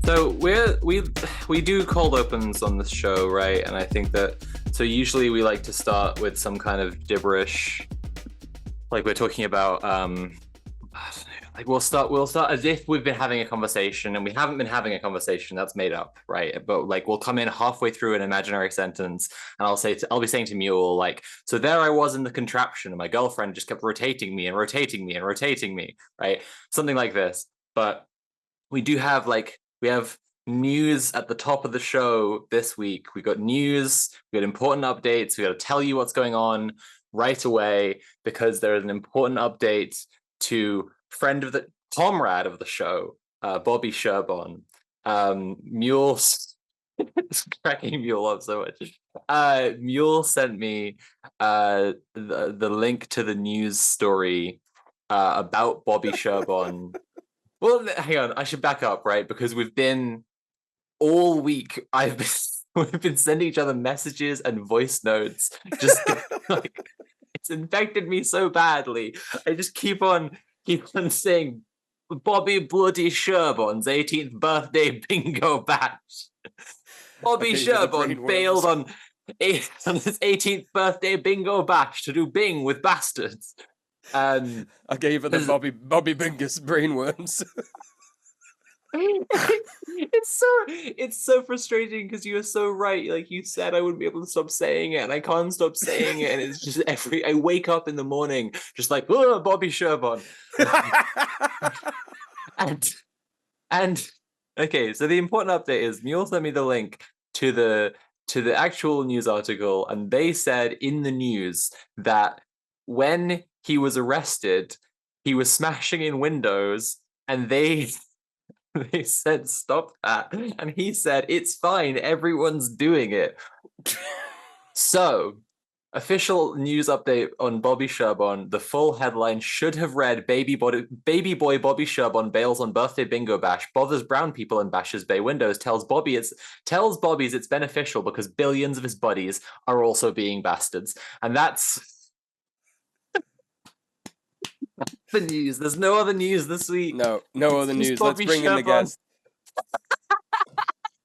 So we do cold opens on this show, right? And I think that usually we like to start with some kind of gibberish, like we're talking about. Like we'll start as if we've been having a conversation, and we haven't been having a conversation. That's made up, right? But like we'll come in halfway through an imaginary sentence, and I'll be saying to Mule like, so there I was in the contraption, and my girlfriend just kept rotating me and rotating me and rotating me, right? Something like this. But we have news at the top of the show this week. We got news, we got important updates. We got to tell you what's going on right away because there is an important update to comrade of the show, Bobby Sherbon. Mule's it's cracking Mule up so much. Mule sent me the link to the news story about Bobby Sherbon. Well, hang on. I should back up, right? Because we've been all week. We've been sending each other messages and voice notes. Just like it's infected me so badly. I just keep on saying Bobby Bloody Sherbon's 18th birthday bingo bash. Bobby Sherbon bailed on his 18th birthday bingo bash to do Bing with bastards. I gave her the Bobby Bingus brainworms. It's so frustrating because you were so right. Like you said, I wouldn't be able to stop saying it, and I can't stop saying it. And it's just I wake up in the morning just like, oh, Bobby Sherbon. and okay, so the important update is Mule sent me the link to the actual news article, and they said in the news that when he was arrested, he was smashing in windows, and they said stop that, and he said it's fine, everyone's doing it. So official news update on Bobby Sherbon. The full headline should have read baby boy Bobby Sherbon bails on birthday bingo bash, bothers brown people and bashes bay windows, tells Bobby's it's beneficial because billions of his buddies are also being bastards. And that's the news. There's no other news this week. No other news. Let's bring in the guest.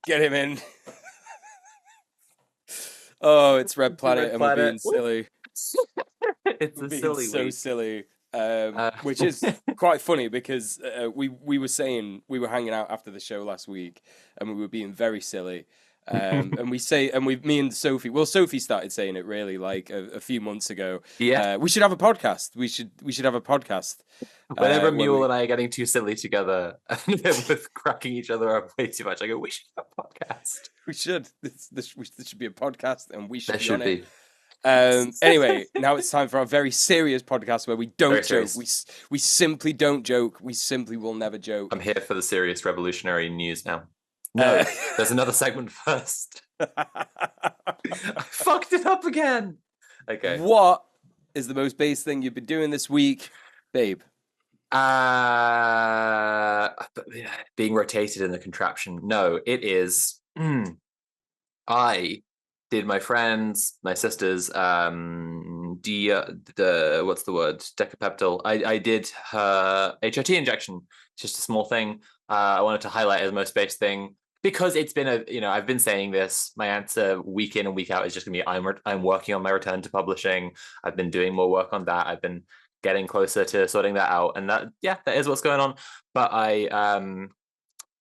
Get him in. Oh, it's Red Planet, and we're being silly. It's a silly so week. Silly. Which is quite funny because we were hanging out after the show last week, and we were being very silly. And me and Sophie. Well, Sophie started saying it really like a few months ago. Yeah, we should have a podcast. We should have a podcast. Whenever Mule and I are getting too silly together and with cracking each other up way too much, I go, we should have a podcast. We should. This should be a podcast, and we should. There should be. Anyway, now it's time for our very serious podcast where we don't joke. We simply don't joke. We simply will never joke. I'm here for the serious revolutionary news now. No, there's another segment first. I fucked it up again. Okay. What is the most base thing you've been doing this week, babe? Being rotated in the contraption. No, it is. I did my friends, my sisters, what's the word? Decapeptyl. I did her HRT injection. It's just a small thing. I wanted to highlight as most base thing because it's been I've been saying this. My answer week in and week out is just gonna be I'm working on my return to publishing. I've been doing more work on that. I've been getting closer to sorting that out, and that is what's going on. But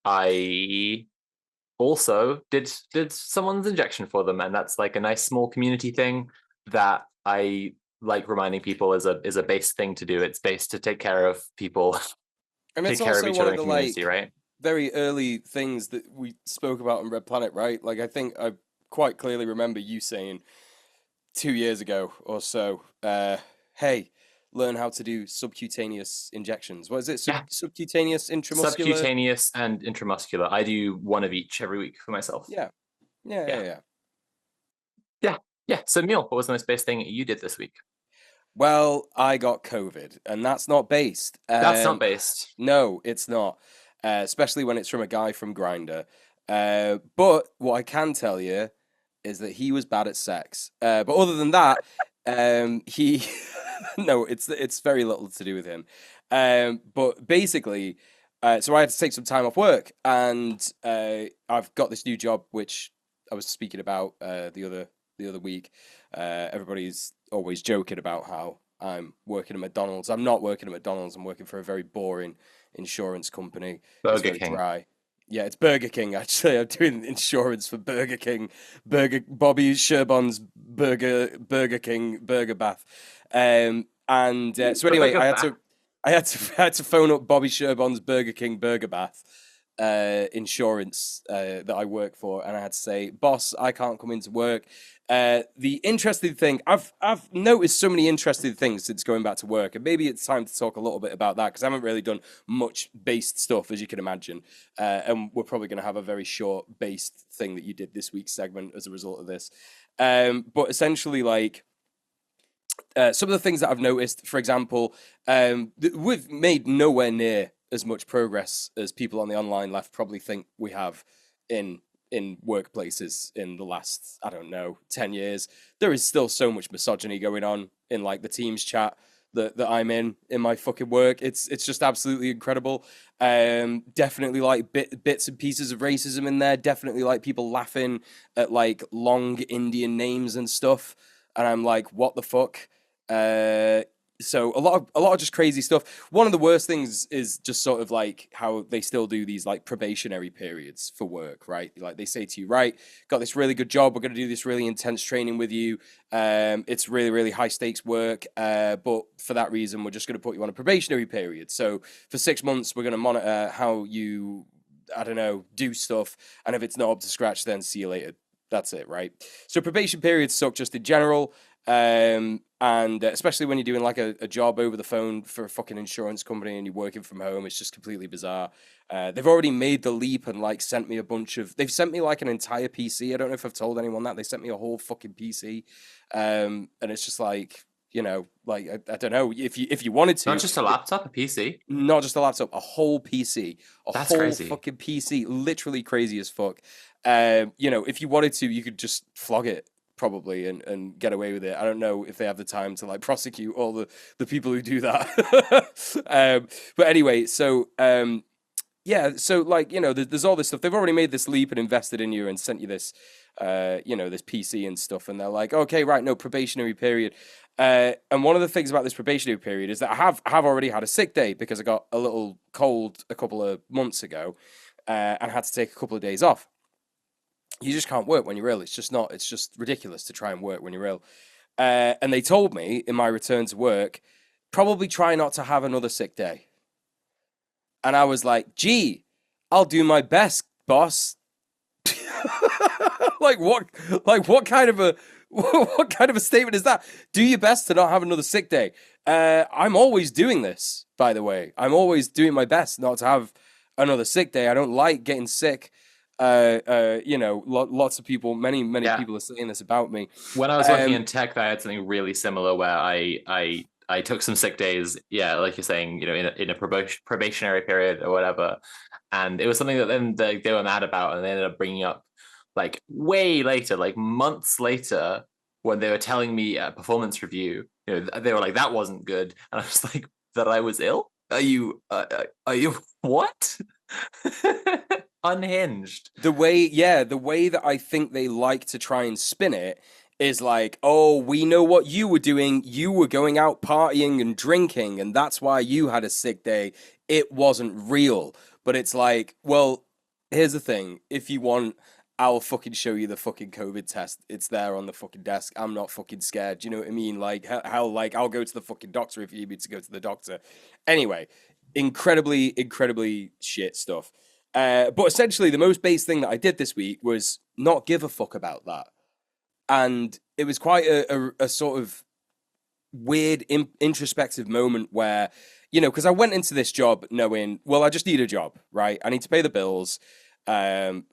I also did someone's injection for them, and that's like a nice small community thing that I like reminding people is a base thing to do. It's base to take care of people. And take it's care also of each one other of in the community, right? Very early things that we spoke about on Red Planet, right? Like I think I quite clearly remember you saying 2 years ago or so, hey, learn how to do subcutaneous injections. What is it? Subcutaneous, intramuscular? Subcutaneous and intramuscular. I do one of each every week for myself. Yeah. So Mule, what was the most base thing you did this week? Well, I got COVID, and that's not based. That's not based. No, it's not. Especially when it's from a guy from Grindr. But what I can tell you is that he was bad at sex. But other than that, he no, it's very little to do with him. But basically, So I had to take some time off work, and I've got this new job, which I was speaking about the other week. Everybody's always joking about how I'm working at McDonald's. I'm not working at McDonald's. I'm working for a very boring insurance company. It's Burger very King. dry. Yeah, it's Burger King actually. I'm doing insurance for Burger King, Bobby Sherbon's Burger King Burger Bath. So The anyway, burger back. I had to phone up Bobby Sherbon's Burger King Burger Bath insurance that I work for, and I had to say, boss, I can't come into work. The interesting thing, I've noticed so many interesting things since going back to work, and maybe it's time to talk a little bit about that because I haven't really done much based stuff, as you can imagine, and we're probably going to have a very short based thing that you did this week's segment as a result of this. But essentially, like. Some of the things that I've noticed, for example, we've made nowhere near as much progress as people on the online left probably think we have in workplaces in the last, I don't know, 10 years. There is still so much misogyny going on in like the Teams chat that I'm in my fucking work. It's just absolutely incredible. Definitely like bits and pieces of racism in there. Definitely like people laughing at like long Indian names and stuff. And I'm like, what the fuck? So a lot of just crazy stuff. One of the worst things is just sort of like how they still do these like probationary periods for work, right? Like they say to you, right, got this really good job. We're going to do this really intense training with you. It's really, really high stakes work. But for that reason, we're just going to put you on a probationary period. So for 6 months, we're going to monitor how you, I don't know, do stuff. And if it's not up to scratch, then see you later. That's it, right? So probation periods suck just in general. And especially when you're doing like a job over the phone for a fucking insurance company and you're working from home, it's just completely bizarre. They've already made the leap and like sent me they've sent me like an entire PC. I don't know if I've told anyone that. They sent me a whole fucking PC. And it's just like, you know, like, I don't know if you wanted to. Not just a laptop, a PC. Not just a laptop, a whole PC, That's whole crazy. fucking PC, literally crazy as fuck. You know, if you wanted to, you could just flog it probably and get away with it. I don't know if they have the time to like prosecute all the people who do that. But anyway, so yeah, so like, you know, there's all this stuff. They've already made this leap and invested in you and sent you this, you know, this PC and stuff. And they're like, okay, right, no, probationary period. And one of the things about this probationary period is that I have already had a sick day because I got a little cold a couple of months ago and had to take a couple of days off. You just can't work when you're ill. It's just ridiculous to try and work when you're ill. And they told me in my return to work, probably try not to have another sick day. And I was like, gee, I'll do my best, boss. Like what kind of a statement is that? Do your best to not have another sick day. I'm always doing this, by the way. I'm always doing my best not to have another sick day. I don't like getting sick. You know, lots of people, many people are saying this about me. When I was working in tech, I had something really similar where I took some sick days. Yeah, like you're saying, you know, in a probationary period or whatever, and it was something that then they were mad about, and they ended up bringing up like way later, like months later, when they were telling me a performance review. You know, they were like, "That wasn't good," and I was like, "That I was ill? Are you what?" Unhinged. The way that I think they like to try and spin it is like, oh, we know what you were doing. You were going out partying and drinking, and that's why you had a sick day. It wasn't real. But it's like, well, here's the thing. If you want, I'll fucking show you the fucking COVID test. It's there on the fucking desk. I'm not fucking scared. Do you know what I mean? Like, how like, I'll go to the fucking doctor if you need me to go to the doctor. Anyway, incredibly shit stuff. But essentially, the most base thing that I did this week was not give a fuck about that. And it was quite a sort of weird introspective moment where, you know, because I went into this job knowing, well, I just need a job, right? I need to pay the bills, and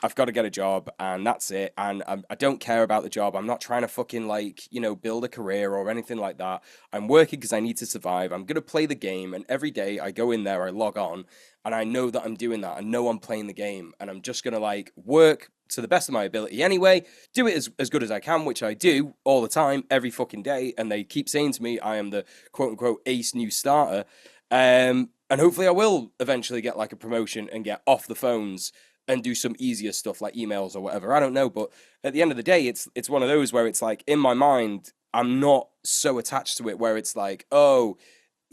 I've got to get a job, and that's it. And I don't care about the job. I'm not trying to fucking, like, you know, build a career or anything like that. I'm working because I need to survive. I'm going to play the game. And every day I go in there, I log on, and I know that I'm doing that. I know I'm playing the game. And I'm just going to, like, work to the best of my ability anyway, do it as good as I can, which I do all the time, every fucking day. And they keep saying to me, I am the quote-unquote ace new starter. And And hopefully I will eventually get like a promotion and get off the phones and do some easier stuff like emails or whatever. I don't know, but at the end of the day, it's one of those where it's like in my mind, I'm not so attached to it where it's like, oh,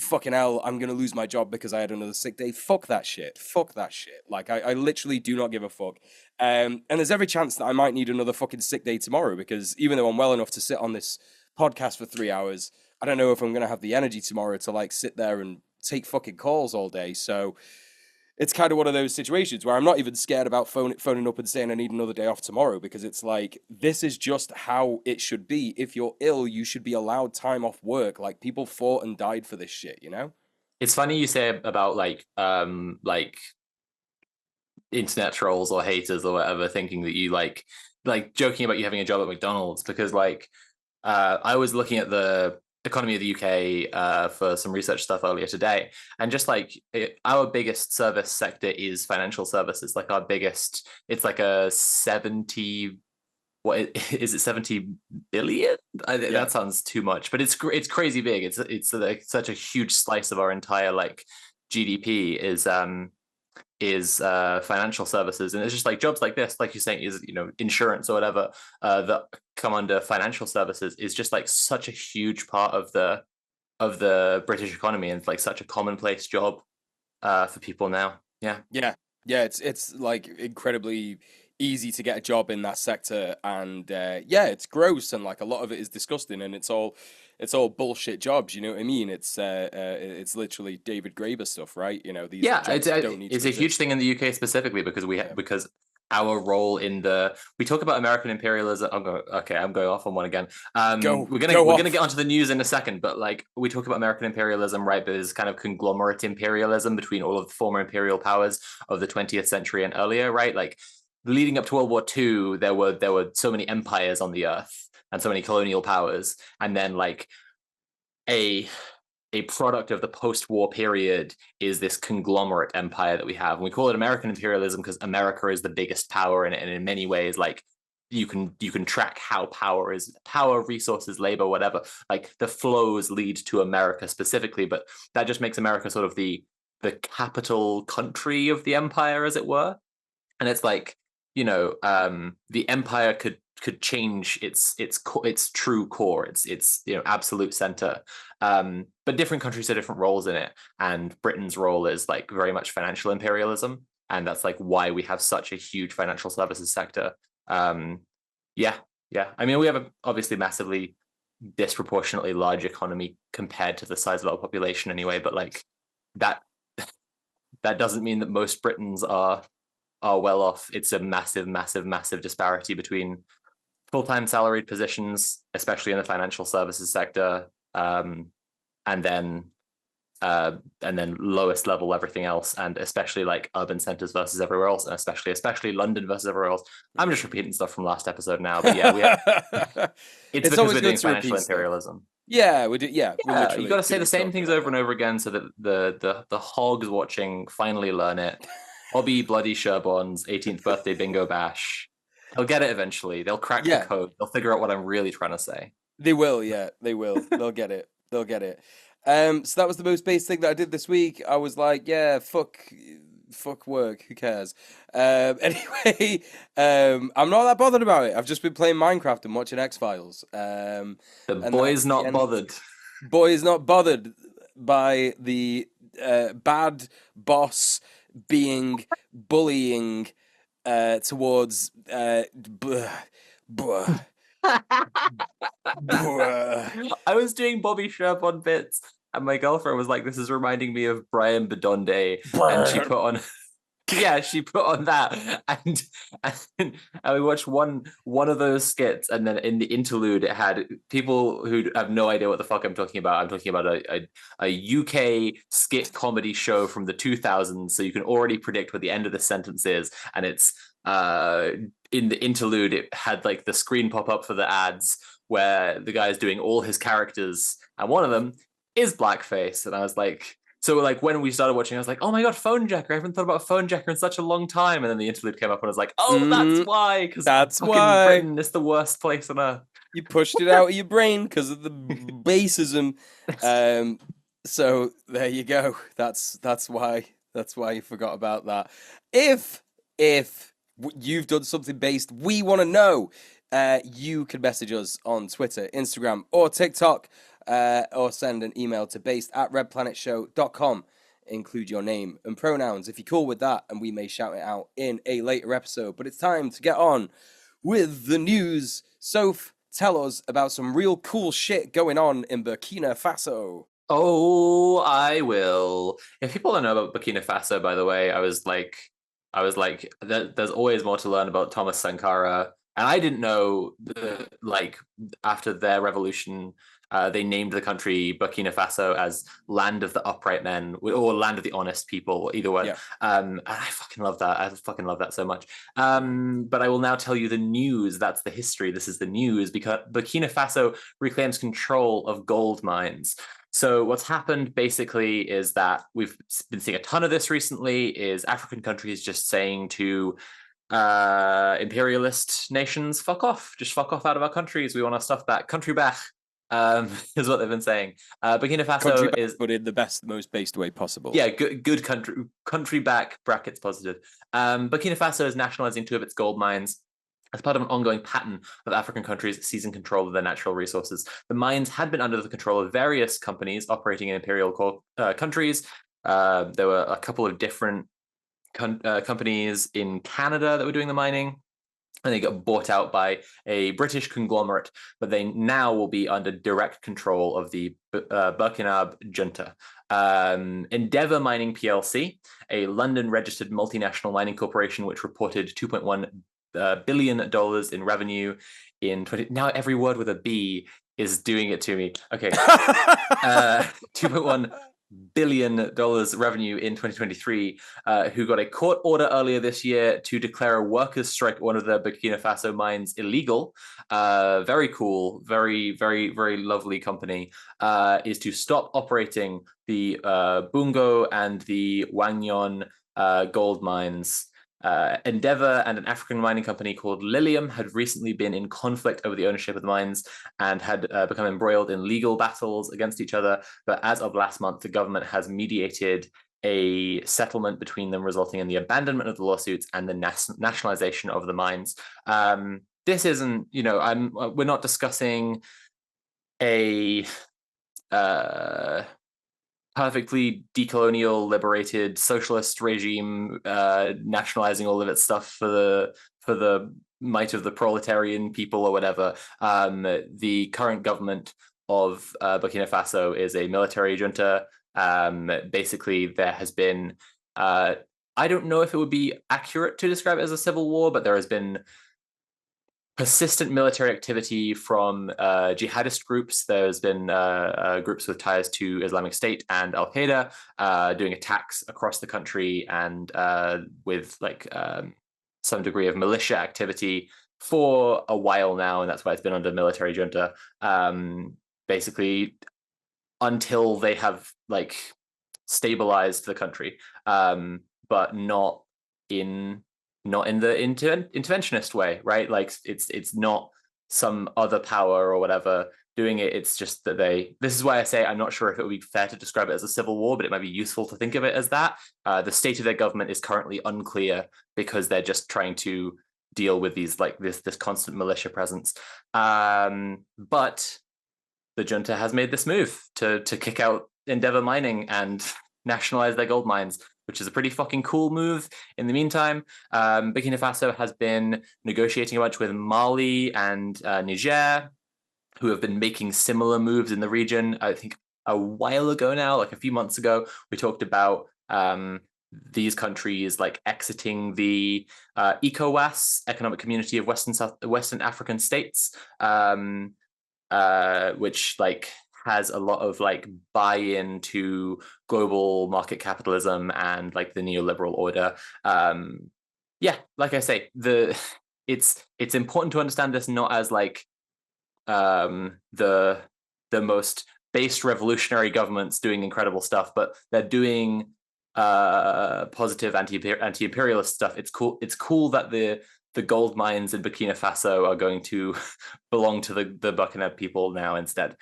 fucking hell, I'm gonna lose my job because I had another sick day. Fuck that shit. Fuck that shit. Like I literally do not give a fuck. And there's every chance that I might need another fucking sick day tomorrow because even though I'm well enough to sit on this podcast for 3 hours, I don't know if I'm gonna have the energy tomorrow to like sit there and take fucking calls all day. So it's kind of one of those situations where I'm not even scared about phoning up and saying I need another day off tomorrow because it's like, this is just how it should be. If you're ill, you should be allowed time off work. Like people fought and died for this shit, you know? It's funny you say about like internet trolls or haters or whatever thinking that you like joking about you having a job at McDonald's because like I was looking at the economy of the UK for some research stuff earlier today, and just like our biggest service sector is financial services. Like our biggest, it's like a 70. What is it? 70 billion? Yeah. That sounds too much, but it's crazy big. It's like such a huge slice of our entire like GDP is financial services, and it's just like jobs like this, like you're saying, is insurance or whatever that come under financial services is just like such a huge part of the British economy, and it's like such a commonplace job for people now. Yeah, Yeah. It's like incredibly easy to get a job in that sector, and yeah, it's gross, and like a lot of it is disgusting, and it's all bullshit jobs. You know what I mean? It's literally David Graeber stuff, right? You know, these yeah, jobs don't need it's to a huge exist. thing in the UK specifically because because our role in we talk about American imperialism. I'm going off on one again. Go We're gonna off. get onto the news in a second, but like we talk about American imperialism, right? But there's kind of conglomerate imperialism between all of the former imperial powers of the 20th century and earlier, right? Like leading up to World War II, there were so many empires on the earth and so many colonial powers, and then like a product of the post-war period is this conglomerate empire that we have, and we call it American imperialism because America is the biggest power in it, and in many ways, like you can track how power, resources, labor, whatever, like the flows lead to America specifically, but that just makes America sort of the capital country of the empire, as it were. And it's like the empire could change its true core, its absolute center, but different countries have different roles in it, and Britain's role is like very much financial imperialism, and that's like why we have such a huge financial services sector. Yeah, yeah, I mean we have a obviously massively disproportionately large economy compared to the size of our population anyway, but like that that doesn't mean that most Britons are well off. It's a massive, massive, massive disparity between full-time salaried positions, especially in the financial services sector, and then lowest level everything else, and especially like urban centers versus everywhere else, and especially London versus everywhere else. I'm just repeating stuff from last episode now, but yeah, it's It's because always we're good doing to financial repeat stuff. imperialism. Yeah, we do. Yeah, we're Yeah, you got literally to say doing the same stuff things right over now. and over again so that the hogs watching finally learn it. Hobby Bloody Sherborne's 18th birthday bingo bash. They'll get it eventually. They'll crack the Yeah, code. They'll figure out what I'm really trying to say. they will. Yeah, they will. They'll get it. They'll get it. So that was the most basic thing that I did this week. I was like, yeah, fuck work. Who cares? Anyway, I'm not that bothered about it. I've just been playing Minecraft and watching X-Files. The And that's boy's the not end. bothered. Boy is not bothered by the bad boss being bullying towards buh, buh, I was doing Bobby Sherborne bits, and my girlfriend was like, "This is reminding me of Brian Bedonde," and she buh. put on yeah, she put on that, and we watched one of those skits, and then in the interlude, it had people who have no idea what the fuck I'm talking about. I'm talking about a UK skit comedy show from the 2000s, so you can already predict what the end of the sentence is, and it's in the interlude, it had like the screen pop up for the ads where the guy's doing all his characters, and one of them is blackface, and I was like. So like when we started watching, I was like, "Oh my god, Phone Jacker! I haven't thought about Phone Jacker in such a long time." And then the interlude came up, and I was like, "Oh, that's Mm, why!" Because that's fucking why Britain is the worst place on earth. you pushed it out of your brain because of the basism. Um, So there you go. That's why you forgot about that. If you've done something based, we want to know. You can message us on Twitter, Instagram, or TikTok, or send an email to based@redplanetshow.com. Include your name and pronouns if you're cool with that, and we may shout it out in a later episode. But it's time to get on with the news. Soph, tell us about some real cool shit going on in Burkina Faso. Oh, I will. If people don't know about Burkina Faso, by the way, there's always more to learn about Thomas Sankara. And I didn't know that, like, after their revolution, they named the country Burkina Faso as Land of the Upright Men or Land of the Honest People, either way. Yeah. And I fucking love that. I fucking love that so much. But I will now tell you the news. That's the history. This is the news because Burkina Faso reclaims control of gold mines. So what's happened basically is that we've been seeing a ton of this recently, is African countries just saying to imperialist nations, fuck off, just fuck off out of our countries. We want our stuff back. Country back, is what they've been saying. Burkina Faso Country back, is, but in the best, most based way possible. yeah, good country back, brackets positive. Burkina Faso is nationalizing 2 of its gold mines as part of an ongoing pattern of African countries seizing control of their natural resources. The mines had been under the control of various companies operating in imperial countries. There were a couple of different companies in Canada that were doing the mining, and they got bought out by a British conglomerate, but they now will be under direct control of the Burkina junta. Endeavour Mining PLC, a London-registered multinational mining corporation, which reported $2.1 billion in revenue in 20. Now every word with a B is doing it to me. Okay, $2.1 billion revenue in 2023, who got a court order earlier this year to declare a workers' strike at one of the Burkina Faso mines illegal. Very cool, very, very, very lovely company, is to stop operating the Bungo and the Wangyon gold mines. Endeavour and an African mining company called Lilium had recently been in conflict over the ownership of the mines and had become embroiled in legal battles against each other. But as of last month, the government has mediated a settlement between them, resulting in the abandonment of the lawsuits and the nationalization of the mines. This isn't, we're not discussing a perfectly decolonial, liberated socialist regime nationalizing all of its stuff for the might of the proletarian people or whatever. The current government of Burkina Faso is a military junta. Basically, there has been, I don't know if it would be accurate to describe it as a civil war, but there has been persistent military activity from jihadist groups. There's been groups with ties to Islamic State and Al Qaeda doing attacks across the country, and with some degree of militia activity for a while now, and that's why it's been under military junta. Basically, until they have stabilized the country, but not in the interventionist way, right? Like it's not some other power or whatever doing it. It's just that this is why I say I'm not sure if it would be fair to describe it as a civil war, but it might be useful to think of it as that. The state of their government is currently unclear because they're just trying to deal with these this constant militia presence. But the junta has made this move to kick out Endeavour Mining and nationalize their gold mines, which is a pretty fucking cool move. In the meantime, Burkina Faso has been negotiating a bunch with Mali and Niger, who have been making similar moves in the region. I think a while ago now, like a few months ago, we talked about these countries exiting the ECOWAS, Economic Community of Western African States, which has a lot of buy-in to global market capitalism and the neoliberal order. Yeah, like I say, it's important to understand this not as the most based revolutionary governments doing incredible stuff, but they're doing positive anti-imperialist stuff. It's cool that the gold mines in Burkina Faso are going to belong to the Burkina people now instead.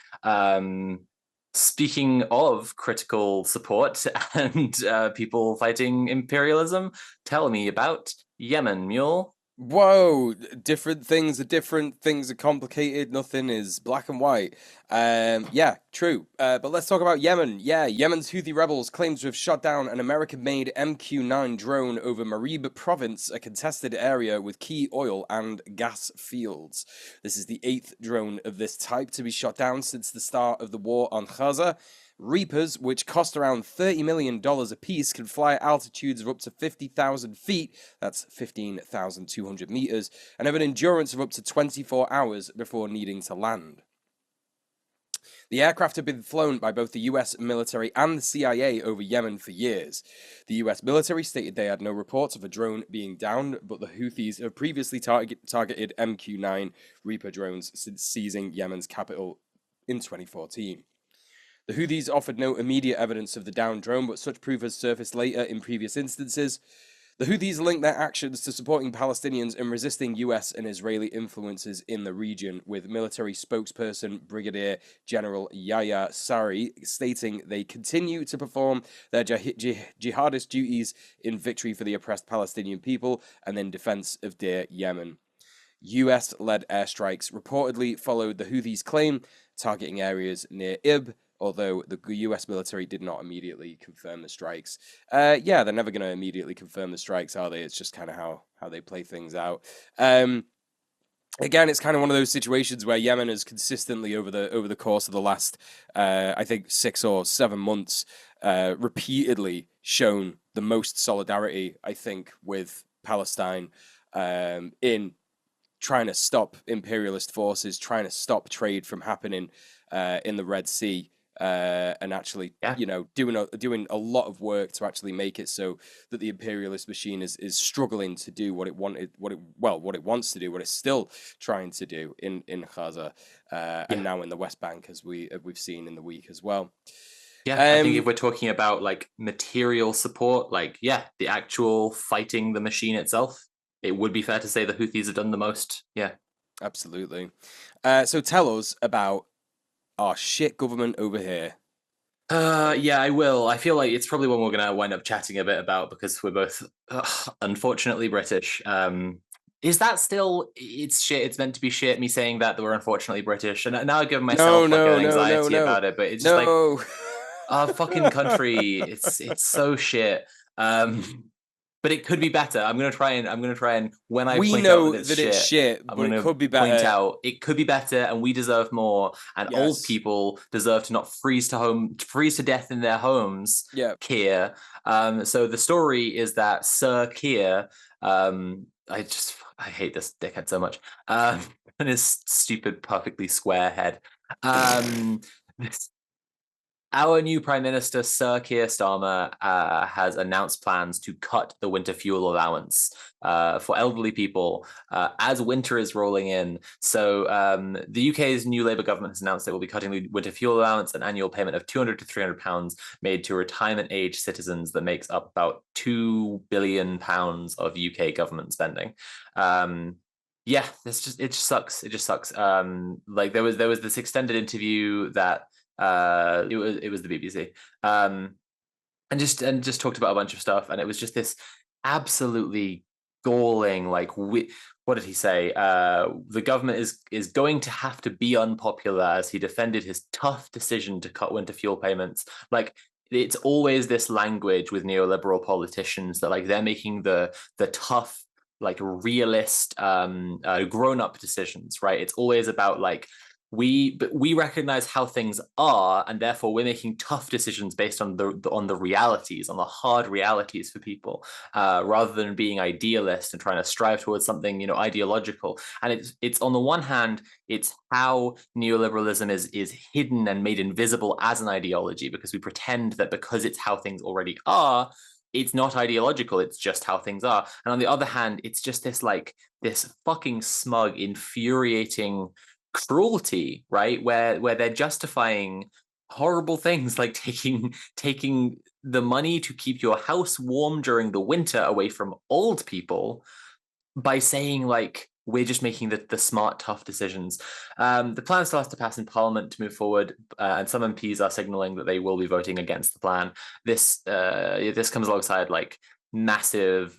speaking of critical support and people fighting imperialism, tell me about Yemen, Mule. Whoa, different things are different, things are complicated, nothing is black and white. Yeah, true. But let's talk about Yemen. Yeah, Yemen's Houthi rebels claim to have shot down an American-made MQ-9 drone over Marib province, a contested area with key oil and gas fields. This is the 8th drone of this type to be shot down since the start of the war on Gaza. Reapers, which cost around $30 million apiece, can fly at altitudes of up to 50,000 feet, that's 15,200 meters, and have an endurance of up to 24 hours before needing to land. The aircraft have been flown by both the US military and the CIA over Yemen for years. The US military stated they had no reports of a drone being downed, but the Houthis have previously targeted MQ-9 Reaper drones since seizing Yemen's capital in 2014. The Houthis offered no immediate evidence of the downed drone, but such proof has surfaced later in previous instances. The Houthis linked their actions to supporting Palestinians and resisting US and Israeli influences in the region, with military spokesperson Brigadier General Yahya Sari stating they continue to perform their jihadist duties in victory for the oppressed Palestinian people and in defense of dear Yemen. US-led airstrikes reportedly followed the Houthis' claim, targeting areas near Ib, although the US military did not immediately confirm the strikes. Yeah, they're never going to immediately confirm the strikes, are they? It's just kind of how they play things out. Again, it's kind of one of those situations where Yemen has consistently over the course of the last, I think, 6 or 7 months, repeatedly shown the most solidarity, I think, with Palestine in trying to stop imperialist forces, trying to stop trade from happening in the Red Sea. And actually, doing a lot of work to actually make it so that the imperialist machine is struggling to do what it wants to do, what it's still trying to do in Gaza, and now in the West Bank, as we've seen in the week as well. Yeah, I think if we're talking about like material support, the actual fighting the machine itself, it would be fair to say the Houthis have done the most. Yeah, absolutely. So tell us about our shit government over here. Yeah, I will. I feel like it's probably one we're going to wind up chatting a bit about because we're both, unfortunately, British. Is that still, it's shit, it's meant to be shit, me saying that we're unfortunately British, and now I've given myself an anxiety about it, but it's just like, our fucking country, it's so shit. But it could be better. I'm gonna try and when I point out that it's shit, but it could be better. Point out it could be better, and we deserve more. And old people deserve to not freeze to death in their homes. Yeah, Keir. So the story is that Sir Keir. I hate this dickhead so much. And his stupid, perfectly square head. Our new Prime Minister, Sir Keir Starmer, has announced plans to cut the winter fuel allowance for elderly people as winter is rolling in. So the UK's new Labour government has announced they will be cutting the winter fuel allowance, an annual payment of £200 to £300 made to retirement age citizens that makes up about £2 billion of UK government spending. Yeah, it just sucks. It just sucks. Like there was this extended interview that it was the BBC, and just talked about a bunch of stuff, and it was just this absolutely galling, like, what did he say? The government is going to have to be unpopular as he defended his tough decision to cut winter fuel payments. Like, it's always this language with neoliberal politicians that like they're making the tough, like, realist, grown-up decisions, right? It's always about like, we recognize how things are, and therefore we're making tough decisions based on the realities, on the hard realities for people, rather than being idealist and trying to strive towards something ideological. And it's on the one hand, it's how neoliberalism is hidden and made invisible as an ideology, because we pretend that because it's how things already are, it's not ideological, it's just how things are. And on the other hand, it's just this fucking smug, infuriating cruelty, right? Where they're justifying horrible things like taking the money to keep your house warm during the winter away from old people by saying like we're just making the smart, tough decisions. The plan still has to pass in Parliament to move forward, and some MPs are signaling that they will be voting against the plan. This comes alongside like massive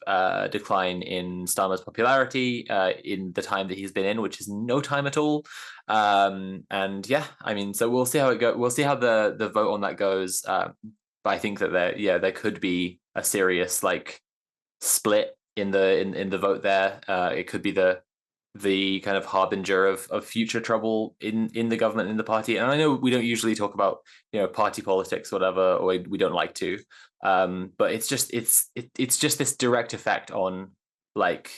decline in Starmer's popularity in the time that he's been in, which is no time at all. And yeah, I mean, so we'll see how it goes. We'll see how the vote on that goes. But I think that there could be a serious like split in the vote there. It could be the kind of harbinger of future trouble in the government, in the party. And I know we don't usually talk about party politics, whatever, or we don't like to. But it's just this direct effect on like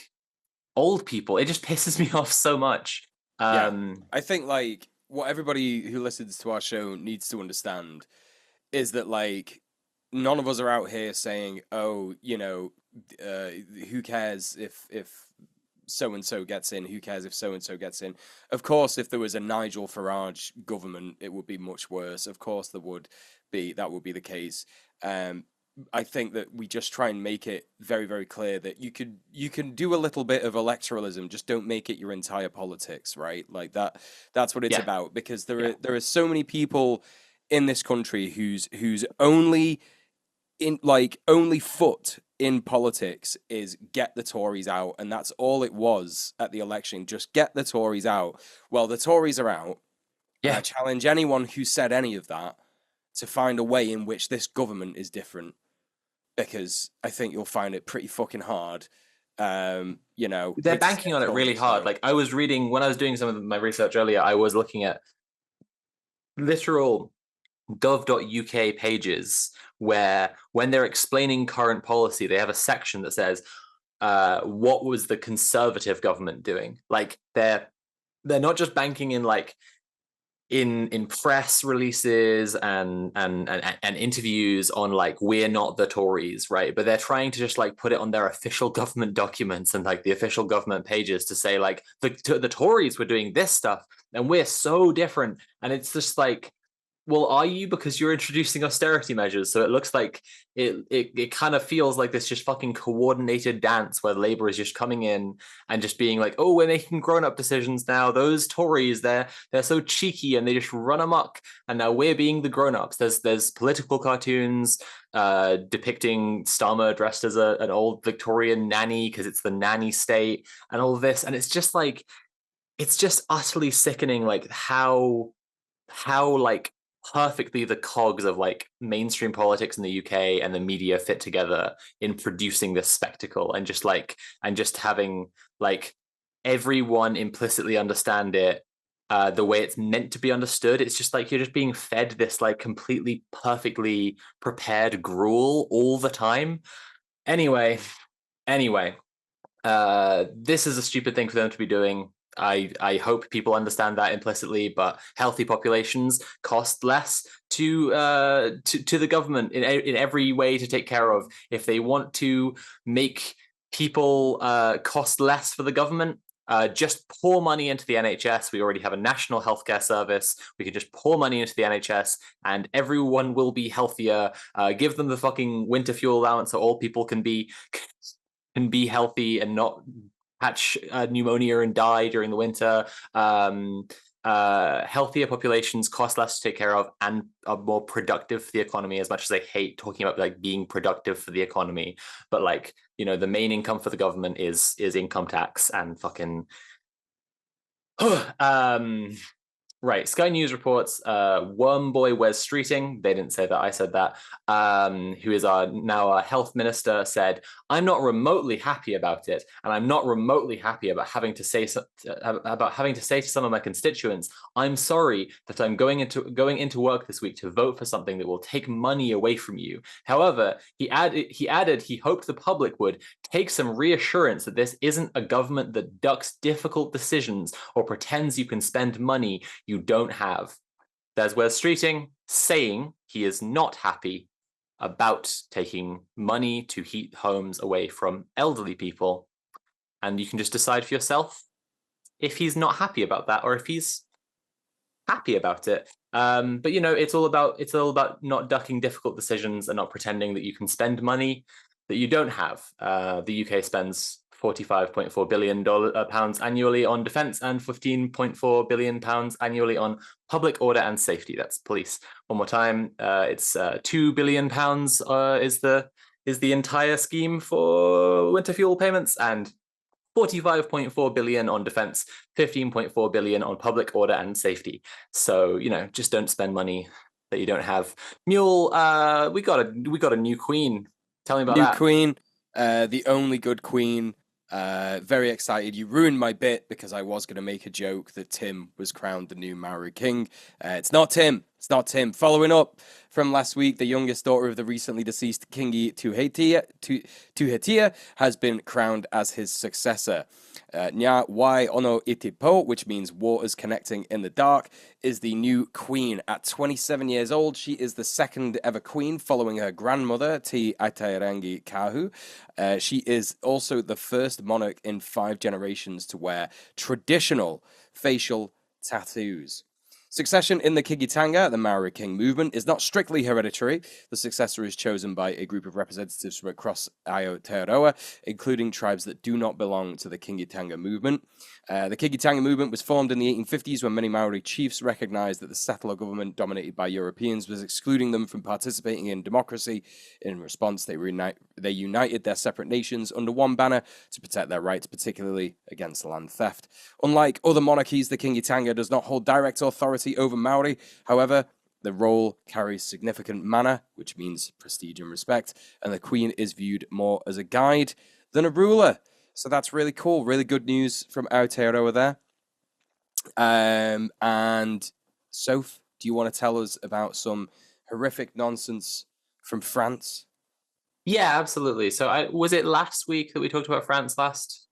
old people. It just pisses me off so much. Yeah, I think like what everybody who listens to our show needs to understand is that like none of us are out here saying, oh, who cares if so and so gets in? Who cares if so and so gets in? Of course, if there was a Nigel Farage government, it would be much worse. Of course, that would be the case. I think that we just try and make it very, very clear that you can do a little bit of electoralism, just don't make it your entire politics, right? Like that's what it's about, because there are so many people in this country whose only foot in politics is get the Tories out, and that's all it was at the election. Just get the Tories out. Well, the Tories are out. And I challenge anyone who said any of that to find a way in which this government is different, because I think you'll find it pretty fucking hard. They're banking on it really hard. Like I was reading when I was doing some of my research earlier, I was looking at literal gov.uk pages where when they're explaining current policy, they have a section that says, what was the Conservative government doing? Like they're not just banking in like in press releases and interviews on like we're not the Tories, right? But they're trying to just like put it on their official government documents and like the official government pages to say like the Tories were doing this stuff and we're so different. And it's just like, well, are you? Because you're introducing austerity measures, so it looks like it kind of feels like this just fucking coordinated dance where Labour is just coming in and just being like, oh, we're making grown-up decisions now. Those Tories, they're so cheeky and they just run amok, and now we're being the grown-ups. There's political cartoons depicting Starmer dressed as an old Victorian nanny because it's the nanny state and all of this, and it's just like it's just utterly sickening, like how like perfectly the cogs of like mainstream politics in the UK and the media fit together in producing this spectacle, and just having like everyone implicitly understand it the way it's meant to be understood. It's just like you're just being fed this like completely perfectly prepared gruel all the time. Anyway, this is a stupid thing for them to be doing. I hope people understand that implicitly, but healthy populations cost less to the government in every way to take care of. If they want to make people cost less for the government, just pour money into the NHS. We already have a national healthcare service. We can just pour money into the NHS and everyone will be healthier. Give them the fucking winter fuel allowance so all people can be healthy and not catch pneumonia and die during the winter. Healthier populations cost less to take care of and are more productive for the economy. As much as I hate talking about like being productive for the economy, but like the main income for the government is income tax and fucking right. Sky News reports Worm Boy Wes Streeting, they didn't say that, I said that, who is now our health minister, said, I'm not remotely happy about it, and I'm not remotely happy about having to say to some of my constituents, I'm sorry that I'm going into work this week to vote for something that will take money away from you. However, he added he hoped the public would take some reassurance that this isn't a government that ducks difficult decisions or pretends you can spend money you don't have. There's Wes Streeting saying he is not happy about taking money to heat homes away from elderly people. And you can just decide for yourself if he's not happy about that or if he's happy about it. But it's all about not ducking difficult decisions and not pretending that you can spend money that you don't have. The UK spends $45.4 billion pounds annually on defense and £15.4 billion pounds annually on public order and safety. That's police. One more time, it's £2 billion pounds is the entire scheme for winter fuel payments, and 45.4 billion on defense, 15.4 billion on public order and safety. So, just don't spend money that you don't have. Mule, we got a new queen. Tell me about New that. queen, the only good queen. Very excited. You ruined my bit because I was going to make a joke that Tim was crowned the new Maori king. It's not Tim. It's not Tim. Following up from last week, the youngest daughter of the recently deceased Kingi Tuhetia has been crowned as his successor. Nya Wai Ono Itipo, which means waters connecting in the dark, is the new queen. At 27 years old, she is the second ever queen, following her grandmother, Te Aitairangi Kahu. She is also the first monarch in 5 generations to wear traditional facial tattoos. Succession in the Kigitanga, the Maori King movement, is not strictly hereditary. The successor is chosen by a group of representatives from across Aotearoa, including tribes that do not belong to the Kigitanga movement. The Kigitanga movement was formed in the 1850s when many Maori chiefs recognized that the settler government dominated by Europeans was excluding them from participating in democracy. In response, they united their separate nations under one banner to protect their rights, particularly against land theft. Unlike other monarchies, the Kigitanga does not hold direct authority over Maori. However, the role carries significant mana, which means prestige and respect, and the queen is viewed more as a guide than a ruler. So that's really cool. Really good news from Aotearoa there. And Soph, do you want to tell us about some horrific nonsense from France? Yeah, absolutely. So was it last week that we talked about France last?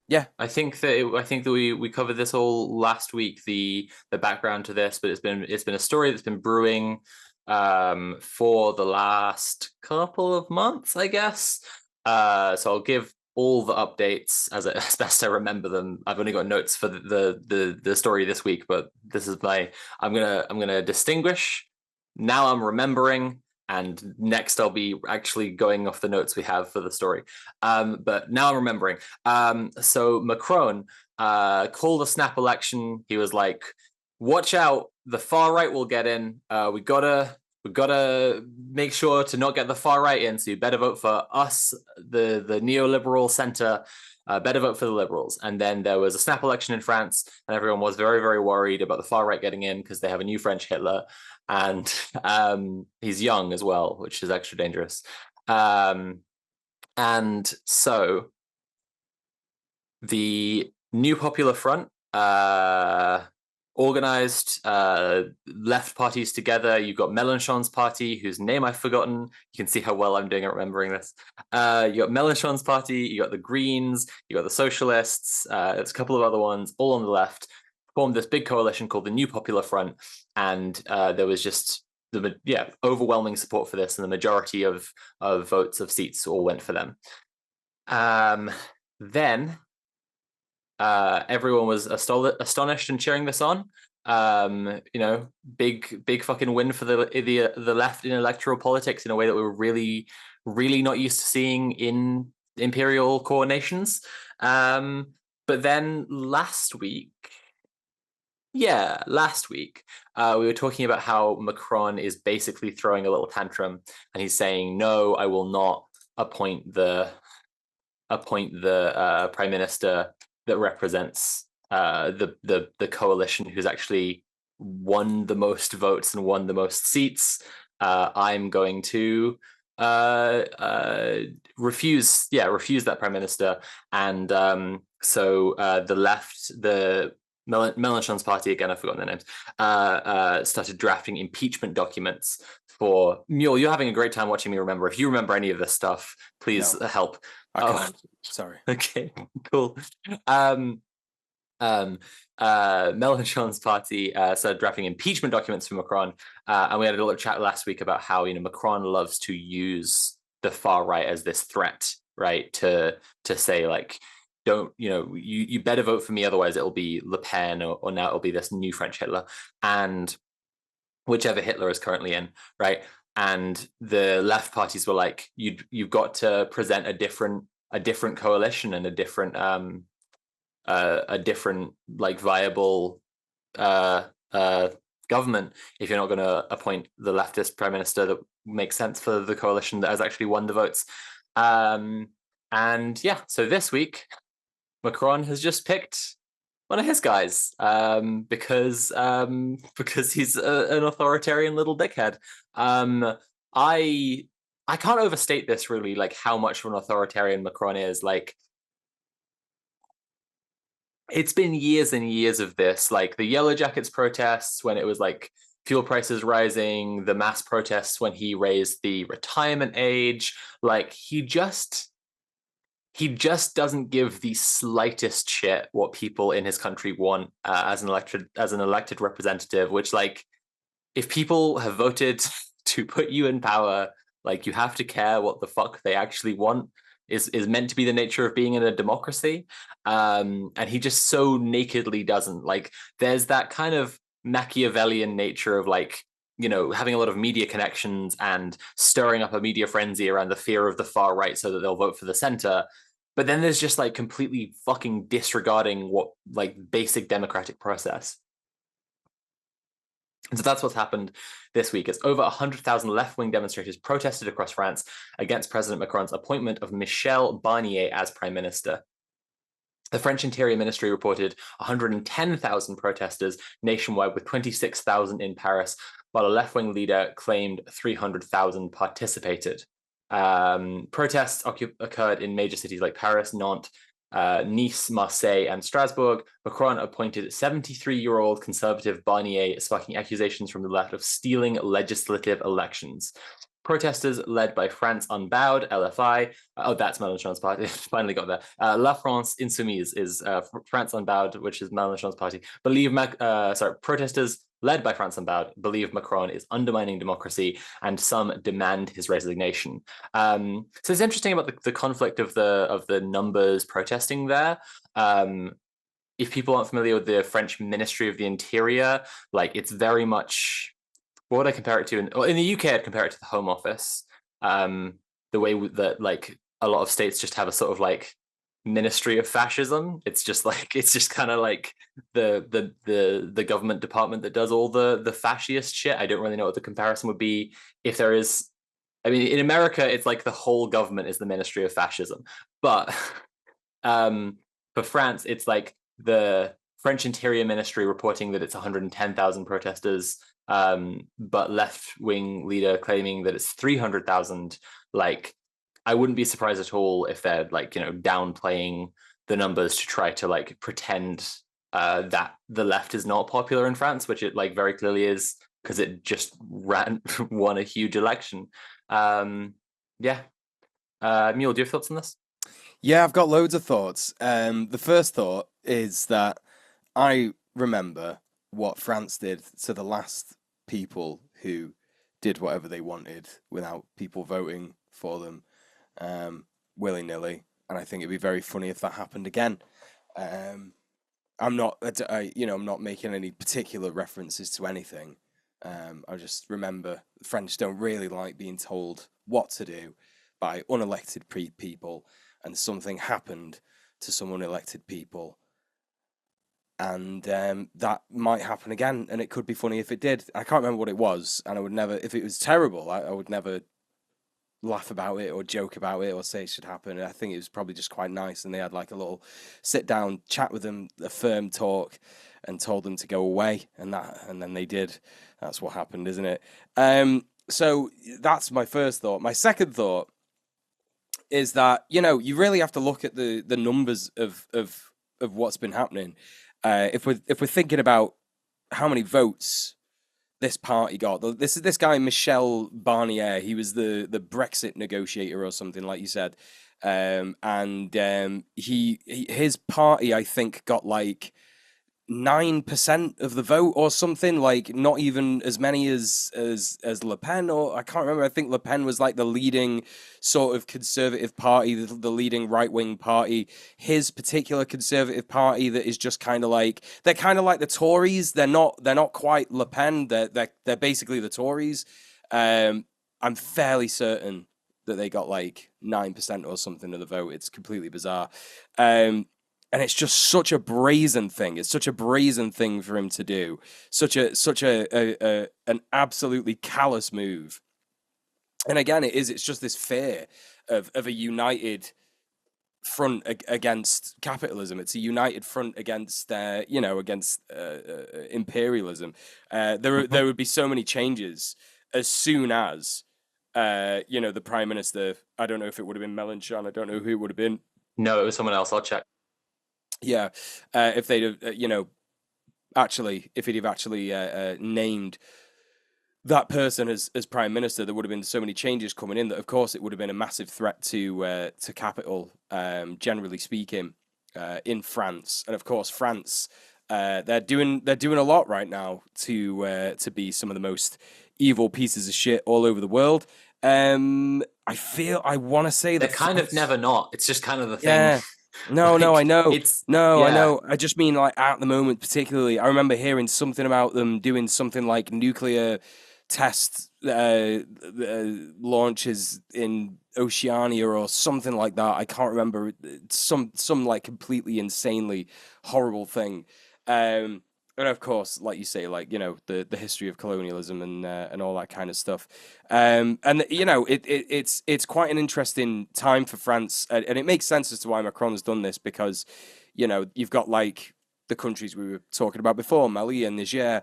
Yeah, I think that we covered this all last week, the background to this, but it's been a story that's been brewing for the last couple of months, I guess. So I'll give all the updates as best I remember them. I've only got notes for the story this week, but this is I'm gonna distinguish. Now I'm remembering, and next I'll be actually going off the notes we have for the story. But now I'm remembering. So Macron called a snap election. He was like, "Watch out, the far right will get in. We gotta make sure to not get the far right in. So you better vote for us, the neoliberal center. Better vote for the liberals." And then there was a snap election in France, and everyone was very, very worried about the far right getting in because they have a new French Hitler, and he's young as well, which is extra dangerous. And so the New Popular Front organized left parties together. You've got Mélenchon's party, whose name I've forgotten. You can see how well I'm doing at remembering this. You got Mélenchon's party, you got the Greens, you got the Socialists, there's a couple of other ones, all on the left, formed this big coalition called the New Popular Front, and there was just overwhelming support for this, and the majority of votes of seats all went for them. Then everyone was astonished and cheering this on. Big fucking win for the left in electoral politics in a way that we were really, really not used to seeing in imperial core nations. But then last week, we were talking about how Macron is basically throwing a little tantrum, and he's saying, "No, I will not appoint the prime minister that represents the coalition who's actually won the most votes and won the most seats. I'm going to refuse that prime minister." And so the left, the Mélenchon's party, again, I've forgotten their names, started drafting impeachment documents for Mule. You're having a great time watching me remember. If you remember any of this stuff, please help. I can't. Sorry. Okay, cool. Mélenchon's party started drafting impeachment documents for Macron, and we had a little chat last week about how Macron loves to use the far right as this threat, right? To say like, don't you better vote for me, otherwise it'll be Le Pen, or now it'll be this new French Hitler, and whichever Hitler is currently in, right? And the left parties were like, you've got to present a different a different coalition and a different like viable uh, uh, government if you're not going to appoint the leftist prime minister that makes sense for the coalition that has actually won the votes. And yeah, so this week Macron has just picked one of his guys because he's an authoritarian little dickhead. I I can't overstate this really, like how much of an authoritarian Macron is. Like it's been years and years of this, like the Yellow Jackets protests when it was like fuel prices rising, the mass protests when he raised the retirement age. Like he just doesn't give the slightest shit what people in his country want as an elected representative. Which, like, if people have voted to put you in power, like, you have to care what the fuck they actually want. Is meant to be the nature of being in a democracy, and he just so nakedly doesn't. Like, there's that kind of Machiavellian nature of, like, having a lot of media connections and stirring up a media frenzy around the fear of the far right so that they'll vote for the center. But then there's just like completely fucking disregarding what, like, basic democratic process. And so that's what's happened this week. It's over 100,000 left-wing demonstrators protested across France against President Macron's appointment of Michel Barnier as prime minister. The French Interior Ministry reported 110,000 protesters nationwide, with 26,000 in Paris, while a left-wing leader claimed 300,000 participated. Protests occurred in major cities like Paris, Nantes, Nice, Marseille, and Strasbourg. Macron appointed 73-year-old conservative Barnier, sparking accusations from the left of stealing legislative elections. Protesters led by France Unbowed, LFI. That's Mélenchon's party. Finally got there. La France Insoumise is France Unbowed, which is Mélenchon's party. Protesters led by France Unbowed believe Macron is undermining democracy, and some demand his resignation. So it's interesting about the conflict of the numbers protesting there. If people aren't familiar with the French Ministry of the Interior, like, it's very much, what would I compare it to? In the UK, I'd compare it to the Home Office. The way that, like, a lot of states just have a sort of like Ministry of Fascism. It's just kind of like the government department that does all the fascist shit. I don't really know what the comparison would be if there is. I mean, in America, it's like the whole government is the Ministry of Fascism, but for France, it's like the French Interior Ministry reporting that it's 110,000 protesters, but left-wing leader claiming that it's 300,000. Like, I wouldn't be surprised at all if they're, like, downplaying the numbers to try to, like, pretend that the left is not popular in France, which it, like, very clearly is, because it just won a huge election. Yeah. Mule, do you have thoughts on this? Yeah, I've got loads of thoughts. The first thought is that I remember what France did to the last people who did whatever they wanted without people voting for them, willy-nilly. And I think it'd be very funny if that happened again. I'm not making any particular references to anything. I just remember the French don't really like being told what to do by unelected people, and something happened to some unelected people, and that might happen again, and it could be funny if it did. I can't remember what it was, and I would never, if it was terrible, I would never laugh about it or joke about it or say it should happen. I think it was probably just quite nice, and they had like a little sit down chat with them, a firm talk, and told them to go away, and then they did. That's what happened, isn't it? So that's my first thought. My second thought is that, you really have to look at the numbers of what's been happening. If we're thinking about how many votes this party got, this guy Michel Barnier, he was the Brexit negotiator or something, like you said, and his party, I think, got like 9% of the vote or something, like not even as many as Le Pen, or I can't remember. I think Le Pen was like the leading sort of conservative party, the leading right-wing party. His particular conservative party that is just kind of like, they're kind of like the Tories. They're not quite Le Pen. They're basically the Tories. I'm fairly certain that they got like 9% or something of the vote. It's completely bizarre. And it's just such a brazen thing. It's such a brazen thing for him to do. Such an absolutely callous move. And again, it's just this fear of a united front against capitalism. It's a united front against against imperialism. There would be so many changes as soon as the prime minister. I don't know if it would have been Mélenchon. I don't know who it would have been. No, it was someone else. I'll check. Yeah, if they'd have if he'd have actually named that person as prime minister, there would have been so many changes coming in that, of course, it would have been a massive threat to capital, generally speaking, in France. And of course, France, they're doing a lot right now to be some of the most evil pieces of shit all over the world. I want to say they're that kind of never not. It's just kind of the thing. Yeah. No, Like, no, I know. I yeah. know. I just mean like at the moment, particularly, I remember hearing something about them doing something like nuclear test launches in Oceania or something like that. I can't remember. Some like completely insanely horrible thing. And of course, like you say, like the history of colonialism and all that kind of stuff. And it's quite an interesting time for France, and it makes sense as to why Macron's done this, because you've got like the countries we were talking about before, Mali and Niger,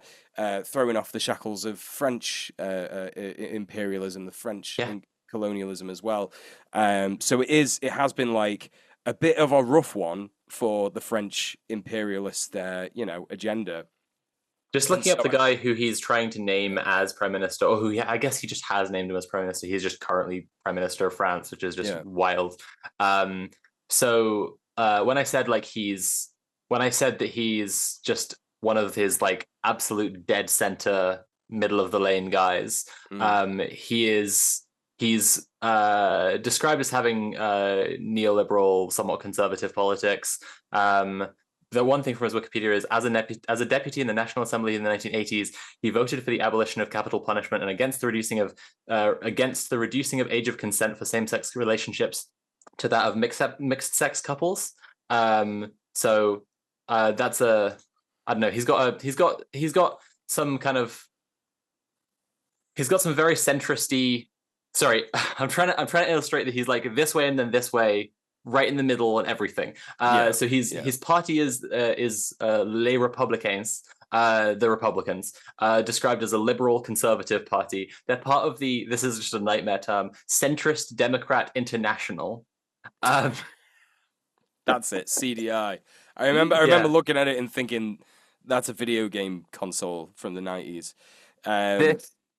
throwing off the shackles of French imperialism, the French colonialism as well. So it has been like a bit of a rough one for the French imperialist, agenda. Just looking up the guy who he's trying to name as prime minister, or who I guess he just has named him as prime minister. He's just currently prime minister of France, which is just wild. So when I said that he's just one of his like absolute dead center, middle of the lane guys, he's described as having neoliberal, somewhat conservative politics. The one thing from his Wikipedia is, as a deputy in the National Assembly in the 1980s, he voted for the abolition of capital punishment and against the reducing of age of consent for same-sex relationships to that of mixed-sex couples. So that's I don't know. He's got some very centristy. Sorry, I'm trying to illustrate that he's like this way and then this way, right in the middle and everything. So his party is Les Républicains, the Republicans, described as a liberal conservative party. They're part of this is just a nightmare term, Centrist Democrat International. That's it, CDI. I remember looking at it and thinking that's a video game console from the 90s.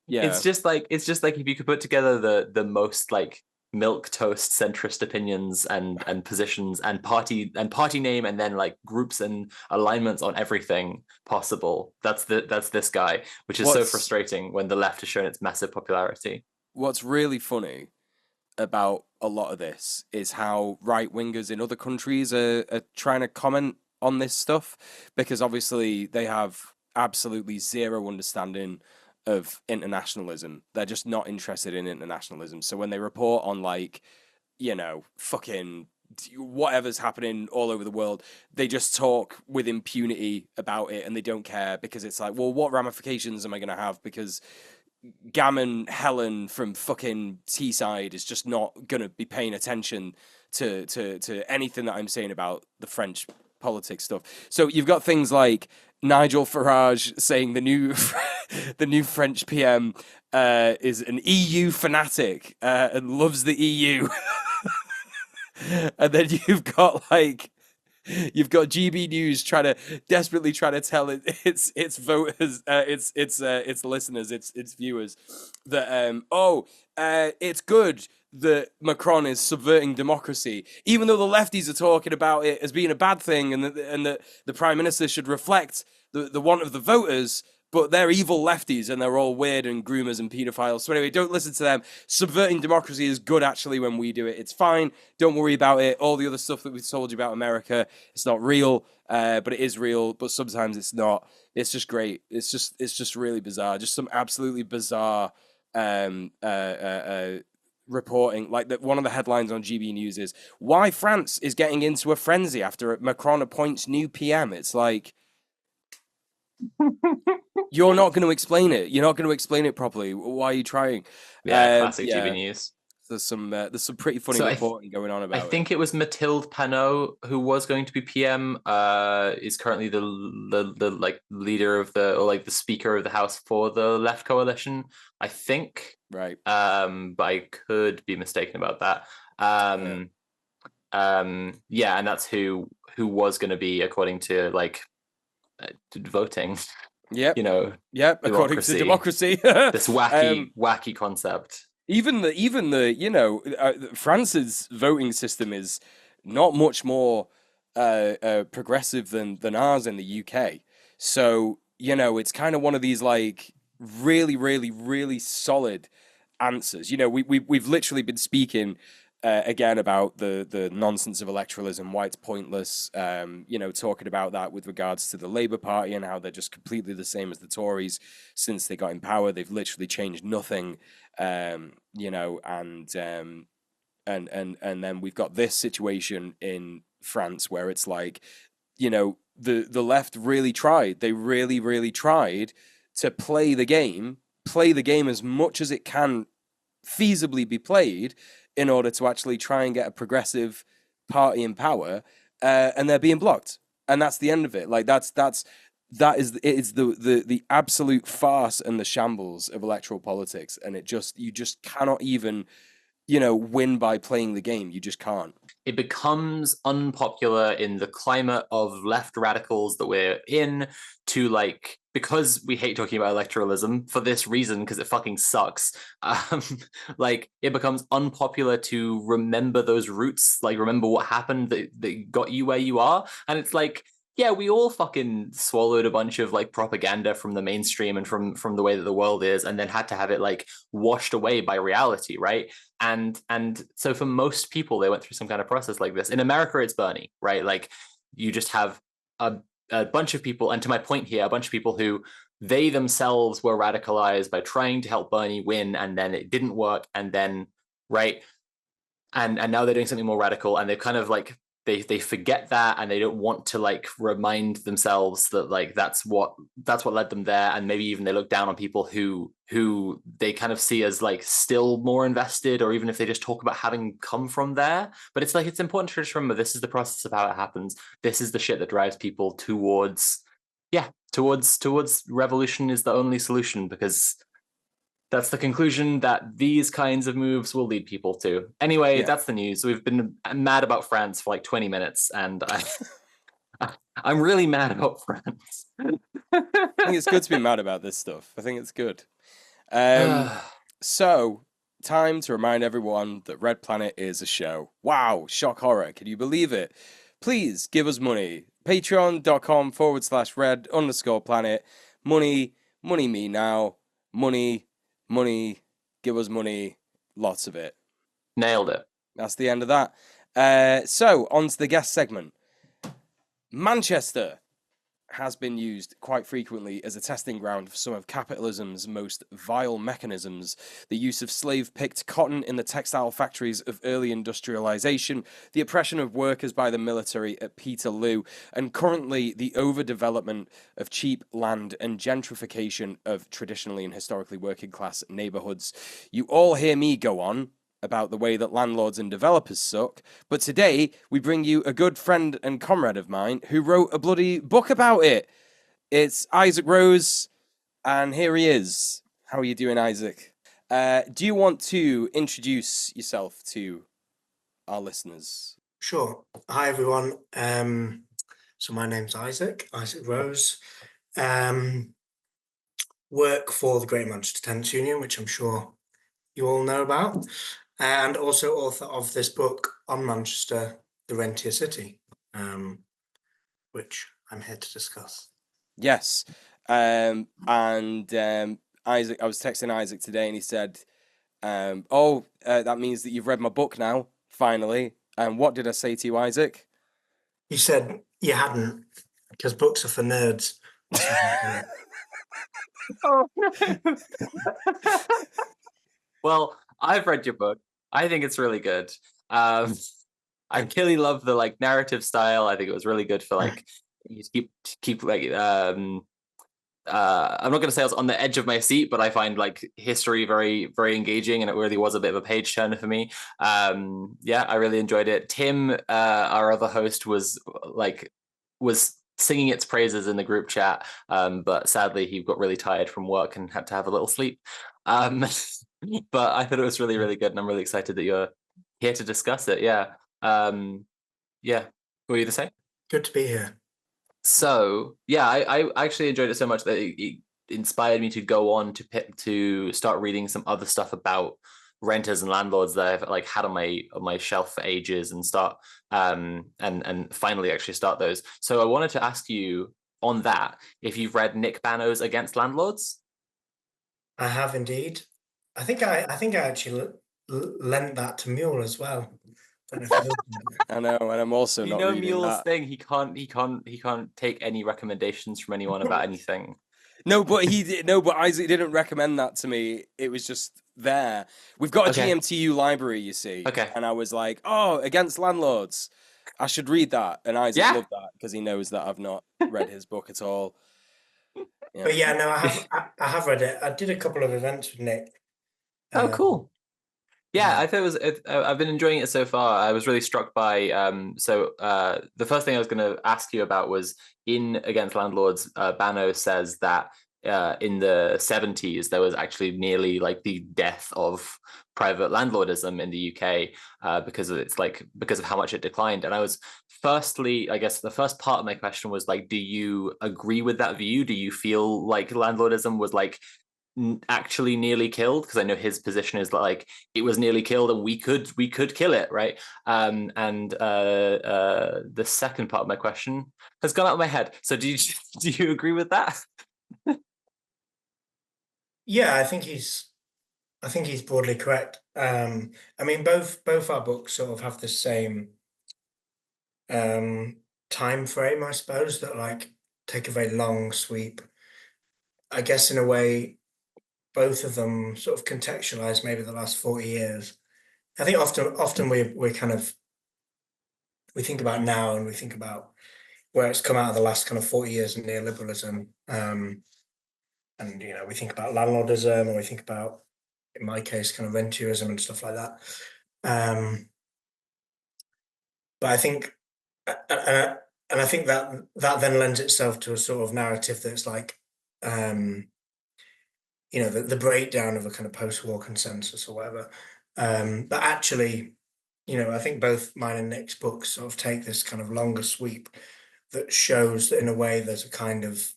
It's just like if you could put together the most like milk toast centrist opinions and positions and party name and then like groups and alignments on everything possible. That's this guy, which is so frustrating when the left has shown its massive popularity. What's really funny about a lot of this is how right wingers in other countries are trying to comment on this stuff, because obviously they have absolutely zero understanding of internationalism. They're just not interested in internationalism. So when they report on like, fucking whatever's happening all over the world, they just talk with impunity about it and they don't care, because it's like, well, what ramifications am I going to have? Because Gammon Helen from fucking Teesside is just not going to be paying attention to anything that I'm saying about the French politics stuff. So you've got things like Nigel Farage saying the new French PM is an EU fanatic and loves the EU. And then you've got GB News desperately trying to tell its voters, its listeners, its viewers that it's good that Macron is subverting democracy, even though the lefties are talking about it as being a bad thing, and that the prime minister should reflect the want of the voters. But they're evil lefties and they're all weird and groomers and pedophiles. So anyway, don't listen to them. Subverting democracy is good, actually, when we do it. It's fine. Don't worry about it. All the other stuff that we've told you about America, it's not real, but it is real. But sometimes it's not. It's just great. It's just really bizarre. Just some absolutely bizarre reporting, like that one of the headlines on GB News is why France is getting into a frenzy after Macron appoints new PM. It's like, you're not going to explain it. You're not going to explain it properly. Why are you trying? Yeah, classic GB Yeah, News. there's some pretty funny So reporting going on I about it. think it was Mathilde Panot who was going to be PM. Is currently the like leader of the, or like the speaker of the House for the Left Coalition, I think. Right. But I could be mistaken about that. Yeah, and that's who was going to be, according to like voting. Yep. You know, Yep. According to democracy. This wacky concept. Even the France's voting system is not much more progressive than ours in the UK. So it's kind of one of these like really, really, really solid answers. We've literally been speaking again about the nonsense of electoralism, why it's pointless. Talking about that with regards to the Labour Party and how they're just completely the same as the Tories since they got in power. They've literally changed nothing. And then we've got this situation in France where it's like, the left really tried. They really, really tried to play the game as much as it can feasibly be played in order to actually try and get a progressive party in power, and they're being blocked, and that's the end of it. Like that is the absolute farce and the shambles of electoral politics, and you just cannot even win by playing the game. You just can't. It becomes unpopular in the climate of left radicals that we're in, to like, because we hate talking about electoralism for this reason, because it fucking sucks. Like, it becomes unpopular to remember those roots, like remember what happened that got you where you are. And it's like, yeah, we all fucking swallowed a bunch of like propaganda from the mainstream and from the way that the world is, and then had to have it like washed away by reality, right? And so for most people, they went through some kind of process like this. In America, it's Bernie, right? Like, you just have a bunch of people, and to my point here, a bunch of people who they themselves were radicalized by trying to help Bernie win, and then it didn't work, and then right, and now they're doing something more radical, and they've kind of like they forget that, and they don't want to like remind themselves that like that's what led them there, and maybe even they look down on people who they kind of see as like still more invested, or even if they just talk about having come from there. But it's like, it's important to just remember, this is the process of how it happens. This is the shit that drives people towards revolution is the only solution, because that's the conclusion that these kinds of moves will lead people to. Anyway, Yeah. that's the news. We've been mad about France for like 20 minutes, and I'm really mad about France. I think it's good to be mad about this stuff. I think it's good. So, time to remind everyone that Red Planet is a show. Wow, shock horror. Can you believe it? Please give us money. Patreon.com/red_planet. Money me now. Money, give us money. Lots of it. Nailed it. That's the end of that. So, on to the guest segment. Manchester has been used quite frequently as a testing ground for some of capitalism's most vile mechanisms. The use of slave-picked cotton in the textile factories of early industrialization, the oppression of workers by the military at Peterloo, and currently the overdevelopment of cheap land and gentrification of traditionally and historically working-class neighborhoods. You all hear me go on about the way that landlords and developers suck, but today we bring you a good friend and comrade of mine who wrote a bloody book about it. It's Isaac Rose, and here he is. How are you doing, Isaac? Do you want to introduce yourself to our listeners? Sure. Hi, everyone. So my name's Isaac Rose. Work for the Great Manchester Tenants Union, which I'm sure you all know about, and also author of this book on Manchester, the Rentier City, which I'm here to discuss. Yes. And Isaac, I was texting Isaac today, and he said, that means that you've read my book now, finally. And what did I say to you, Isaac? You said you hadn't, because books are for nerds. Oh. Well, I've read your book, I think it's really good. I really love the like narrative style. I think it was really good for like you keep like I'm not going to say I was on the edge of my seat, but I find like history very, very engaging, and it really was a bit of a page turner for me. Yeah, I really enjoyed it. Tim, our other host, was singing its praises in the group chat, but sadly he got really tired from work and had to have a little sleep. But I thought it was really, really good, and I'm really excited that you're here to discuss it. Yeah, yeah. What were you to say? Good to be here. So yeah, I actually enjoyed it so much that it inspired me to go on to start reading some other stuff about renters and landlords that I've like had on my shelf for ages, and start and finally actually start those. So I wanted to ask you on that if you've read Nick Bano's Against Landlords. I have indeed. I think I actually lent that to Mule as well. Don't know if you know. I know, and I'm also You not know reading Mule's that. thing. He can't take any recommendations from anyone about anything. No, but but Isaac didn't recommend that to me. It was just there. We've got a Okay. GMTU library, you see. Okay. And I was like, oh, Against Landlords. I should read that. And Isaac Yeah. loved that because he knows that I've not read his book at all. Yeah. But yeah, no, I have read it. I did a couple of events with Nick. Oh, cool. Yeah, Yeah. I thought I've been enjoying it so far. I was really struck by the first thing I was going to ask you about was in Against Landlords. Bano says that in the 70s there was actually nearly like the death of private landlordism in the UK because of how much it declined. And I was firstly, I guess the first part of my question was like, do you agree with that view? Do you feel like landlordism was like actually nearly killed? Because I know his position is like it was nearly killed and we could kill it, right? And the second part of my question has gone out of my head. So do you agree with that? Yeah, I think he's broadly correct. I mean, both our books sort of have the same time frame, I suppose, that like take a very long sweep. I guess in a way, both of them sort of contextualize maybe the last 40 years. I think often we're kind of we think about now and we think about where it's come out of the last kind of 40 years of neoliberalism. And we think about landlordism, or we think about, in my case, kind of rentierism and stuff like that. But I think, and I think that then lends itself to a sort of narrative that's like, the breakdown of a kind of post-war consensus or whatever. But actually, I think both mine and Nick's books sort of take this kind of longer sweep that shows that in a way there's a kind of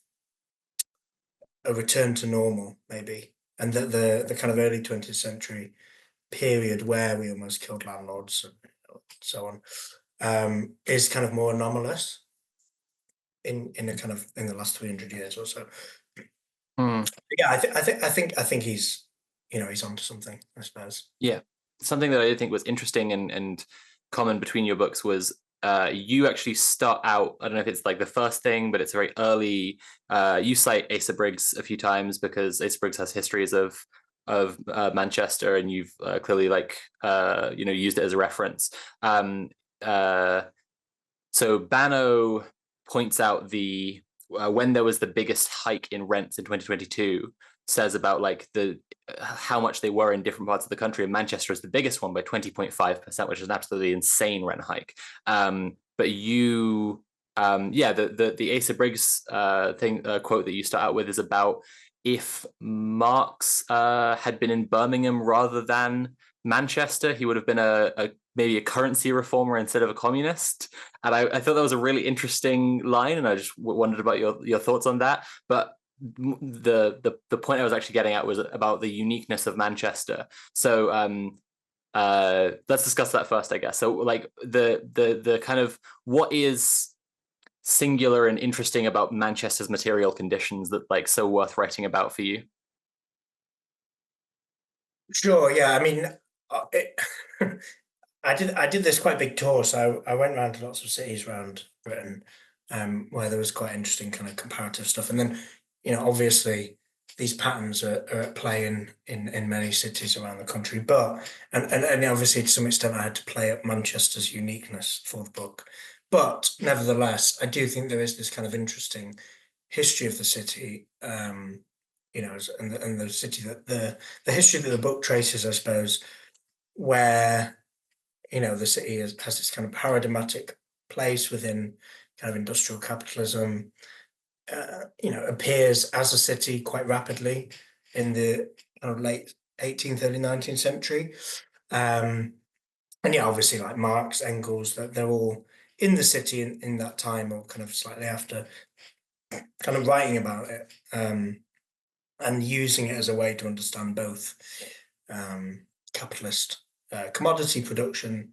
a return to normal, maybe, and that the kind of early 20th century period where we almost killed landlords and so on is kind of more anomalous in the last 300 years or so. Yeah, I think he's he's onto something, I suppose. Yeah, something that I did think was interesting and common between your books was you actually start out, I don't know if it's like the first thing, but it's very early. You cite Asa Briggs a few times because Asa Briggs has histories of Manchester, and you've clearly used it as a reference. So Bano points out the when there was the biggest hike in rents in 2022, says about like the how much they were in different parts of the country, and Manchester is the biggest one by 20.5%, which is an absolutely insane rent hike. But you the Asa Briggs quote that you start out with is about if Marx had been in Birmingham rather than Manchester, he would have been maybe a currency reformer instead of a communist. And I thought that was a really interesting line, and I just wondered about your thoughts on that. But the point I was actually getting at was about the uniqueness of Manchester. So let's discuss that first, I guess. So like the kind of what is singular and interesting about Manchester's material conditions that like so worth writing about for you? Sure. Yeah. I mean, I did this quite big tour, so I went around to lots of cities around Britain, where there was quite interesting kind of comparative stuff. And then, obviously, these patterns are at play in many cities around the country. But and obviously to some extent I had to play up Manchester's uniqueness for the book. But nevertheless, I do think there is this kind of interesting history of the city, and the city that the history that the book traces, I suppose, where the city has this kind of paradigmatic place within kind of industrial capitalism. Appears as a city quite rapidly in the kind of late 18th, early 19th century. And yeah, obviously like Marx, Engels, that they're all in the city in that time or kind of slightly after, kind of writing about it, and using it as a way to understand both capitalist commodity production,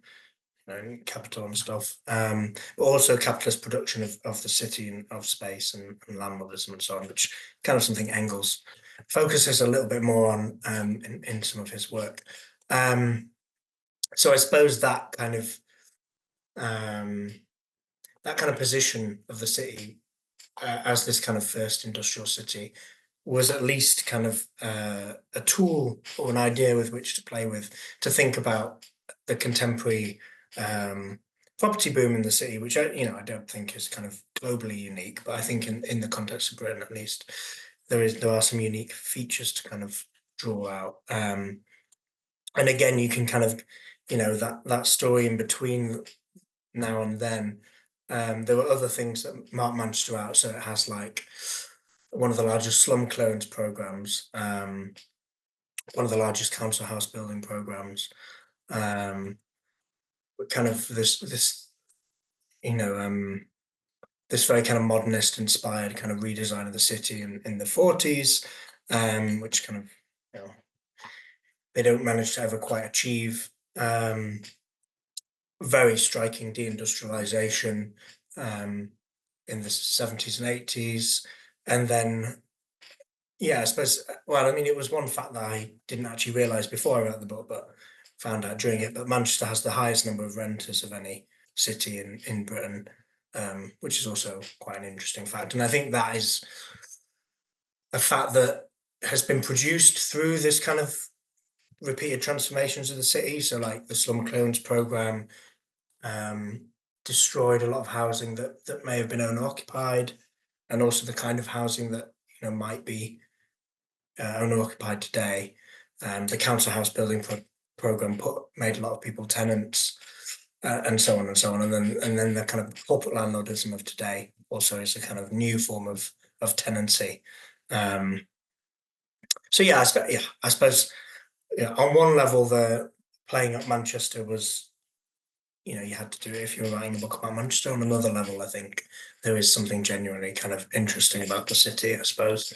capital and stuff, but also capitalist production of the city and of space and landmodelism and so on, which kind of something Engels focuses a little bit more on in some of his work. So I suppose that kind of position of the city as this kind of first industrial city was at least kind of a tool or an idea with which to play with, to think about the contemporary property boom in the city, which I don't think is kind of globally unique, but I think in the context of Britain at least, there are some unique features to kind of draw out. And again, you can kind of, that story in between now and then. There were other things that Mark managed to out. So it has like one of the largest slum clearance programs, one of the largest council house building programs, kind of this this very kind of modernist inspired kind of redesign of the city in the 40s, which kind of they don't manage to ever quite achieve. Very striking deindustrialization in the 70s and 80s. And then, yeah, I suppose, well, I mean, it was one fact that I didn't actually realize before I wrote the book, but found out during it, but Manchester has the highest number of renters of any city in Britain, which is also quite an interesting fact. And I think that is a fact that has been produced through this kind of repeated transformations of the city. So like the slum clearance program, destroyed a lot of housing that may have been owner occupied, and also the kind of housing that might be owner occupied today. The council house building program made a lot of people tenants, and so on and so on. And then the kind of corporate landlordism of today also is a kind of new form of tenancy. So yeah, I suppose on one level, the playing up Manchester was, you had to do it if you were writing a book about Manchester. On another level, I think there is something genuinely kind of interesting about the city, I suppose.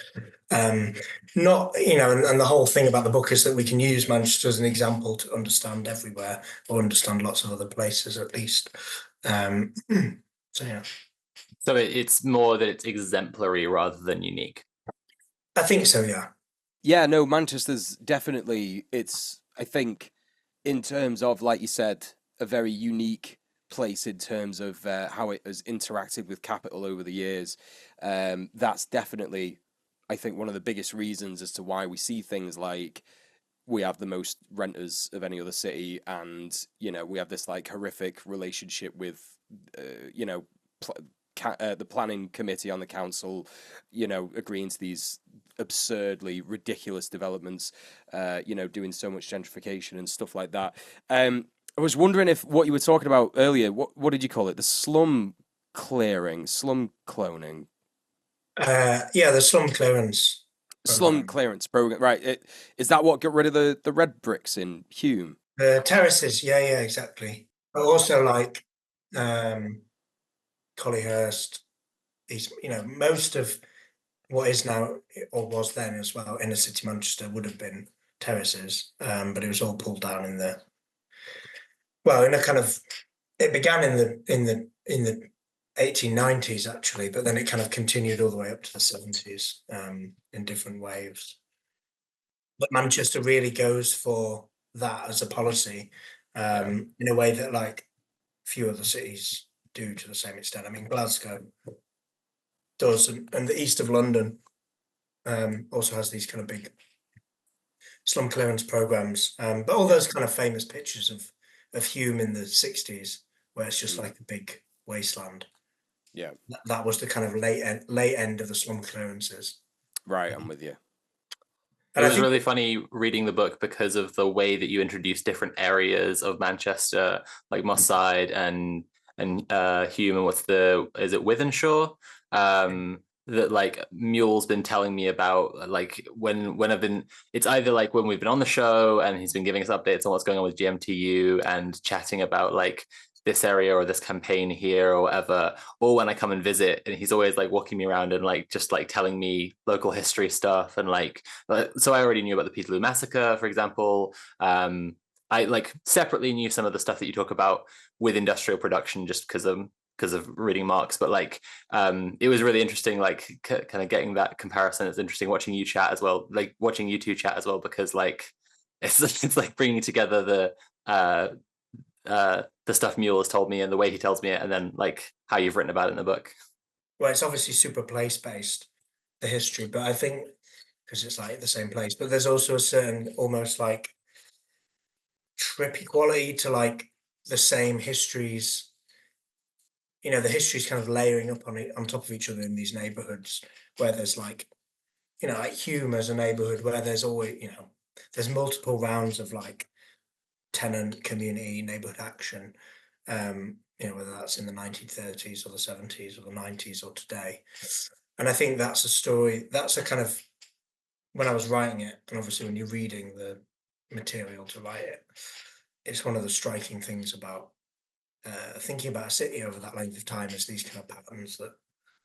Not, and the whole thing about the book is that we can use Manchester as an example to understand everywhere, or understand lots of other places at least. So yeah. So it's more that it's exemplary rather than unique. I think so, yeah. Yeah, no, Manchester's definitely, I think, in terms of, like you said, a very unique place in terms of how it has interacted with capital over the years. That's definitely, I think, one of the biggest reasons as to why we see things like we have the most renters of any other city, and we have this like horrific relationship with the planning committee on the council, agreeing to these absurdly ridiculous developments, doing so much gentrification and stuff like that. I was wondering if what you were talking about earlier, what did you call it? The slum cloning. Yeah, the slum clearance. Slum clearance program, right? Is that what got rid of the red bricks in Hume? The terraces, yeah, exactly. But also like Collyhurst, most of what is now, or was then as well, inner city Manchester would have been terraces, but it was all pulled down in a kind of, it began in the 1890s actually, but then it kind of continued all the way up to the 70s in different waves. But Manchester really goes for that as a policy in a way that like few other cities do to the same extent. I mean, Glasgow does, and the east of London also has these kind of big slum clearance programs. But all those kind of famous pictures of Hume in the 60s, where it's just like a big wasteland. Yeah. That was the kind of late end of the slum clearances. Right, I'm with you. It And I was think really funny reading the book because of the way that you introduce different areas of Manchester, like Moss Side and Hume, and is it Withenshaw? That like Mule's been telling me about, like when I've been, it's either like when we've been on the show and he's been giving us updates on what's going on with GMTU and chatting about like this area or this campaign here or whatever, or when I come and visit, and he's always like walking me around and like just like telling me local history stuff. And like, so I already knew about the Peterloo Massacre, for example. I like separately knew some of the stuff that you talk about with industrial production just because of reading Marx, but like it was really interesting, like kind of getting that comparison. It's interesting watching you chat as well, like watching you two chat as well, because like it's like bringing together the stuff Mule has told me and the way he tells me it, and then like how you've written about it in the book. well, it's obviously super place based, the history, but I think because it's like the same place, but there's also a certain almost like trippy quality to like the same histories. You know, the history's kind of layering up on top of each other in these neighborhoods where there's like, you know, like Hume as a neighborhood where there's always, you know, there's multiple rounds of like tenant community neighborhood action. You know, whether that's in the 1930s or the 70s or the 90s or today. And I think that's a story, that's a kind of, when I was writing it, and obviously when you're reading the material to write it, it's one of the striking things about thinking about a city over that length of time is these kind of patterns that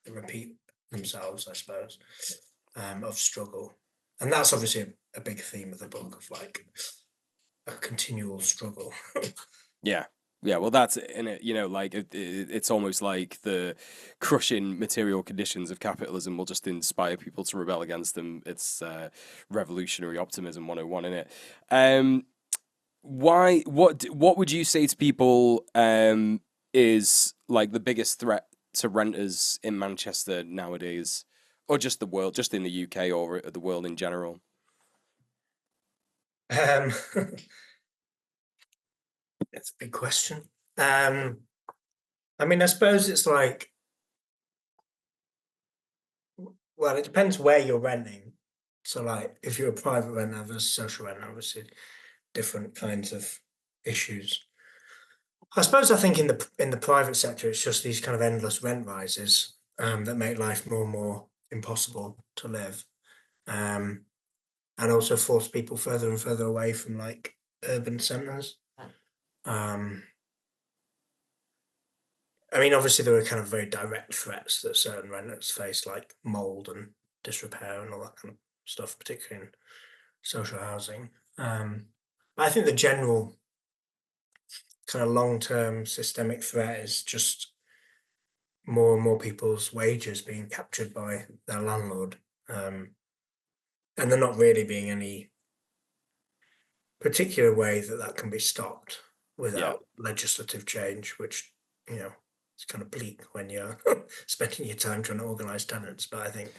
repeat themselves, I suppose, of struggle. And that's obviously a big theme of the book, of like a continual struggle. Yeah. Yeah, well, that's in it. You know, like it's almost like the crushing material conditions of capitalism will just inspire people to rebel against them. It's revolutionary optimism 101 in it. What would you say to people is like the biggest threat to renters in Manchester nowadays, or just the world, just in the UK or the world in general? um, That's a big question. I mean, I suppose it's like, well, it depends where you're renting. So, like, if you're a private renter versus social renter, obviously different kinds of issues. I suppose I think in the private sector, it's just these kind of endless rent rises that make life more and more impossible to live, and also force people further and further away from like urban centres. Um, I mean, obviously there are kind of very direct threats that certain renters face, like mold and disrepair and all that kind of stuff, particularly in social housing. But I think the general kind of long-term systemic threat is just more and more people's wages being captured by their landlord, and there not really being any particular way that that can be stopped Yeah, without legislative change, which, you know, it's kind of bleak when you're spending your time trying to organise tenants. But I think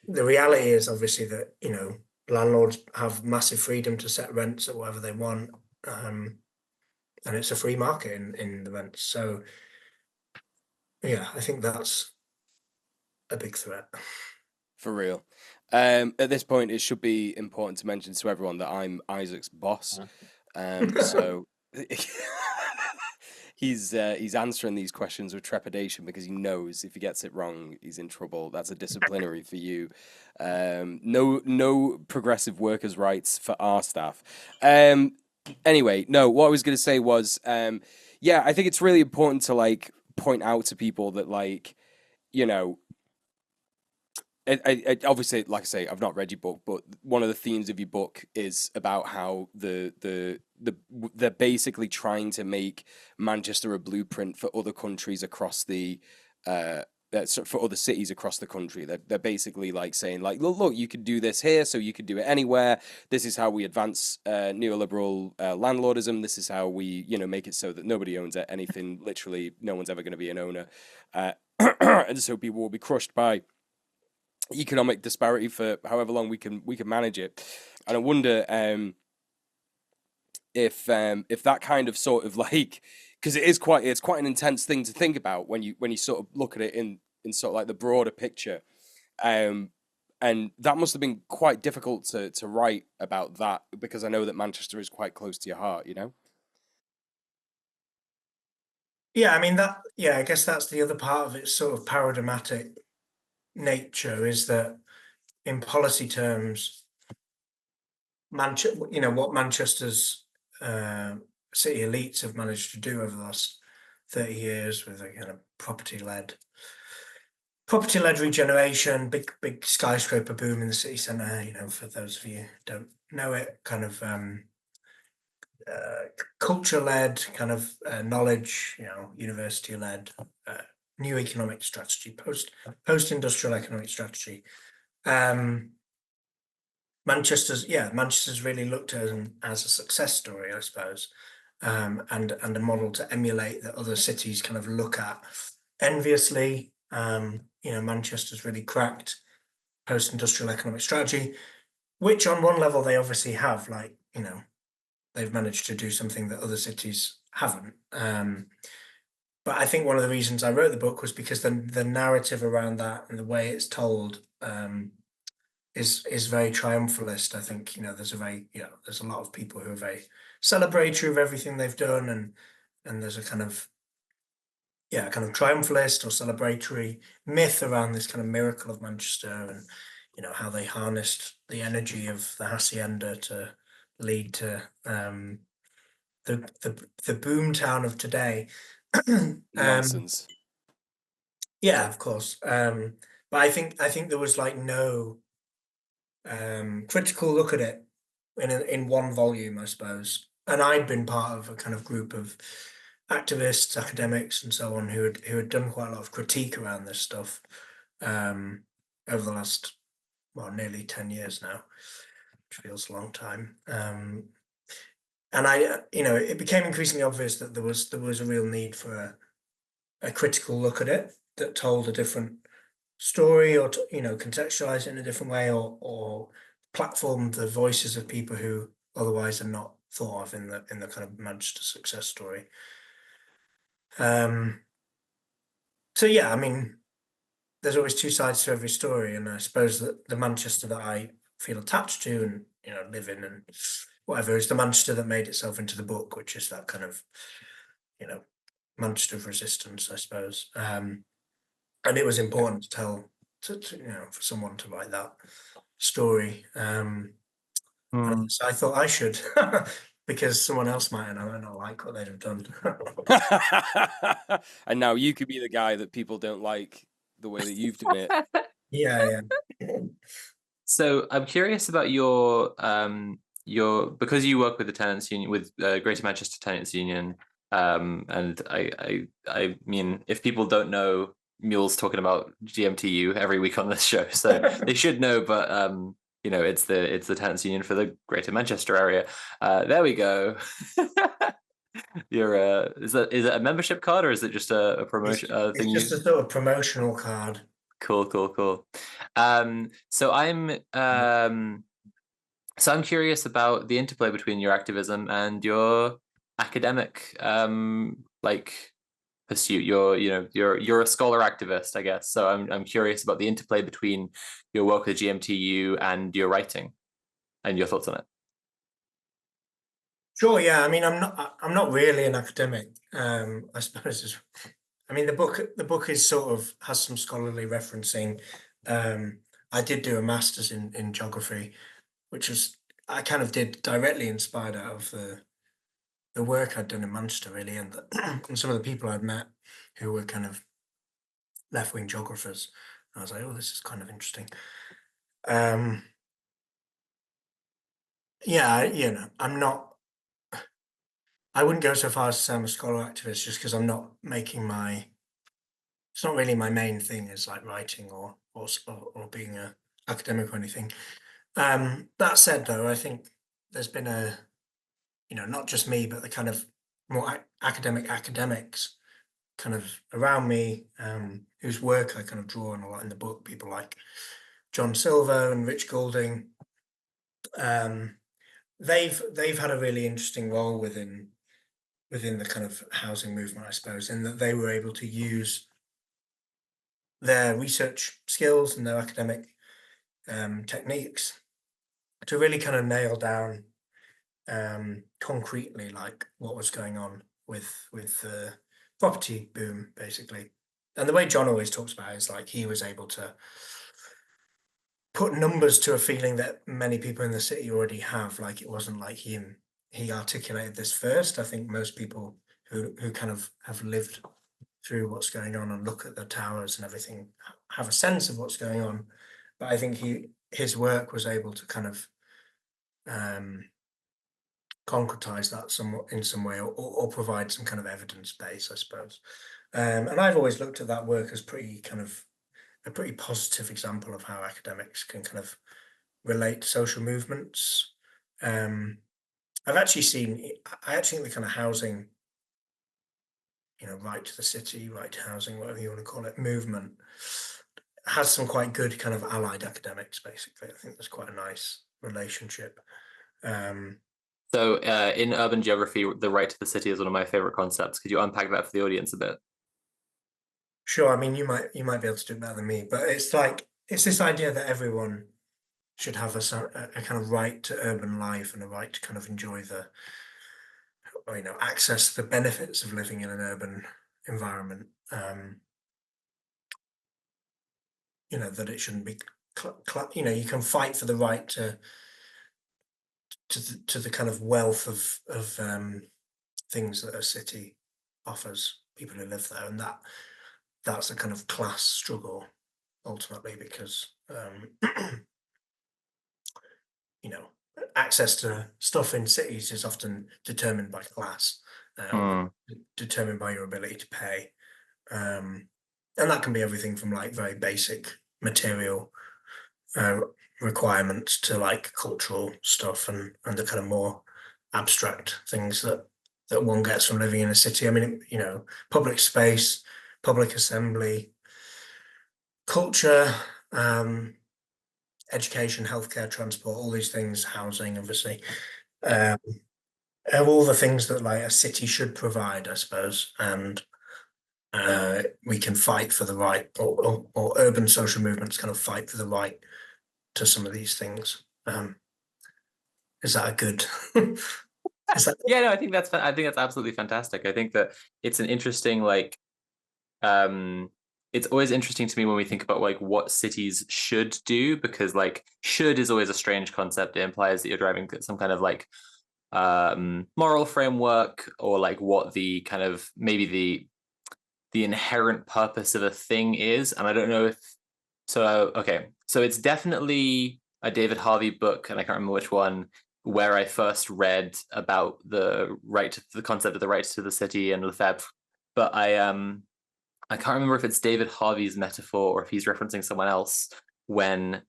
the reality is obviously that, you know, landlords have massive freedom to set rents at whatever they want, and it's a free market in the rents. So yeah, I think that's a big threat. for real. At this point, it should be important to mention to everyone that I'm Isaac's boss. So he's answering these questions with trepidation because he knows if he gets it wrong, he's in trouble. That's a disciplinary for you. No progressive workers' rights for our staff. Anyway, no. What I was going to say was, yeah, I think it's really important to like point out to people that like, you know, obviously, like I say, I've not read your book, but one of the themes of your book is about how they're basically trying to make Manchester a blueprint for other countries across the for other cities across the country. They're basically like saying like, look, you could do this here, so you could do it anywhere. This is how we advance neoliberal landlordism. This is how we, you know, make it so that nobody owns anything. Literally, no one's ever going to be an owner, and so people will be crushed by economic disparity for however long we can manage it. And I wonder if that kind of sort of like, because it's quite an intense thing to think about when you sort of look at it in sort of like the broader picture. And that must have been quite difficult to write about that, because I know that Manchester is quite close to your heart, you know? Yeah, I mean I guess that's the other part of its sort of paradigmatic nature, is that in policy terms, what Manchester's city elites have managed to do over the last 30 years with a kind of property-led regeneration, big skyscraper boom in the city centre. For those of you who don't know it, kind of culture-led, kind of knowledge, university-led, new economic strategy, post-industrial economic strategy. Manchester's really looked at as a success story, I suppose, and a model to emulate that other cities kind of look at enviously. Manchester's really cracked post-industrial economic strategy, which on one level they obviously have, they've managed to do something that other cities haven't. But I think one of the reasons I wrote the book was because the narrative around that and the way it's told is very triumphalist. I think there's a lot of people who are very celebratory of everything they've done, and there's a kind of triumphalist or celebratory myth around this kind of miracle of Manchester, and how they harnessed the energy of the hacienda to lead to the boom town of today. Nonsense. Yeah, of course. But I think there was like no critical look at it in one volume, I suppose. And I'd been part of a kind of group of activists, academics, and so on who had done quite a lot of critique around this stuff over the last nearly 10 years now, which feels a long time. And it became increasingly obvious that there was a real need for a critical look at it that told a different story, or contextualize it in a different way, or platform the voices of people who otherwise are not thought of in the kind of Manchester success story. So yeah, I mean, there's always two sides to every story, and I suppose that the Manchester that I feel attached to and live in and whatever is the Manchester that made itself into the book, which is that kind of Manchester of resistance, I suppose. And it was important to tell for someone to write that story. So I thought I should, because someone else might not like what they'd have done. And now you could be the guy that people don't like the way that you've done it. Yeah. So I'm curious about your because you work with the tenants union, with Greater Manchester Tenants Union, and I mean, if people don't know, Mule's talking about GMTU every week on this show, so they should know. But it's the tenants union for the Greater Manchester area. There we go. Is it a membership card, or is it just a promotion thing? It's just a sort of promotional card. Cool. So I'm curious about the interplay between your activism and your academic pursuit. You're a scholar activist, I guess. So I'm curious about the interplay between your work with GMTU and your writing, and your thoughts on it. Sure. Yeah. I mean, I'm not really an academic. I suppose. I mean, the book is sort of has some scholarly referencing. I did do a master's in geography, which I kind of did directly inspired out of the work I'd done in Manchester, really, and and some of the people I'd met who were kind of left-wing geographers. I was like, oh, this is kind of interesting. Yeah, I'm not. I wouldn't go so far as to say I'm a scholar activist, just because I'm not making my. It's not really my main thing, is like writing or being a academic or anything. That said, though, I think there's been not just me, but the kind of more academics kind of around me, whose work I kind of draw on a lot in the book. People like John Silver and Rich Goulding, they've had a really interesting role within the kind of housing movement, I suppose, in that they were able to use their research skills and their academic techniques to really kind of nail down concretely like what was going on with the property boom, basically. And the way John always talks about it is like he was able to put numbers to a feeling that many people in the city already have. Like it wasn't like he articulated this first. I think most people who kind of have lived through what's going on and look at the towers and everything have a sense of what's going on. But I think his work was able to kind of concretize that somewhat in some way, or provide some kind of evidence base, I suppose. And I've always looked at that work as a pretty positive example of how academics can kind of relate to social movements. I actually think the kind of housing, right to the city, right to housing, whatever you want to call it, movement has some quite good kind of allied academics, basically. I think there's quite a nice relationship. So in urban geography, the right to the city is one of my favorite concepts. Could you unpack that for the audience a bit? Sure. I mean, you might be able to do it better than me, but it's this idea that everyone should have a kind of right to urban life and a right to kind of enjoy access the benefits of living in an urban environment. That it shouldn't be, you can fight for the right to the kind of wealth of things that a city offers people who live there, and that's a kind of class struggle ultimately, because access to stuff in cities is often determined by class, or determined by your ability to pay, and that can be everything from like very basic material requirements to like cultural stuff and the kind of more abstract things that one gets from living in a city. I mean, public space, public assembly, culture, education, healthcare, transport, all these things, housing, obviously, are all the things that like a city should provide, I suppose. And we can fight for the right, or urban social movements kind of fight for the right to some of these things. Is that a good? Yeah, no, I think that's absolutely fantastic. I think that it's an interesting it's always interesting to me when we think about like what cities should do, because like should is always a strange concept. It implies that you're driving some kind of like moral framework, or like what the kind of maybe the inherent purpose of a thing is. And I don't know if so. Okay, so it's definitely a David Harvey book, and I can't remember which one, where I first read about the concept of the rights to the city and Lefebvre. But I can't remember if it's David Harvey's metaphor or if he's referencing someone else, when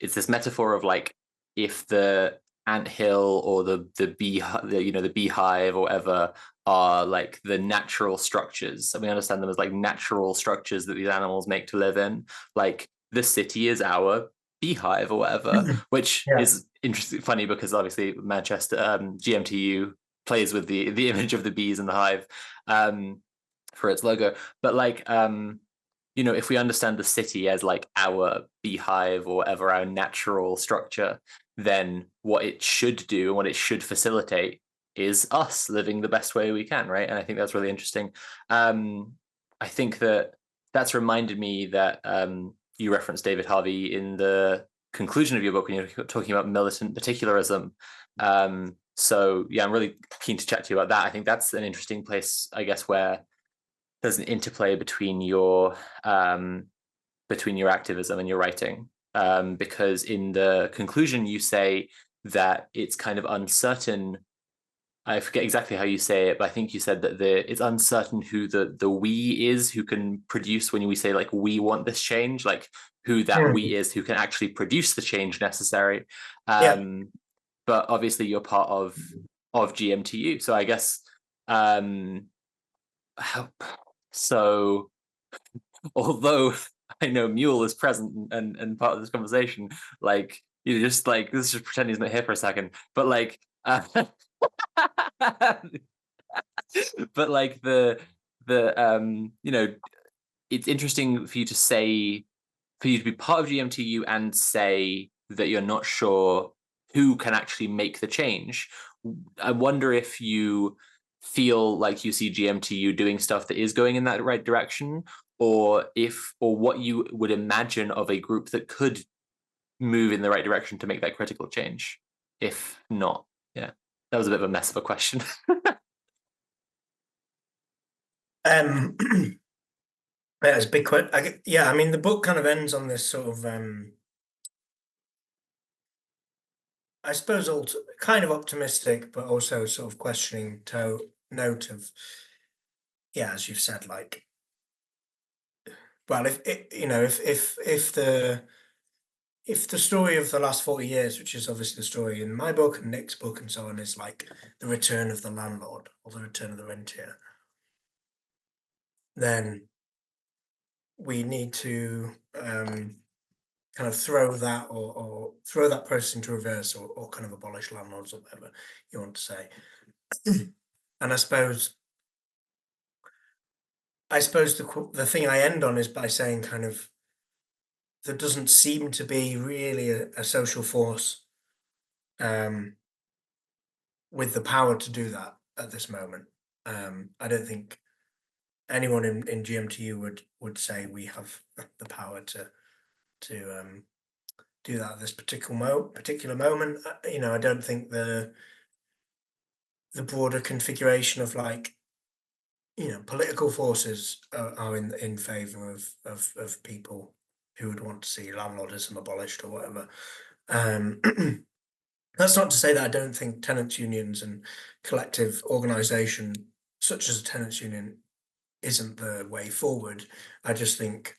it's this metaphor of like if the anthill or the beehive or whatever are like the natural structures, and we understand them as like natural structures that these animals make to live in, like the city is our beehive or whatever, which is interesting, funny, because obviously Manchester GMTU plays with the image of the bees in the hive for its logo. But like if we understand the city as like our beehive or whatever, our natural structure, then what it should do and what it should facilitate is us living the best way we can, right? And I think that's really interesting. I think that's reminded me that you referenced David Harvey in the conclusion of your book when you're talking about militant particularism. So yeah, I'm really keen to chat to you about that. I think that's an interesting place, I guess, where there's an interplay between your activism and your writing, because in the conclusion you say that it's kind of uncertain. I forget exactly how you say it, but I think you said that it's uncertain who the we is who can produce, when we say like we want this change, like who that we is who can actually produce the change necessary. But obviously you're part of GMTU, so I guess so although I know Mule is present and part of this conversation. Like, you just like, let's just pretend he's not here for a second. But like, but like you know, it's interesting for you to say, for you to be part of GMTU and say that you're not sure who can actually make the change. I wonder if you feel like you see GMTU doing stuff that is going in that right direction, or what you would imagine of a group that could move in the right direction to make that critical change. If not, yeah, that was a bit of a mess of a question. Um, yeah, it's a big question. Yeah, I mean, the book kind of ends on this sort of, I suppose, kind of optimistic, but also sort of questioning note of, yeah, as you've said, like, well, if it, you know, if the story of the last 40 years, which is obviously the story in my book and Nick's book and so on, is like the return of the landlord or the return of the rentier, then we need to kind of throw that or throw that process into reverse or kind of abolish landlords or whatever you want to say. And I suppose the thing I end on is by saying kind of there doesn't seem to be really a social force with the power to do that at this moment. I don't think anyone in GMTU would say we have the power to do that at this particular moment. I don't think the broader configuration of like political forces are in favor of people who would want to see landlordism abolished or whatever. Um, that's not to say that I don't think tenants unions and collective organisation, such as a tenants union, isn't the way forward. I just think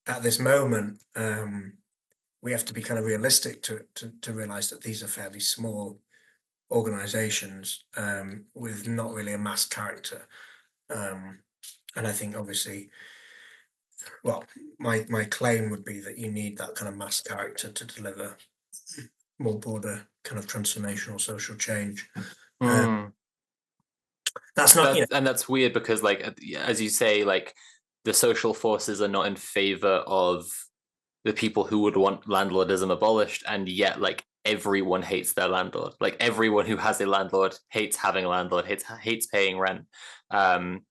at this moment we have to be kind of realistic to realise that these are fairly small organisations with not really a mass character. And I think obviously, well, my claim would be that you need that kind of mass character to deliver more broader kind of transformational social change. That's not, and that's weird because, like, as you say, like the social forces are not in favor of the people who would want landlordism abolished, and yet, like, everyone hates their landlord. Like, everyone who has a landlord hates having a landlord, hates paying rent. And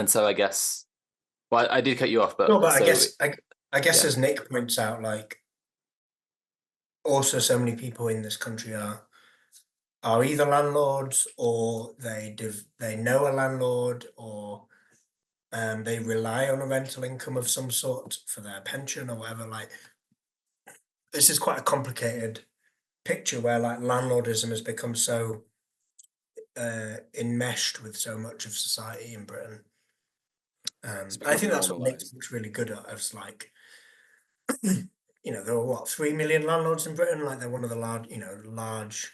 so I guess, well, I did cut you off, no, but but so I guess yeah. as Nick points out, like also so many people in this country are either landlords or they know a landlord or they rely on a rental income of some sort for their pension or whatever. Like this is quite a complicated picture where like landlordism has become so enmeshed with so much of society in Britain. I think that's what Nick's book's really good at. It's like, there are what 3 million landlords in Britain. Like they're one of the large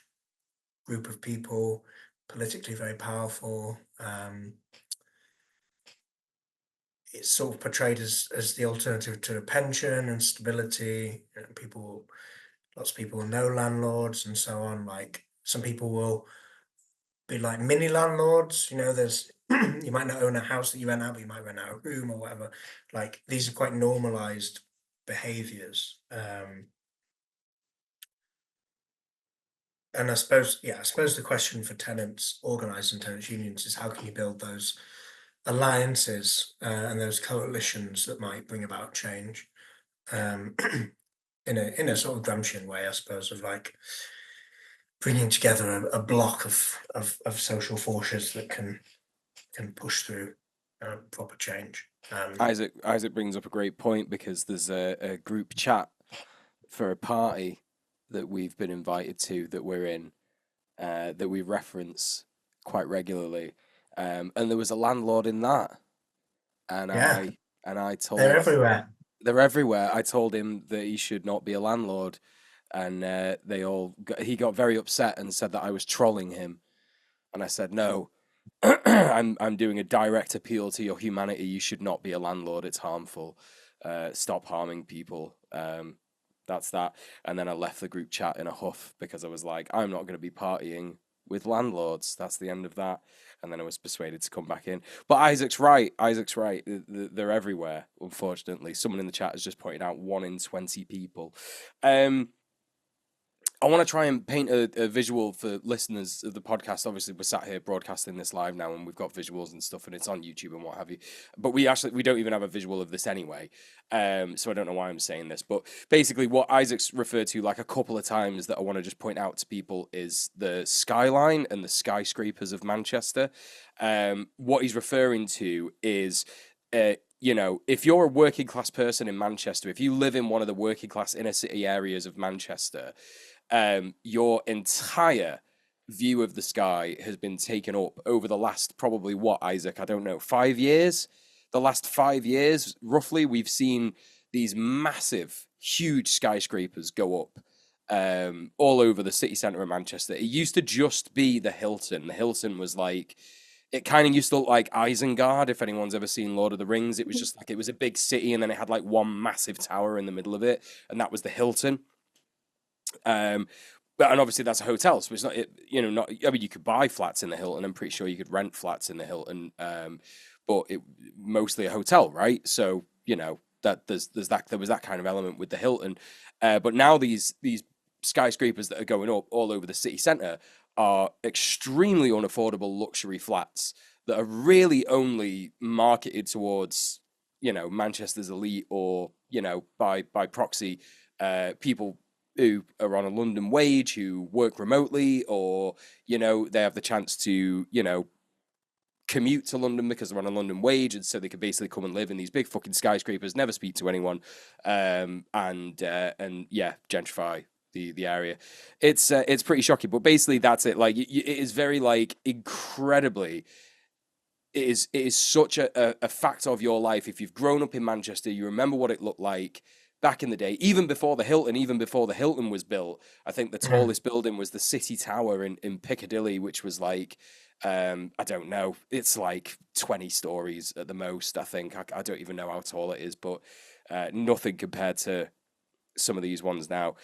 group of people, politically very powerful. It's sort of portrayed as the alternative to a pension and stability. Lots of people know landlords and so on. Like some people will be like mini landlords. There's you might not own a house that you rent out, but you might rent out a room or whatever. Like these are quite normalized behaviors. And I suppose the question for tenants, organising tenants unions, is how can you build those alliances and those coalitions that might bring about change in a sort of Gramscian way, I suppose, of like bringing together a block of social forces that can push through proper change. Isaac brings up a great point because there's a group chat for a party that we've been invited to that we're in that we reference quite regularly, and there was a landlord in that, and I told they're everywhere. They're everywhere. I told him that he should not be a landlord, and he got very upset and said that I was trolling him, and I said no. I'm doing a direct appeal to your humanity. You should not be a landlord. It's harmful. stop harming people. That's that. And then I left the group chat in a huff because I was like, I'm not going to be partying with landlords. That's the end of that. And then I was persuaded to come back in. But Isaac's right. Isaac's right. They're everywhere, unfortunately. Someone in the chat has just pointed out 1 in 20 people. I want to try and paint a visual for listeners of the podcast. Obviously, we're sat here broadcasting this live now, and we've got visuals and stuff, and it's on YouTube and what have you. But we don't even have a visual of this anyway. So I don't know why I'm saying this. But basically, what Isaac's referred to like a couple of times that I want to just point out to people is the skyline and the skyscrapers of Manchester. What he's referring to is if you're a working class person in Manchester, if you live in one of the working class inner city areas of Manchester, your entire view of the sky has been taken up over the last probably Isaac? I don't know, 5 years? The last 5 years, roughly, we've seen these massive, huge skyscrapers go up all over the city centre of Manchester. It used to just be the Hilton. The Hilton was like, it kind of used to look like Isengard, if anyone's ever seen Lord of the Rings. It was just like, it was a big city, and then it had like one massive tower in the middle of it, and that was the Hilton. And obviously that's a hotel, so it's not, I mean, you could buy flats in the Hilton. I'm pretty sure you could rent flats in the Hilton, but it mostly a hotel, right? So, that there was that kind of element with the Hilton. But now these skyscrapers that are going up all over the city centre are extremely unaffordable luxury flats that are really only marketed towards, Manchester's elite, or, by proxy, people who are on a London wage, who work remotely, or, they have the chance to, commute to London because they're on a London wage, and so they could basically come and live in these big fucking skyscrapers, never speak to anyone, and gentrify the area. It's pretty shocking, but basically that's it. Like, it is very, like, incredibly. It is such a fact of your life. If you've grown up in Manchester, you remember what it looked like back in the day, even before the Hilton was built. I think the tallest building was the City Tower in Piccadilly, which was like, I don't know, it's like 20 stories at the most, I think. I don't even know how tall it is, but nothing compared to some of these ones now.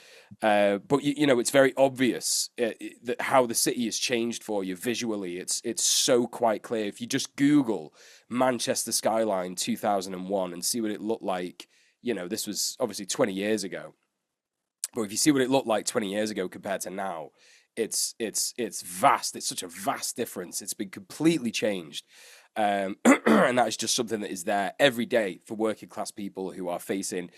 But it's very obvious that how the city has changed for you visually. It's so quite clear. If you just Google Manchester skyline 2001 and see what it looked like, this was obviously 20 years ago. But if you see what it looked like 20 years ago compared to now, it's vast. It's such a vast difference. It's been completely changed. And that is just something that is there every day for working class people who are facing,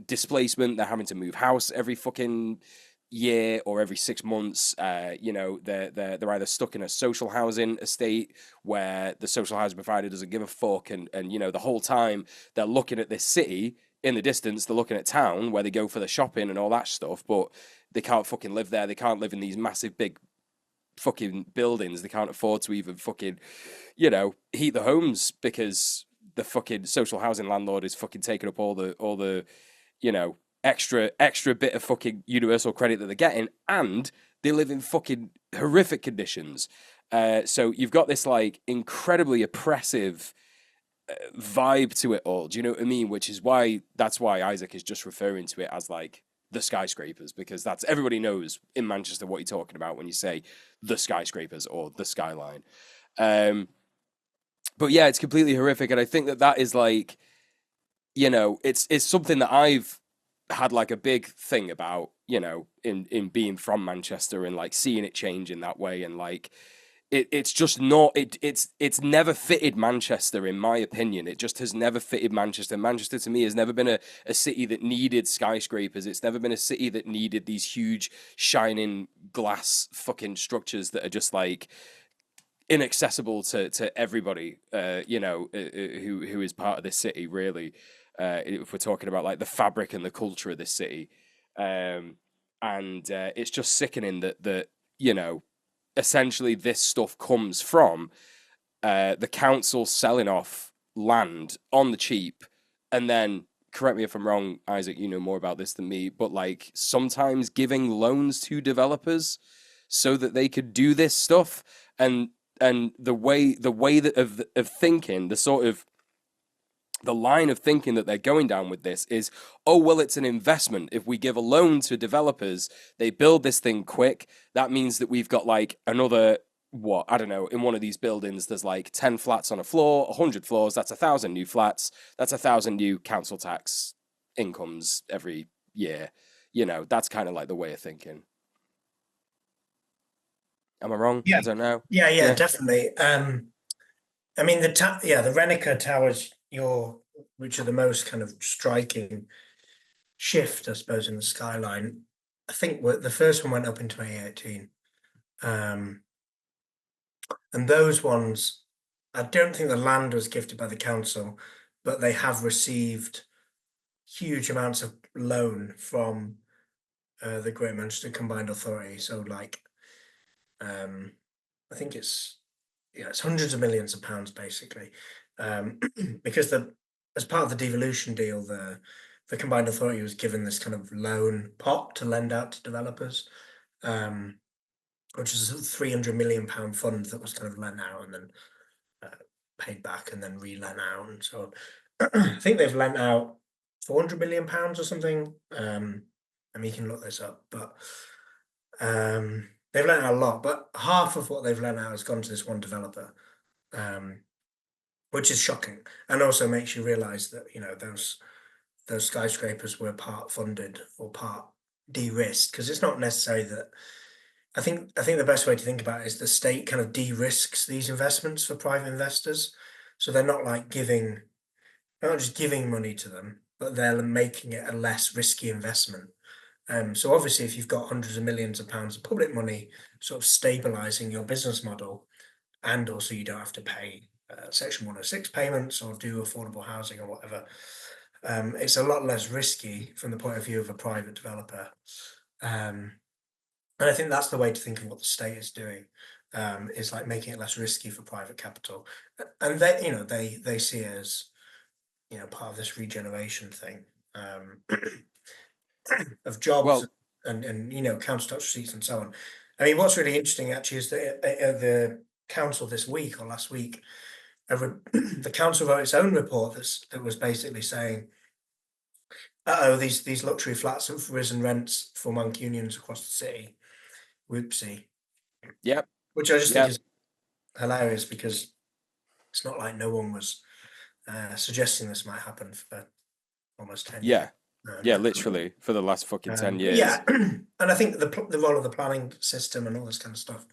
displacement. They're having to move house every fucking year or every 6 months. They're either stuck in a social housing estate where the social housing provider doesn't give a fuck, and the whole time they're looking at this city in the distance, they're looking at town where they go for the shopping and all that stuff, but they can't fucking live there. They can't live in these massive big fucking buildings. They can't afford to even fucking heat the homes because the fucking social housing landlord is fucking taking up all the extra bit of fucking universal credit that they're getting, and they live in fucking horrific conditions. So you've got this like incredibly oppressive vibe to it all. Do you know what I mean? That's why Isaac is just referring to it as like the skyscrapers, because that's, everybody knows in Manchester what you're talking about when you say the skyscrapers or the skyline. But yeah, it's completely horrific, and I think that is like, it's something that I've had like a big thing about, in being from Manchester and like seeing it change in that way, and like it's just not, it's never fitted Manchester, in my opinion. It just has never fitted Manchester. Manchester to me has never been a city that needed skyscrapers. It's never been a city that needed these huge shining glass fucking structures that are just like inaccessible to everybody, who is part of this city, really. If we're talking about like the fabric and the culture of this city, and it's just sickening that essentially this stuff comes from the council selling off land on the cheap, and then, correct me if I'm wrong, Isaac, you know more about this than me, but like sometimes giving loans to developers so that they could do this stuff. And the way that of thinking, the the line of thinking that they're going down with this is, oh, well, it's an investment. If we give a loan to developers, they build this thing quick. That means that we've got like another, what, I don't know, in one of these buildings, there's like 10 flats on a floor, 100 floors. That's 1,000 new flats. That's 1,000 new council tax incomes every year. You know, that's kind of like the way of thinking. Am I wrong? Yeah. I don't know. Yeah, definitely. I mean, the Reniker towers, which are the most kind of striking shift, I suppose, in the skyline. I think the first one went up in 2018, and those ones, I don't think the land was gifted by the council, but they have received huge amounts of loan from the Greater Manchester Combined Authority. So, like, I think it's hundreds of millions of pounds basically, because as part of the devolution deal, the Combined Authority was given this kind of loan pot to lend out to developers, which is a £300 million fund that was kind of lent out and then paid back and then re-lent out. And so I think they've lent out £400 million or something. I mean, you can look this up, but they've lent out a lot, but half of what they've lent out has gone to this one developer, which is shocking, and also makes you realise that those skyscrapers were part funded or part de-risked, because it's not necessary that. I think the best way to think about it is the state kind of de-risks these investments for private investors, so they're not like they're not just giving money to them, but they're making it a less risky investment. So obviously, if you've got hundreds of millions of pounds of public money sort of stabilising your business model, and also you don't have to pay Section 106 payments or do affordable housing or whatever, it's a lot less risky from the point of view of a private developer. And I think that's the way to think of what the state is doing, is like making it less risky for private capital. And they see it as, part of this regeneration thing. Of jobs, Well, and council tax receipts and so on. I mean, what's really interesting actually is that the council this week or last week, the council wrote its own report that was basically saying, these luxury flats have risen rents for Mancunians across the city. Whoopsie. yep. Which I just Yep. think is hilarious, because it's not like no one was suggesting this might happen for almost 10 years. Yeah, literally for the last fucking 10 years. Yeah, and I think the role of the planning system and all this kind of stuff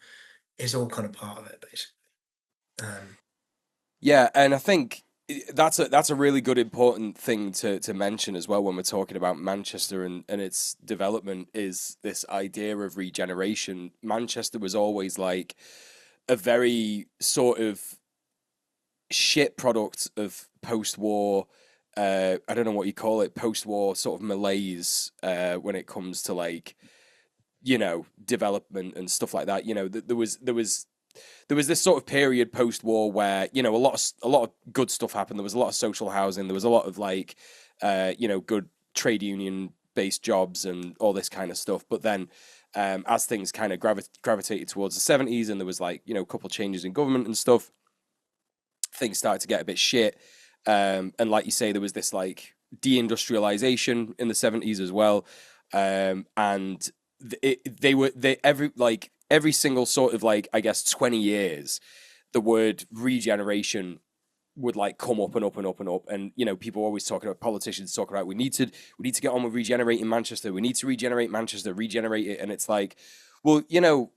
is all kind of part of it, basically. Yeah, and I think that's a really good important thing to mention as well when we're talking about Manchester and its development, is this idea of regeneration. Manchester was always like a very sort of shit product of post-war, I don't know what you call it, post-war sort of malaise when it comes to like, development and stuff like that. There was this sort of period post-war where a lot of good stuff happened. There was a lot of social housing. There was a lot of like good trade union based jobs and all this kind of stuff. But then as things kind of gravitated towards the 70s, and there was like a couple changes in government and stuff, things started to get a bit shit. And like you say, there was this like deindustrialization in the 70s as well. And every single sort of like, I guess 20 years, the word regeneration would like come up and up and up and up. And, people always talking about, politicians talking about, we need to get on with regenerating Manchester. We need to regenerate Manchester, regenerate it. And it's like, well,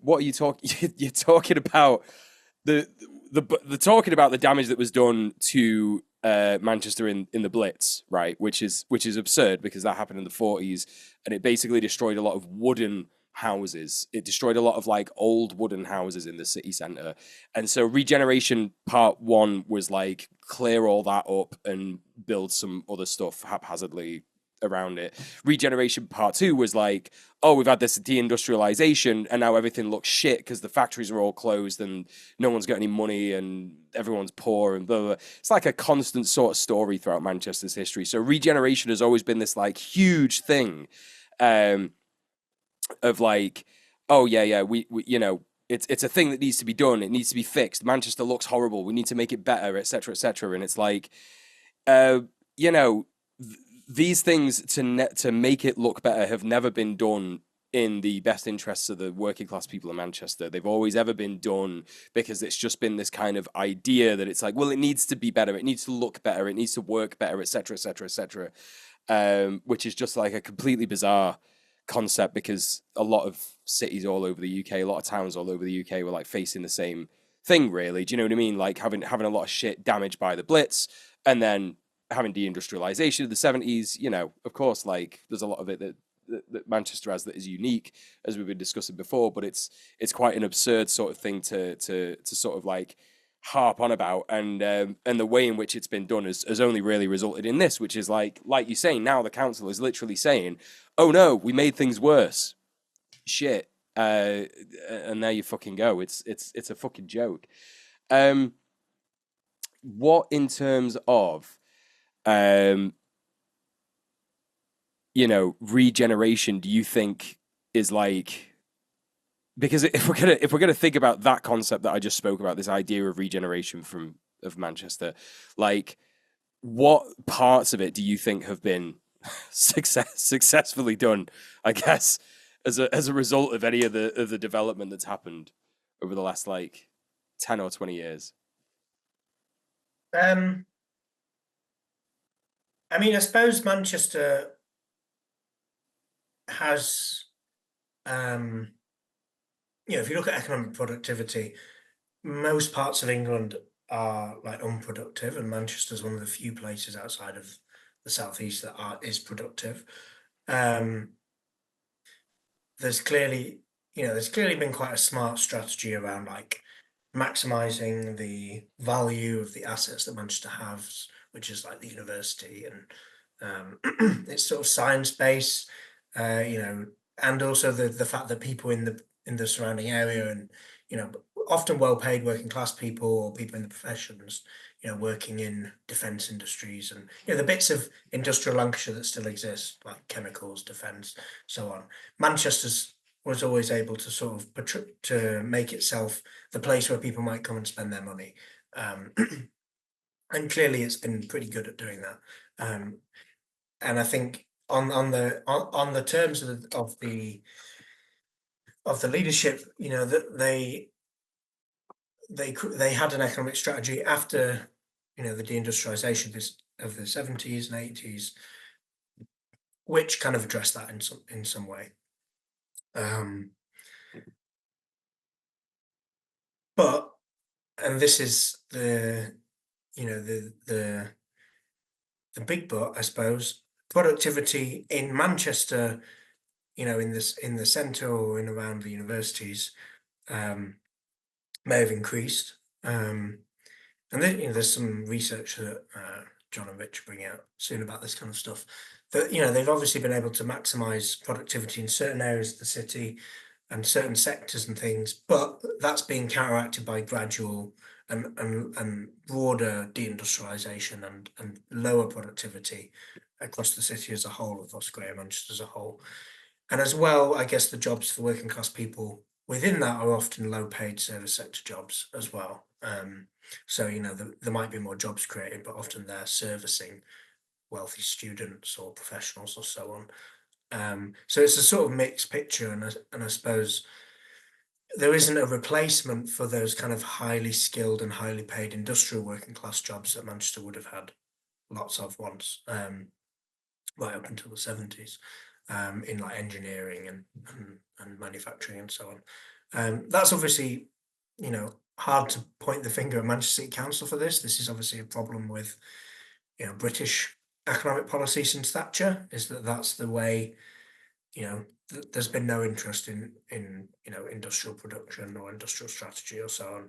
what are you talking? You're talking about the talking about the damage that was done to Manchester in the Blitz, right? Which is absurd, because that happened in the 40s, and it basically destroyed a lot of wooden houses. It destroyed a lot of like old wooden houses in the city centre. And so regeneration part 1 was like clear all that up and build some other stuff haphazardly around it. Regeneration part 2 was like, oh, we've had this deindustrialization and now everything looks shit because the factories are all closed and no one's got any money and everyone's poor and blah, blah, blah. It's like a constant sort of story throughout Manchester's history. So regeneration has always been this like huge thing of like, oh yeah, we it's a thing that needs to be done. It needs to be fixed. Manchester looks horrible. We need to make it better, etc., etc. And it's like, you know, these things to make it look better have never been done in the best interests of the working class people in Manchester. They've always ever been done because it's just been this kind of idea that it's like, well, it needs to be better, it needs to look better, it needs to work better, etc., etc., etc. Which is just like a completely bizarre concept because a lot of cities all over the UK, a lot of towns all over the UK were like facing the same thing, really. Do you know what I mean? Like having a lot of shit damaged by the Blitz, and then having deindustrialization of the 70s. You know, of course, like there's a lot of it that Manchester has that is unique, as we've been discussing before, but it's quite an absurd sort of thing to sort of like harp on about, and the way in which it's been done has only really resulted in this, which is like you say, now the council is literally saying, oh no, we made things worse, shit, and there you fucking go. It's a fucking joke. What in terms of you know, regeneration do you think is like, because if we're gonna think about that concept that I just spoke about, this idea of regeneration of Manchester, like what parts of it do you think have been successfully done, I guess, as a result of any of the development that's happened over the last like 10 or 20 years? I mean, I suppose Manchester has, you know, if you look at economic productivity, most parts of England are like unproductive, and Manchester's one of the few places outside of the southeast that is productive. There's clearly, there's clearly been quite a smart strategy around like maximizing the value of the assets that Manchester has, which is like the university and it's sort of science base, and also the fact that people in the surrounding area and often well-paid working class people or people in the professions, working in defence industries and the bits of industrial Lancashire that still exist, like chemicals, defence, so on. Manchester's was always able to sort of to make itself the place where people might come and spend their money, and clearly it's been pretty good at doing that. And I think on the terms of the leadership, that they had an economic strategy after the deindustrialization of the 70s and 80s, which kind of addressed that in some way. But, and this is the big but, I suppose, productivity in Manchester, in the centre or in around the universities, may have increased. And then, there's some research that John and Rich bring out soon about this kind of stuff. That they've obviously been able to maximise productivity in certain areas of the city and certain sectors and things, but that's being counteracted by gradual and broader deindustrialisation and lower productivity across the city as a whole, across Greater Manchester as a whole. And as well, I guess the jobs for working class people within that are often low paid service sector jobs as well. So, there might be more jobs created, but often they're servicing wealthy students or professionals or so on. So it's a sort of mixed picture, and I suppose there isn't a replacement for those kind of highly skilled and highly paid industrial working class jobs that Manchester would have had lots of once, right up until the 70s, in like engineering and manufacturing and so on. That's obviously, hard to point the finger at Manchester City Council for this. This is obviously a problem with, British economic policy since Thatcher, is that's the way, there's been no interest in industrial production or industrial strategy or so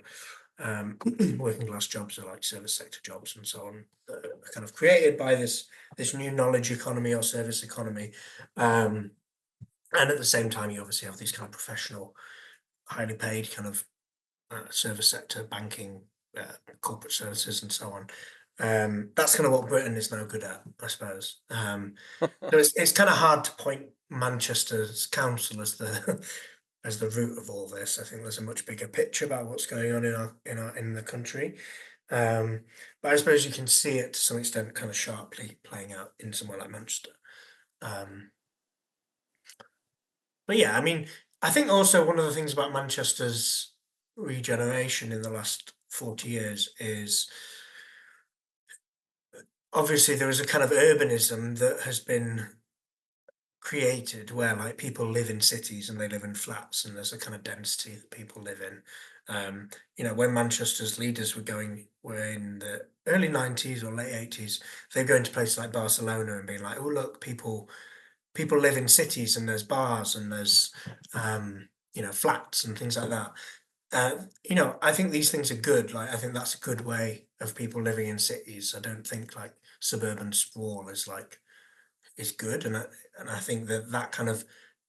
on. Working class jobs are like service sector jobs and so on, that are kind of created by this new knowledge economy or service economy. And at the same time, you obviously have these kind of professional, highly paid kind of service sector, banking, corporate services, and so on. That's kind of what Britain is now good at, I suppose. So it's kind of hard to point Manchester's council as the as the root of all this. I think there's a much bigger picture about what's going on in the country. But I suppose you can see it to some extent kind of sharply playing out in somewhere like Manchester. Um, but yeah, I mean, I think also one of the things about Manchester's regeneration in the last 40 years is obviously there is a kind of urbanism that has been created where like people live in cities and they live in flats and there's a kind of density that people live in. When Manchester's leaders were in the early 90s or late 80s, they're going to places like Barcelona and being like, oh look, people live in cities and there's bars and there's flats and things like that. I think these things are good. Like, I think that's a good way of people living in cities. I don't think like suburban sprawl is good, and I think that kind of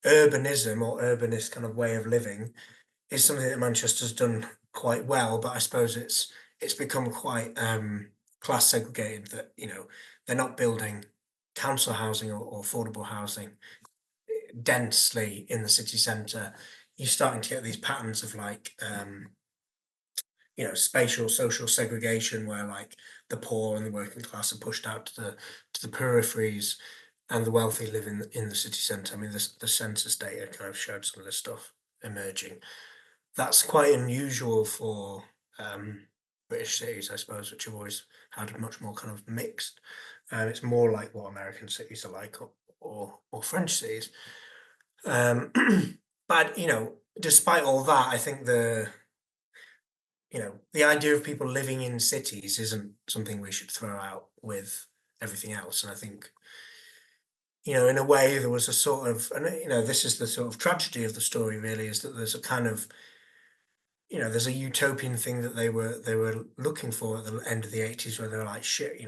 urbanism or urbanist kind of way of living is something that Manchester's done quite well. But I suppose it's become quite class segregated. That they're not building council housing or affordable housing densely in the city centre. You're starting to get these patterns of like spatial social segregation where like the poor and the working class are pushed out to the peripheries and the wealthy live in the city centre. I mean, the census data kind of showed some of this stuff emerging. That's quite unusual for British cities, I suppose, which have always had a much more kind of mixed. It's more like what American cities are like, or French cities. But despite all that, I think the idea of people living in cities isn't something we should throw out with everything else. And I think, in a way, there was a sort of, and this is the sort of tragedy of the story, really, is that there's a kind of, there's a utopian thing that they were looking for at the end of the 80s, where they were like, shit,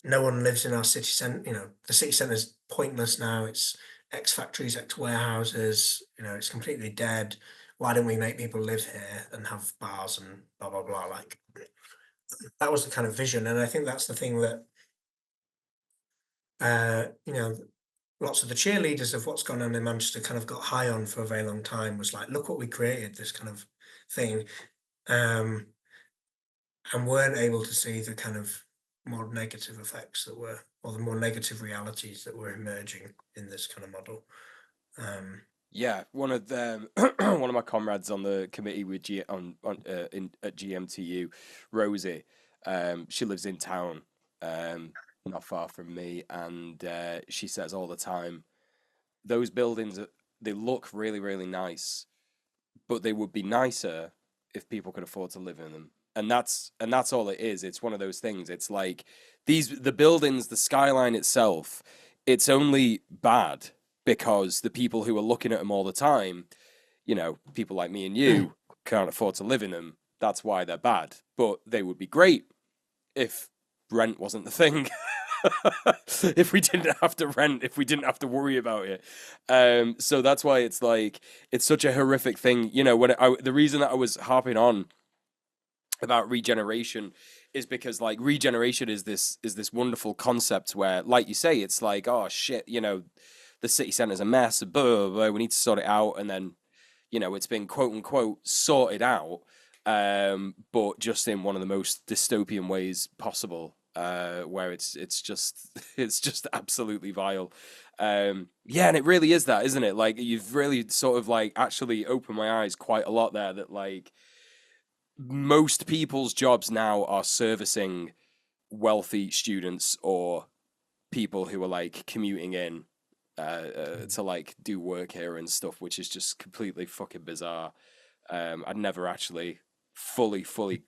no one lives in our city centre. The city centre is pointless now. It's ex factories, ex warehouses. It's completely dead. Why don't we make people live here and have bars and blah blah blah? Like, that was the kind of vision, and I think that's the thing that uh, you know lots of the cheerleaders of what's gone on in Manchester kind of got high on for a very long time. Was like, look what we created, this kind of thing, um, and weren't able to see the kind of more negative effects or the more negative realities that were emerging in this kind of model. Yeah, one of them, one of my comrades on the committee with at GMTU, Rosie. She lives in town, not far from me, and she says all the time, those buildings they look really really nice, but they would be nicer if people could afford to live in them. And that's all it is. It's one of those things. It's like the buildings, the skyline itself, it's only bad because the people who are looking at them all the time, people like me and you can't afford to live in them. That's why they're bad. But they would be great if rent wasn't the thing. If we didn't have to rent, if we didn't have to worry about it. So that's why it's like it's such a horrific thing. The reason that I was harping on about regeneration is because like regeneration is this wonderful concept where, like you say, it's like, oh shit, the city centre's a mess, blah, blah, blah, we need to sort it out, and then it's been quote unquote sorted out, but just in one of the most dystopian ways possible, where it's just it's just absolutely vile. Yeah, and it really is that, isn't it? Like, you've really sort of like actually opened my eyes quite a lot there, that like most people's jobs now are servicing wealthy students or people who are like commuting in to like do work here and stuff, which is just completely fucking bizarre. I'd never actually fully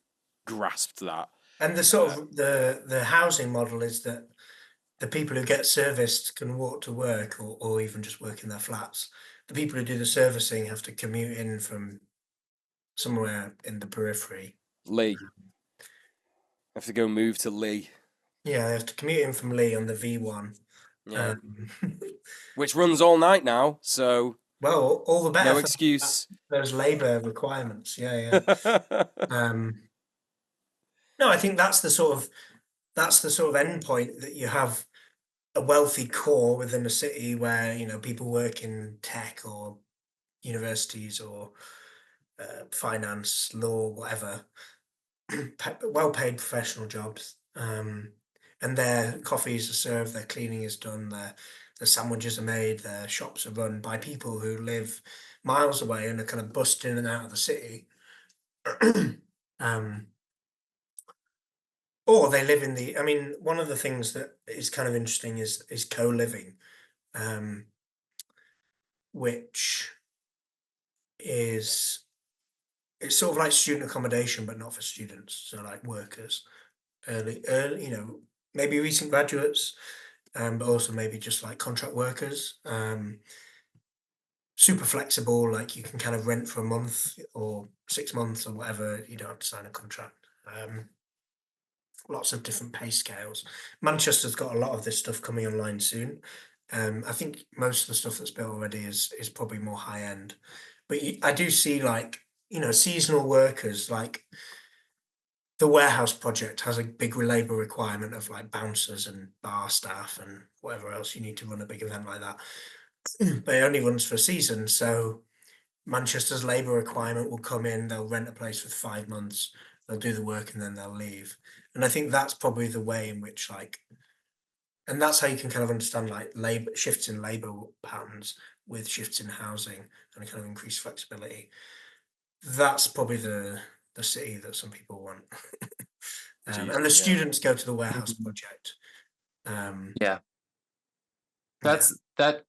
grasped that. And the sort of the housing model is that the people who get serviced can walk to work or even just work in their flats. The people who do the servicing have to commute in from somewhere in the periphery. Lee, I have to go move to Lee. Yeah, they have to commute in from Lee on the V1. Yeah, Um, which runs all night now, so well, all the better no for excuse. those labour requirements. Yeah, yeah. No, I think that's the sort of end point, that you have a wealthy core within a city where people work in tech or universities or finance, law, whatever, well-paid professional jobs, and their coffees are served, their cleaning is done, their sandwiches are made, their shops are run by people who live miles away and are kind of bussed in and out of the city. um, or they live in the. I mean, one of the things that is kind of interesting is co-living, um, which is it's sort of like student accommodation, but not for students. So like workers, early, maybe recent graduates, but also maybe just like contract workers. Super flexible, like you can kind of rent for a month or 6 months or whatever. You don't have to sign a contract. Lots of different pay scales. Manchester's got a lot of this stuff coming online soon. I think most of the stuff that's built already is probably more high end, but I do see like seasonal workers. Like the warehouse project has a big labour requirement of like bouncers and bar staff and whatever else you need to run a big event like that. But it only runs for a season, so Manchester's labour requirement will come in. They'll rent a place for 5 months. They'll do the work and then they'll leave. And I think that's probably the way in which and that's how you can kind of understand like labor shifts in labor patterns with shifts in housing and kind of increased flexibility. That's probably the city that some people want. And the Yeah. students go to the warehouse project. Yeah. That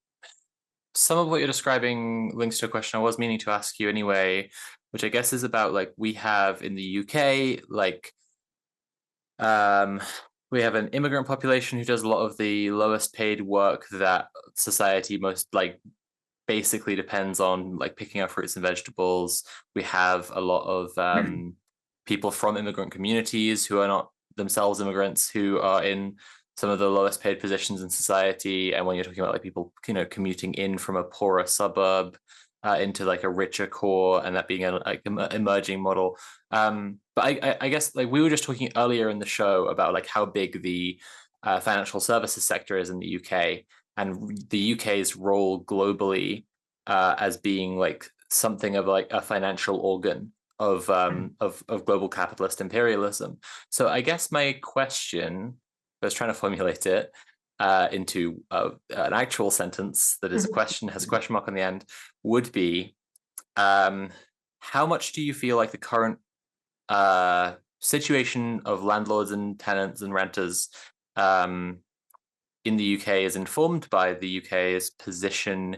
some of what you're describing links to a question I was meaning to ask you anyway, which I guess is about like we have in the UK, like we have an immigrant population who does a lot of the lowest paid work that society most like basically depends on, like picking up fruits and vegetables. We have a lot of people from immigrant communities who are not themselves immigrants who are in some of the lowest paid positions in society. And when you're talking about like people, commuting in from a poorer suburb into like a richer core, and that being a like emerging model. But I guess like we were just talking earlier in the show about like how big the financial services sector is in the UK, and the UK's role globally as being like something of like a financial organ of global capitalist imperialism. So I guess my question, I was trying to formulate it into an actual sentence that is has a question mark on the end, would be how much do you feel like the current situation of landlords and tenants and renters in the UK is informed by the UK's position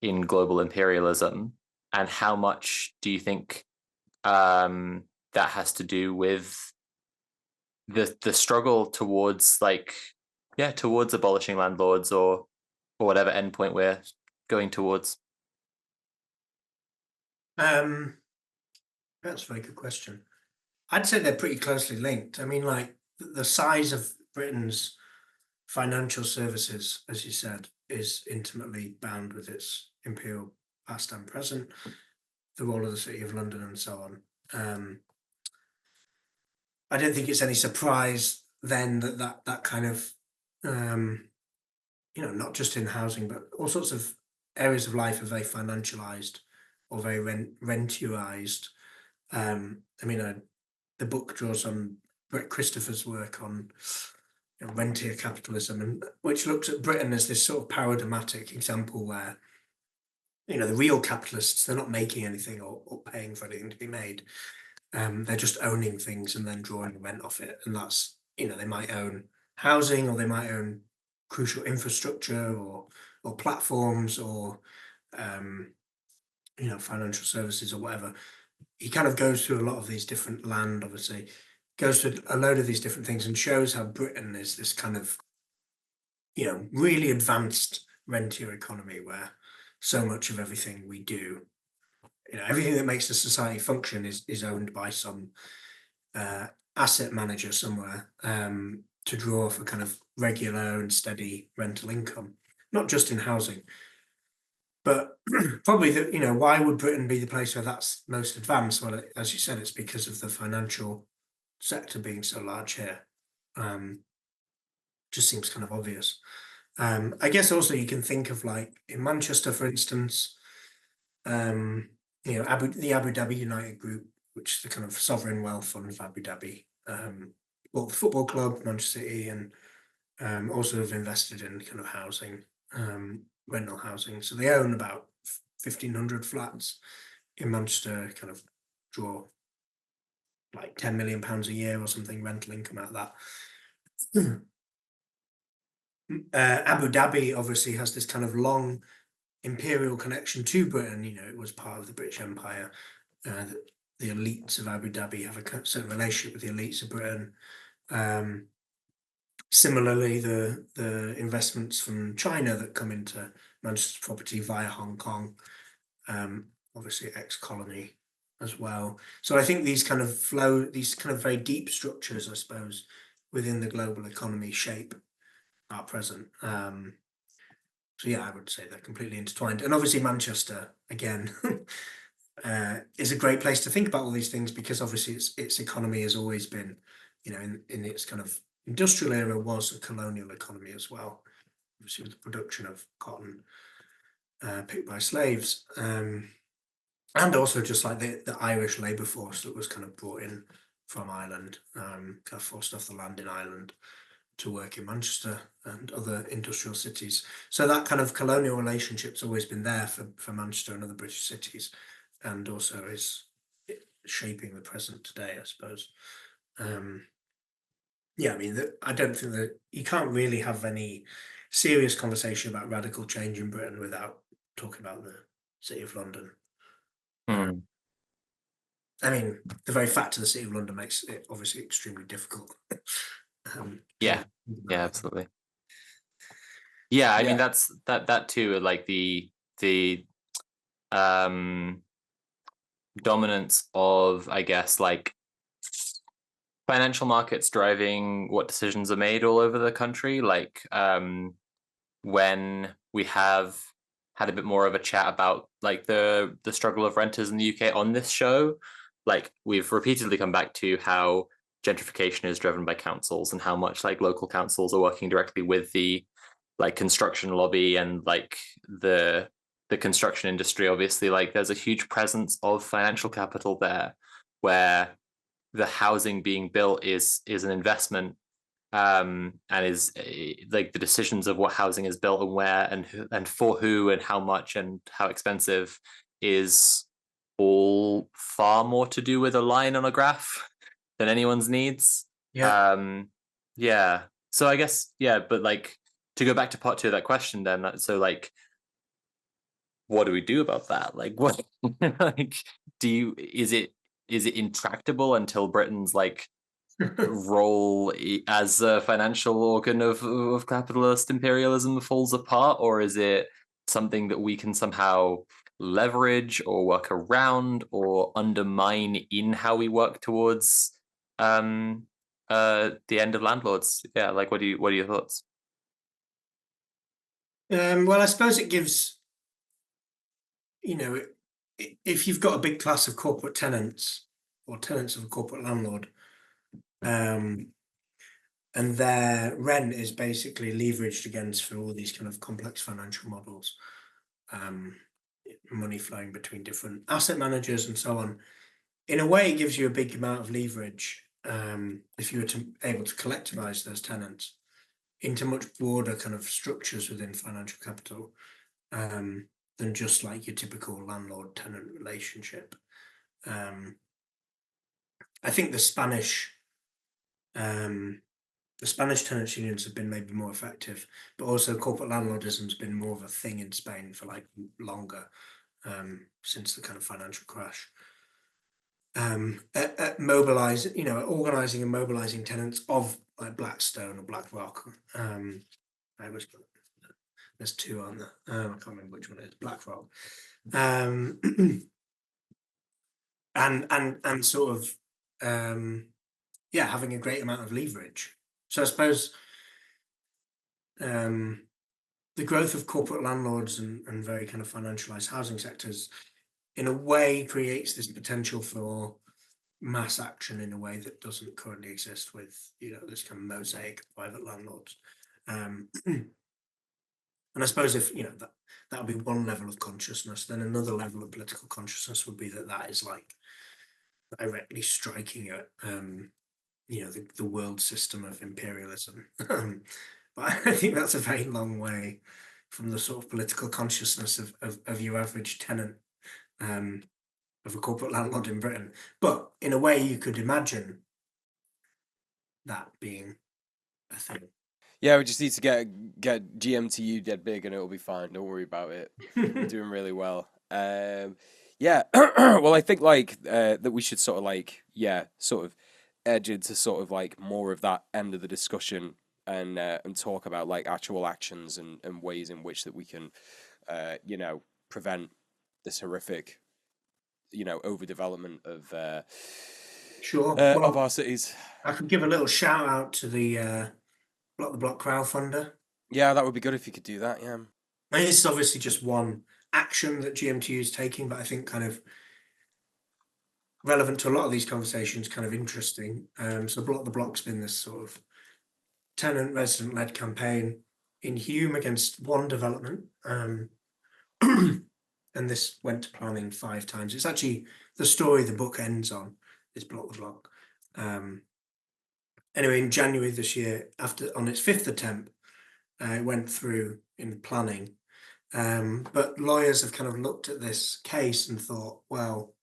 in global imperialism, and how much do you think that has to do with the struggle towards towards abolishing landlords or whatever endpoint we're going towards? That's a very good question. I'd say they're pretty closely linked. I mean, like the size of Britain's financial services, as you said, is intimately bound with its imperial past and present, the role of the City of London, and so on. I don't think it's any surprise then that kind of, not just in housing, but all sorts of areas of life are very financialized or very rentierized. The book draws on Brett Christopher's work on rentier capitalism, and which looks at Britain as this sort of paradigmatic example where the real capitalists, they're not making anything or paying for anything to be made. They're just owning things and then drawing rent off it, and that's they might own housing, or they might own crucial infrastructure or platforms or financial services or whatever. He kind of goes through a lot of these different land, obviously, goes through a load of these different things and shows how Britain is this kind of, really advanced rentier economy where so much of everything we do, everything that makes the society function is owned by some asset manager somewhere to draw for kind of regular and steady rental income, not just in housing. But probably why would Britain be the place where that's most advanced? Well, as you said, it's because of the financial sector being so large here. Just seems kind of obvious. I guess also you can think of like in Manchester, for instance, the Abu Dhabi United Group which is the kind of sovereign wealth fund of Abu Dhabi, bought the football club, Manchester City, and also have invested in kind of housing, rental housing. So they own about 1,500 flats in Manchester, kind of draw like £10 million a year or something rental income out of that. Abu Dhabi obviously has this kind of long imperial connection to Britain. You know, it was part of the British Empire. The elites of Abu Dhabi have a certain relationship with the elites of Britain. Similarly, the investments from China that come into Manchester property via Hong Kong, obviously ex-colony as well. So I think these kind of very deep structures, I suppose, within the global economy shape our present. So yeah, I would say they're completely intertwined. And obviously Manchester, again, is a great place to think about all these things, because obviously its economy has always been, you know, in its kind of industrial era, was a colonial economy as well, obviously with the production of cotton picked by slaves, and also just like the Irish labour force that was kind of brought in from Ireland, kind of forced off the land in Ireland to work in Manchester and other industrial cities. So that kind of colonial relationship's always been there for Manchester and other British cities, and also is shaping the present today, I suppose. Yeah, I mean, I don't think that you can't really have any serious conversation about radical change in Britain without talking about the City of London. Hmm. I mean, the very fact of the City of London makes it obviously extremely difficult. Yeah, absolutely. Yeah, I mean that too, like the dominance of, I guess, like financial markets driving what decisions are made all over the country. Like when we have had a bit more of a chat about like the struggle of renters in the UK on this show, like we've repeatedly come back to how gentrification is driven by councils, and how much like local councils are working directly with the like construction lobby and like the construction industry. Obviously, like there's a huge presence of financial capital there, where the housing being built is an investment, and is like the decisions of what housing is built and where and for who and how much and how expensive is all far more to do with a line on a graph than anyone's needs. Yeah. So I guess, yeah, but like to go back to part two of that question then, so like what do we do about that? Like what like is it intractable until Britain's like role as a financial organ of capitalist imperialism falls apart, or is it something that we can somehow leverage or work around or undermine in how we work towards the end of landlords? Yeah, like what are your thoughts? Well, I suppose it gives, you know, if you've got a big class of corporate tenants or tenants of a corporate landlord, and their rent is basically leveraged against for all these kind of complex financial models, money flowing between different asset managers and so on. In a way, it gives you a big amount of leverage, if you were able to collectivize those tenants into much broader kind of structures within financial capital, than just like your typical landlord-tenant relationship. I think the Spanish tenants unions have been maybe more effective, but also corporate landlordism has been more of a thing in Spain for like longer, since the kind of financial crash. At mobilizing, you know, organizing and mobilizing tenants of like Blackstone or BlackRock. There's two on there. I can't remember which one it is. BlackRock. And sort of having a great amount of leverage. So I suppose the growth of corporate landlords and very kind of financialized housing sectors in a way creates this potential for mass action in a way that doesn't currently exist with, you know, this kind of mosaic of private landlords. And I suppose if, you know, that would be one level of consciousness, then another level of political consciousness would be that is like directly striking at the world system of imperialism. But I think that's a very long way from the sort of political consciousness of your average tenant of a corporate landlord in Britain. But in a way, you could imagine that being a thing. Yeah, we just need to get GMTU dead big and it'll be fine. Don't worry about it. We're doing really well. Yeah. Well, I think like that we should sort of like sort of edge into sort of like more of that end of the discussion and talk about like actual actions and ways in which that we can prevent this horrific overdevelopment Sure. of Well, our cities. I could give a little shout out to the Block the Block crowdfunder. Yeah, that would be good if you could do that. Yeah. I mean, this is obviously just one action that GMTU is taking, but I think kind of relevant to a lot of these conversations, kind of interesting. So Block the Block's been this sort of tenant resident led campaign in Hume against one development. And this went to planning 5 times. It's actually the story the book ends on is Block the Block. Anyway, in January this year, on its 5th attempt, it went through in planning. But lawyers have kind of looked at this case and thought, well,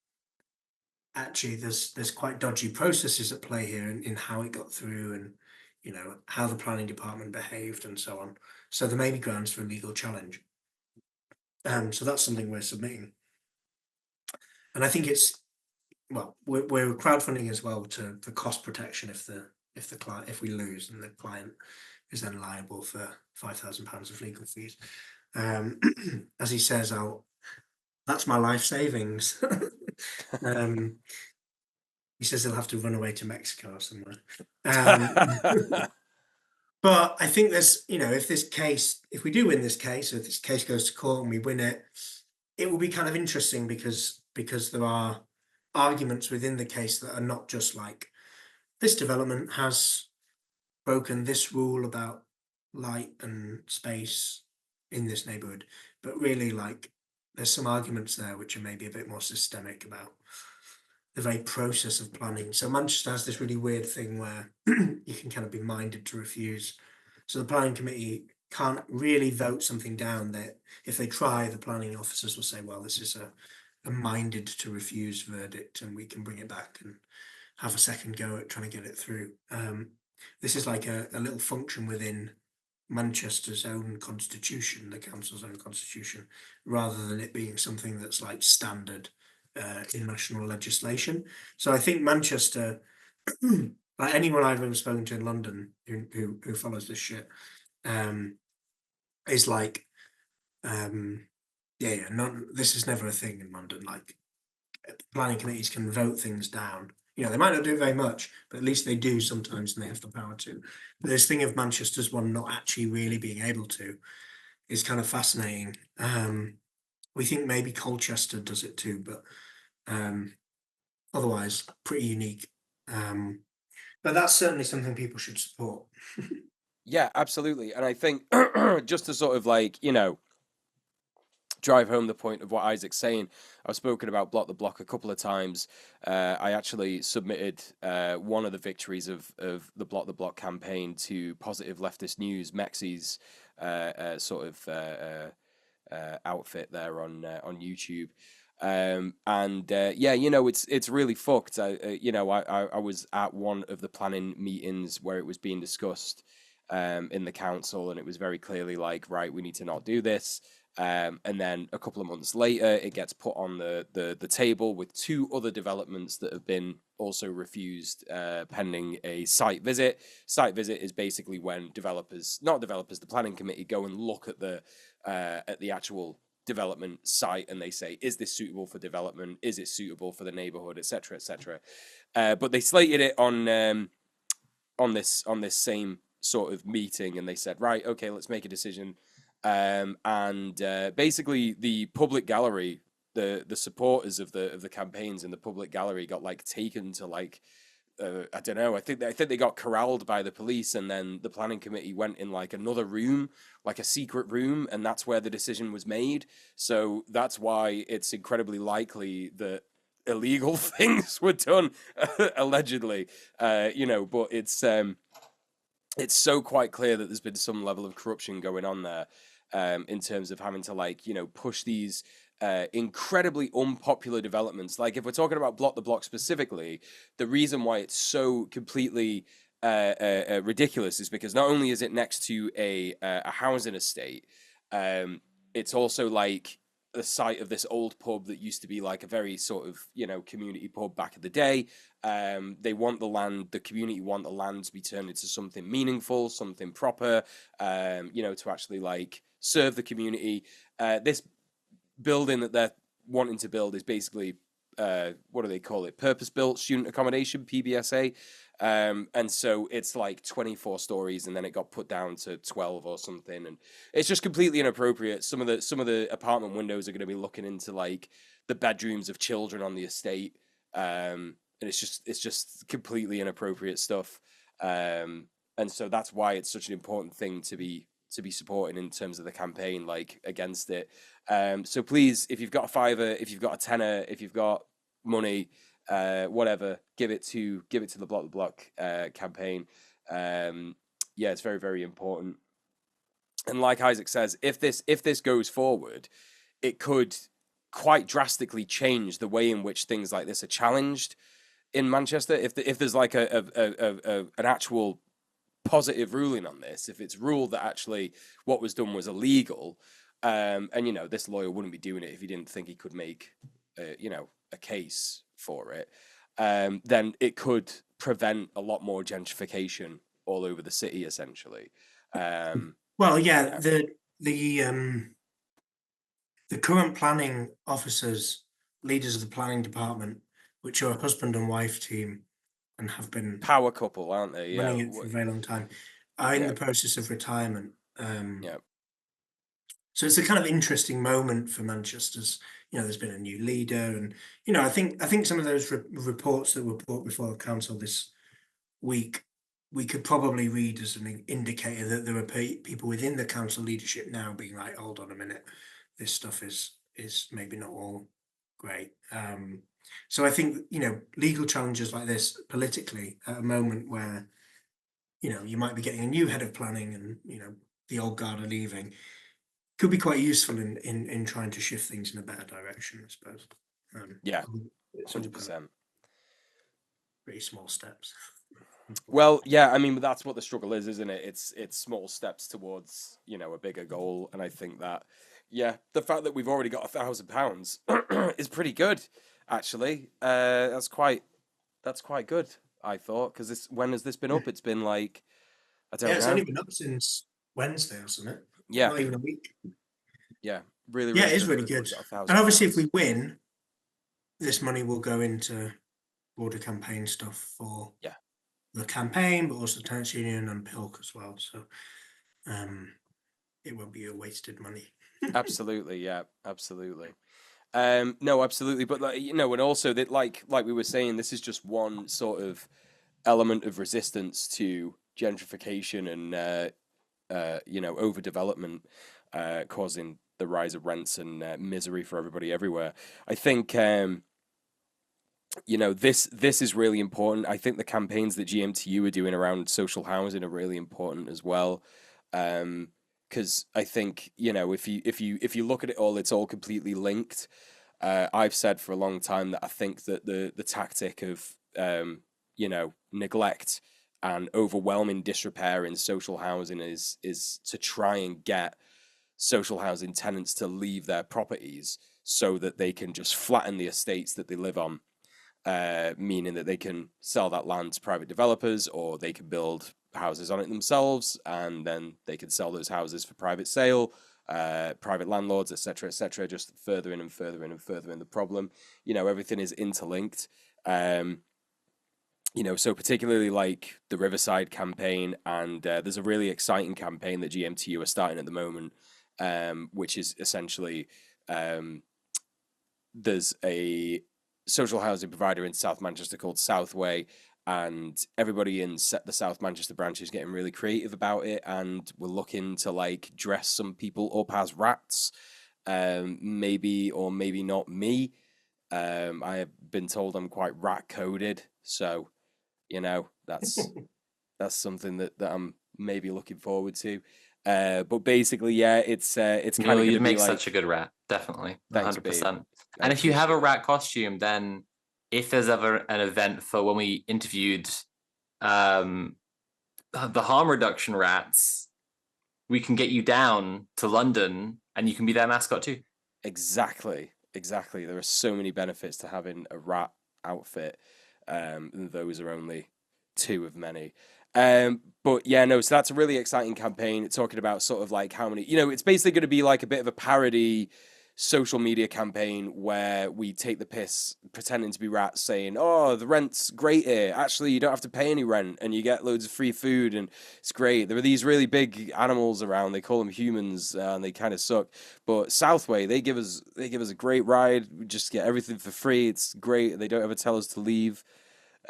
actually, there's quite dodgy processes at play here in how it got through and how the planning department behaved and so on. So there may be grounds for a legal challenge. So that's something we're submitting, and I think we're crowdfunding as well for cost protection if we lose and the client is then liable for £5,000 of legal fees. As he says, that's my life savings. He says he'll have to run away to Mexico or somewhere. But I think if we do win this case, or if this case goes to court and we win it, it will be kind of interesting because there are arguments within the case that are not just like this development has broken this rule about light and space in this neighborhood, but really like there's some arguments there which are maybe a bit more systemic about the very process of planning. So Manchester has this really weird thing where you can kind of be minded to refuse. So the planning committee can't really vote something down that if they try, the planning officers will say, well, this is a minded to refuse verdict and we can bring it back and have a second go at trying to get it through. This is like a little function within Manchester's own constitution, the council's own constitution, rather than it being something that's like standard in national legislation. So I think Manchester, like anyone I've ever spoken to in London who follows this shit, is like, this is never a thing in London. Like planning committees can vote things down. They might not do very much, but at least they do sometimes, and they have the power to. But this thing of Manchester's one not actually really being able to is kind of fascinating. We think maybe Colchester does it too, but otherwise pretty unique. But that's certainly something people should support. Yeah, absolutely. And I think just to sort of like, drive home the point of what Isaac's saying, I've spoken about Block the Block a couple of times. I actually submitted one of the victories of the Block the Block campaign to Positive Leftist News, Mexi's sort of outfit there on YouTube. It's really fucked. I was at one of the planning meetings where it was being discussed in the council, and it was very clearly like, right, we need to not do this. And then a couple of months later, it gets put on the table with 2 other developments that have been also refused pending a site visit. Site visit is basically when the planning committee go and look at the actual development site, and they say, is this suitable for development? Is it suitable for the neighborhood, etc., etc. But they slated it on this same sort of meeting, and they said, right, okay, let's make a decision. Basically the public gallery, the supporters of the campaigns in the public gallery got like taken to like I don't know, I think they got corralled by the police, and then the planning committee went in like another room, like a secret room, and that's where the decision was made. So that's why it's incredibly likely that illegal things were done, allegedly. But it's so quite clear that there's been some level of corruption going on there, in terms of having to push these incredibly unpopular developments. Like if we're talking about Block the Block specifically, the reason why it's so completely ridiculous is because not only is it next to a housing estate, it's also like the site of this old pub that used to be like a very sort of community pub back in the day. They want the land, the community want the land to be turned into something meaningful, something proper, to actually serve the community. This building that they're wanting to build is basically what do they call it? Purpose-built student accommodation, PBSA. And so it's like 24 stories, and then it got put down to 12 or something, and it's just completely inappropriate. Some of the apartment windows are going to be looking into the bedrooms of children on the estate, and it's just completely inappropriate stuff. And so that's why it's such an important thing to be supporting in terms of the campaign, against it. So please, if you've got a fiver, if you've got a tenner, if you've got money, whatever, give it to the Block the Block campaign. It's very, very important. And like Isaac says, if this goes forward, it could quite drastically change the way in which things like this are challenged in Manchester. If there's an actual positive ruling on this, if it's ruled that actually what was done was illegal, and this lawyer wouldn't be doing it if he didn't think he could make a case for it, then it could prevent a lot more gentrification all over the city, essentially. The current planning officers, leaders of the planning department, which are a husband and wife team and have been power couple, aren't they? running it for a very long time, are in the process of retirement. So it's a kind of interesting moment for Manchester's. There's been a new leader, and I think some of those reports that were brought before the council this week, we could probably read as an indicator that there are people within the council leadership now being like, hold on a minute, this stuff is maybe not all great. So I think legal challenges like this politically at a moment where you might be getting a new head of planning and the old guard are leaving, could be quite useful in trying to shift things in a better direction, I suppose. 100%. Pretty small steps. Well, yeah, I mean, that's what the struggle is, isn't it? It's small steps towards a bigger goal, and I think that the fact that we've already got £1,000 is pretty good, actually. That's quite good, I thought, because when has this been up? It's been I don't know. It's only been up since Wednesday or something. Yeah, not even a week. Yeah, really. Yeah, it is really good. And obviously, if we win, this money will go into broader campaign stuff for the campaign, but also Tenants Union and PILK as well. So it won't be a wasted money. Absolutely, yeah, absolutely. No, absolutely. But and also that like we were saying, this is just one sort of element of resistance to gentrification and overdevelopment, causing the rise of rents and misery for everybody everywhere. I think this is really important. I think the campaigns that GMTU are doing around social housing are really important as well. Because I think if you look at it all, it's all completely linked. I've said for a long time that I think that the tactic of neglect and overwhelming disrepair in social housing is to try and get social housing tenants to leave their properties so that they can just flatten the estates that they live on, meaning that they can sell that land to private developers, or they can build houses on it themselves, and then they can sell those houses for private sale, private landlords, etc., just furthering and furthering and furthering the problem. Everything is interlinked. So particularly like the Riverside campaign, and there's a really exciting campaign that GMTU are starting at the moment, which is essentially there's a social housing provider in South Manchester called Southway, and everybody in the South Manchester branch is getting really creative about it, and we're looking to dress some people up as rats, maybe or maybe not me. I have been told I'm quite rat coded, so that's something that I'm maybe looking forward to. But basically, yeah, it's kind of Well, going to you'd be make like, such a good rat, definitely, thanks, babe. 100%. I And if you have a appreciate it. rat costume, then if there's ever an event for when we interviewed um, the harm reduction rats, we can get you down to London and you can be their mascot too. Exactly. There are so many benefits to having a rat outfit, and those are only two of many. But yeah, no, so that's a really exciting campaign. It's talking about sort of like how many, it's basically going to be like a bit of a parody social media campaign where we take the piss pretending to be rats saying, oh, the rent's great here. Actually, you don't have to pay any rent and you get loads of free food and it's great. There are these really big animals around. They call them humans, and they kind of suck. But Southway, they give us a great ride. We just get everything for free. It's great. They don't ever tell us to leave.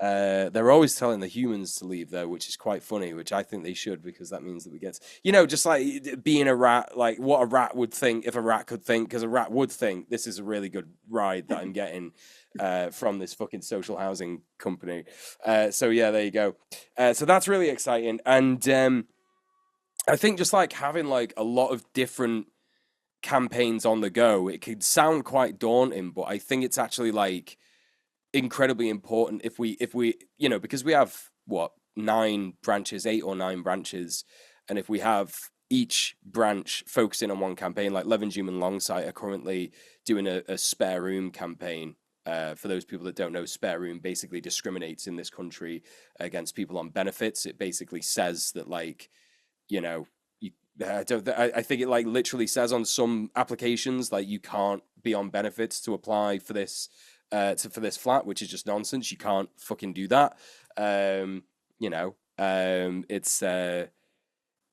They're always telling the humans to leave though, which is quite funny, which I think they should, because that means that we get just like being a rat, like what a rat would think if a rat could think, because a rat would think this is a really good ride that I'm getting from this fucking social housing company. So yeah, there you go. So that's really exciting. And I think just like having like a lot of different campaigns on the go, it could sound quite daunting, but I think it's actually like incredibly important if we because we have what 8 or 9 branches, and if we have each branch focusing on one campaign, like Levenshulme and Longsight are currently doing a spare room campaign. For those people that don't know, spare room basically discriminates in this country against people on benefits. It basically says that like you know you I think it like literally says on some applications like you can't be on benefits to apply for this for this flat, which is just nonsense. You can't fucking do that.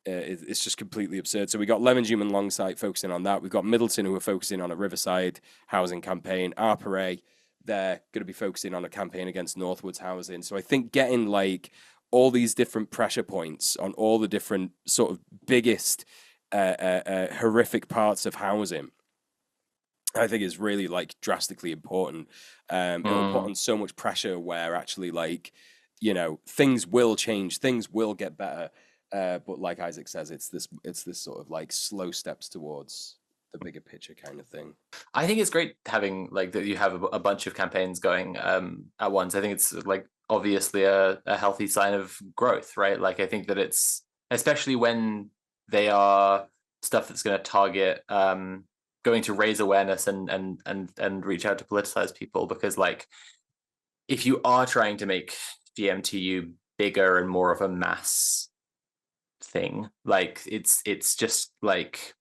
It's just completely absurd. So we got Levenshulme and Longsight focusing on that. We've got Middleton who are focusing on a Riverside housing campaign. Arparay, they're going to be focusing on a campaign against Northwoods housing. So I think getting like all these different pressure points on all the different sort of biggest horrific parts of housing, I think is really like drastically important. It'll put on so much pressure where actually like, things will change, things will get better. But like Isaac says, it's this sort of like slow steps towards the bigger picture kind of thing. I think it's great having like that you have a bunch of campaigns going at once. I think it's like obviously a healthy sign of growth, right? Like I think that it's especially when they are stuff that's going to target going to raise awareness and reach out to politicize people, because like if you are trying to make GMTU bigger and more of a mass thing, like it's just like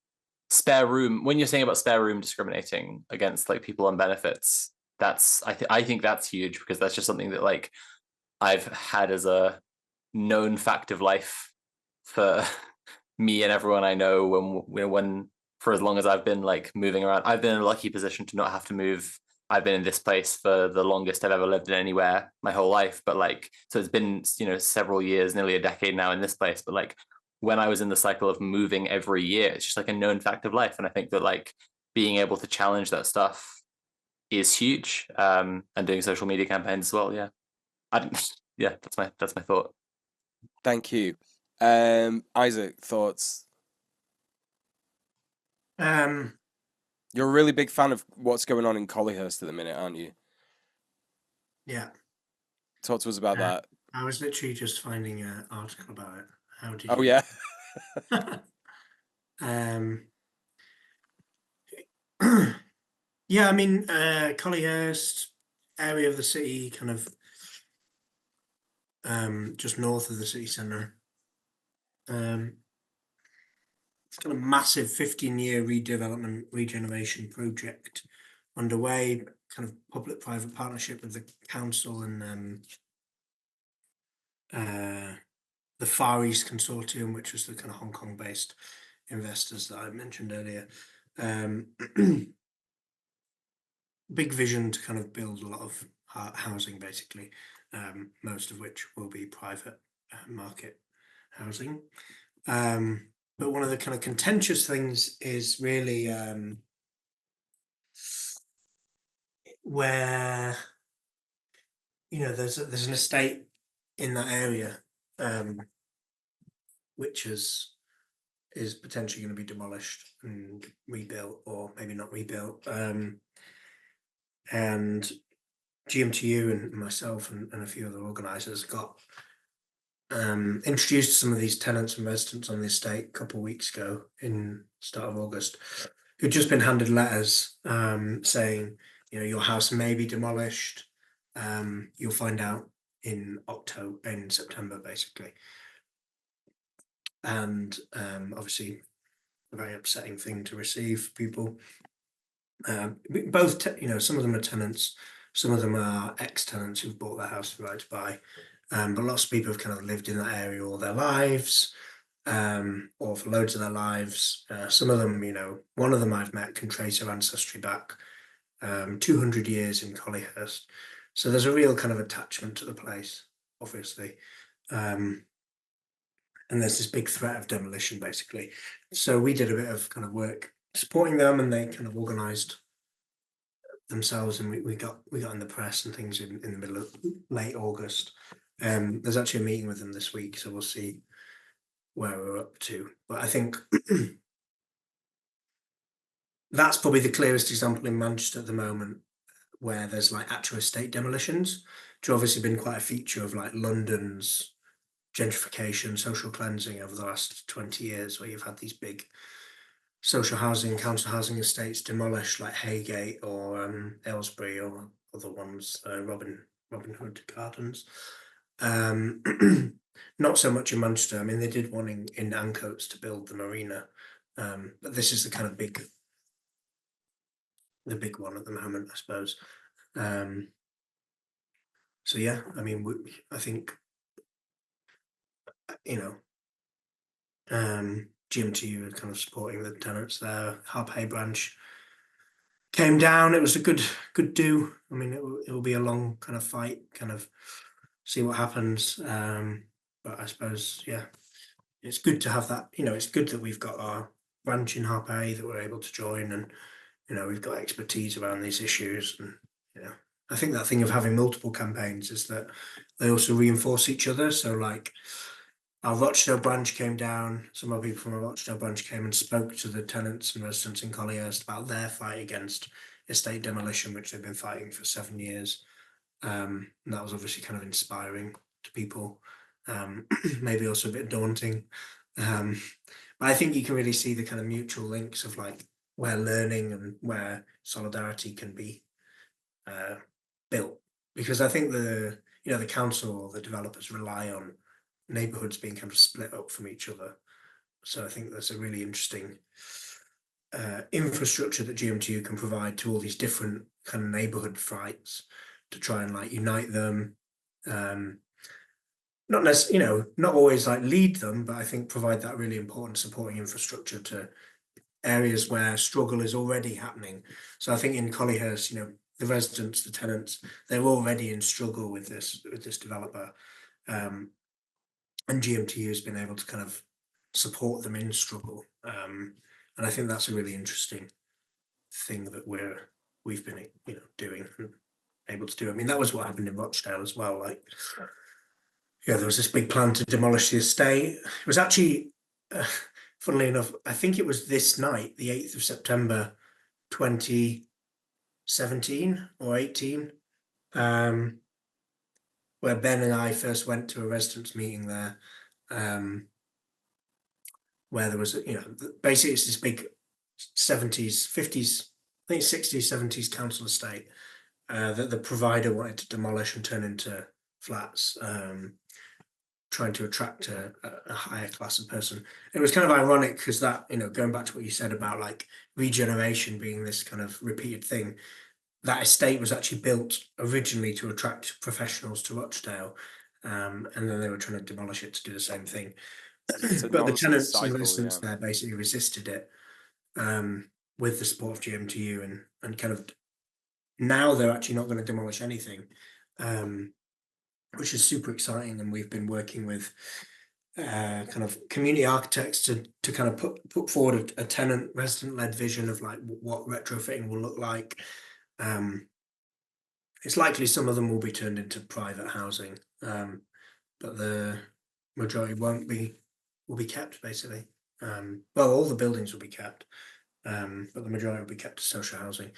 spare room. When you're saying about spare room discriminating against like people on benefits, that's I think that's huge, because that's just something that like I've had as a known fact of life for me and everyone I know when for as long as I've been like moving around. I've been in a lucky position to not have to move. I've been in this place for the longest I've ever lived in anywhere my whole life, but like so it's been several years, nearly a decade now in this place, but like when I was in the cycle of moving every year, it's just like a known fact of life. And I think that like being able to challenge that stuff is huge. And doing social media campaigns as well. Yeah. Yeah, that's my thought. Thank you. Isaac, thoughts? You're a really big fan of what's going on in Collyhurst at the minute, aren't you? Yeah. Talk to us about that. I was literally just finding an article about it. How did Oh you? yeah. Yeah, I mean, Collyhurst area of the city, kind of just north of the city centre. It's got a massive 15-year redevelopment regeneration project underway, kind of public-private partnership with the council and the Far East Consortium, which was the kind of Hong Kong-based investors that I mentioned earlier. Big vision to kind of build a lot of housing, basically, most of which will be private market housing. But one of the kind of contentious things is really where there's an estate in that area, which is potentially going to be demolished and rebuilt, or maybe not rebuilt. And GMTU and myself and a few other organisers got introduced to some of these tenants and residents on the estate a couple of weeks ago, in start of August, who'd just been handed letters saying, your house may be demolished. You'll find out in September, basically. And obviously a very upsetting thing to receive people. Both, some of them are tenants, some of them are ex-tenants who've bought their house right to buy. But lots of people have kind of lived in that area all their lives, or for loads of their lives. Some of them, one of them I've met can trace her ancestry back 200 years in Collyhurst. So there's a real kind of attachment to the place, obviously. And there's this big threat of demolition, basically. So we did a bit of kind of work supporting them, and they kind of organised themselves, and we got in the press and things in the middle of late August. There's actually a meeting with them this week, so we'll see where we're up to. But I think that's probably the clearest example in Manchester at the moment, where there's like actual estate demolitions, which have obviously been quite a feature of like London's gentrification, social cleansing over the last 20 years, where you've had these big social housing, council housing estates demolished, like Haygate or Aylesbury, or other ones, Robin Hood Gardens. Not so much in Manchester. I mean, they did one in Ancoats to build the marina, but this is the kind of big one at the moment, I suppose. So yeah, I mean, I think GMTU are kind of supporting the tenants there. Harpay branch came down. It was a good do. I mean, it will be a long kind of fight, kind of see what happens. But I suppose, yeah, it's good to have that. It's good that we've got our branch in Harpay that we're able to join, and we've got expertise around these issues. And I think that thing of having multiple campaigns is that they also reinforce each other. So like, our Rochdale branch came down. Some of the people from our Rochdale branch came and spoke to the tenants and residents in Collyhurst about their fight against estate demolition, which they've been fighting for 7 years. And that was obviously kind of inspiring to people, maybe also a bit daunting. But I think you can really see the kind of mutual links of like where learning and where solidarity can be built, because I think the council or the developers rely on neighborhoods being kind of split up from each other. So I think there's a really interesting infrastructure that GMTU can provide to all these different kind of neighborhood fights to try and like unite them. Not necessarily, not always like lead them, but I think provide that really important supporting infrastructure to areas where struggle is already happening. So I think in Collyhurst, the residents, the tenants, they're already in struggle with this developer. And GMTU has been able to kind of support them in struggle. And I think that's a really interesting thing that we've been doing and able to do. I mean, that was what happened in Rochdale as well. Like, there was this big plan to demolish the estate. It was actually, funnily enough, I think it was this night, the 8th of September, 2017 or 18, where Ben and I first went to a residents meeting there, where there was, basically it's this big 70s, 50s, I think 60s, 70s council estate that the provider wanted to demolish and turn into flats, trying to attract a higher class of person. It was kind of ironic because that, going back to what you said about like regeneration being this kind of repeated thing, that estate was actually built originally to attract professionals to Rochdale, and then they were trying to demolish it to do the same thing. But the tenants and residents there basically resisted it, with the support of GMTU, and kind of now they're actually not going to demolish anything, which is super exciting. And we've been working with kind of community architects to kind of put forward a tenant resident led vision of like what retrofitting will look like. it's likely some of them will be turned into private housing, but the majority will be kept basically. Well, all the buildings will be kept, but the majority will be kept as social housing.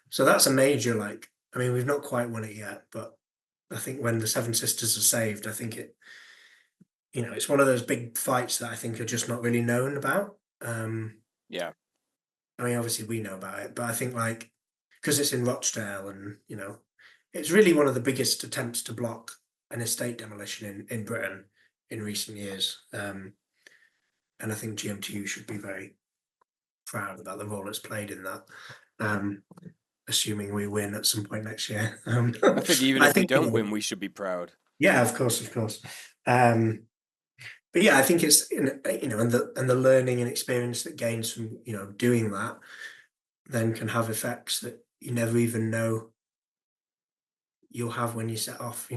So that's a major, like, I mean, we've not quite won it yet, but I think when the Seven Sisters are saved, I think it's one of those big fights that I think are just not really known about. Yeah. I mean, obviously we know about it, but I think like because it's in Rochdale, and it's really one of the biggest attempts to block an estate demolition in Britain in recent years. And I think GMTU should be very proud about the role it's played in that. Assuming we win at some point next year. I think even if we don't you know, win, we should be proud. yeah, of course. But yeah, I think it's and the learning and experience that gains from doing that then can have effects that you never even know you'll have when you set off.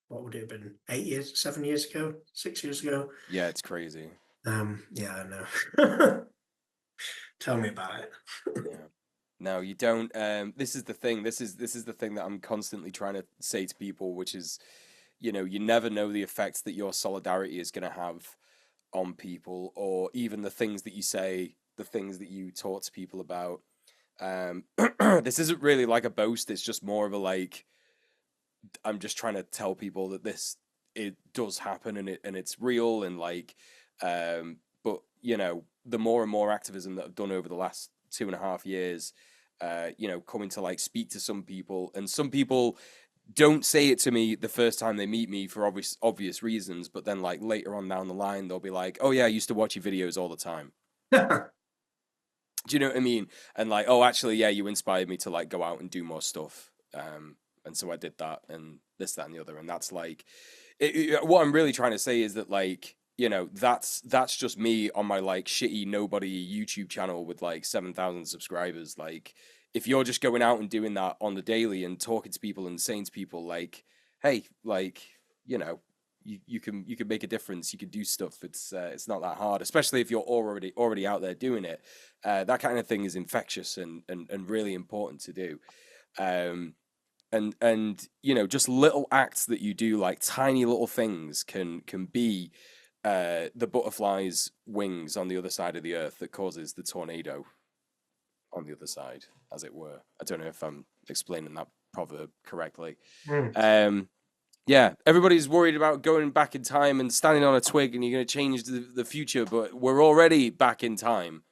What would it have been? 8 years, 7 years ago, 6 years ago? Yeah, it's crazy. Yeah, I know. Tell me about it. Yeah. No, you don't. This is the thing. This is the thing that I'm constantly trying to say to people, which is, you never know the effects that your solidarity is going to have on people, or even the things that you say, the things that you talk to people about. This isn't really like a boast. It's just more of a like, I'm just trying to tell people that it does happen, and it's real, and like, but the more and more activism that I've done over the last 2.5 years, coming to like speak to some people, and some people don't say it to me the first time they meet me for obvious reasons, but then like later on down the line they'll be like, oh yeah, I used to watch your videos all the time. Do you know what I mean? And like, oh, actually, yeah, you inspired me to like go out and do more stuff. And so I did that, and this, that, and the other. And that's like, what I'm really trying to say is that like, that's just me on my like shitty nobody YouTube channel with like 7,000 subscribers. Like, if you're just going out and doing that on the daily and talking to people and saying to people like, hey, like, you can make a difference. You can do stuff. It's not that hard, especially if you're already out there doing it. That kind of thing is infectious and really important to do. And just little acts that you do, like tiny little things, can be the butterfly's wings on the other side of the earth that causes the tornado on the other side, as it were. I don't know if I'm explaining that proverb correctly. Yeah, everybody's worried about going back in time and standing on a twig and you're going to change the future, but we're already back in time.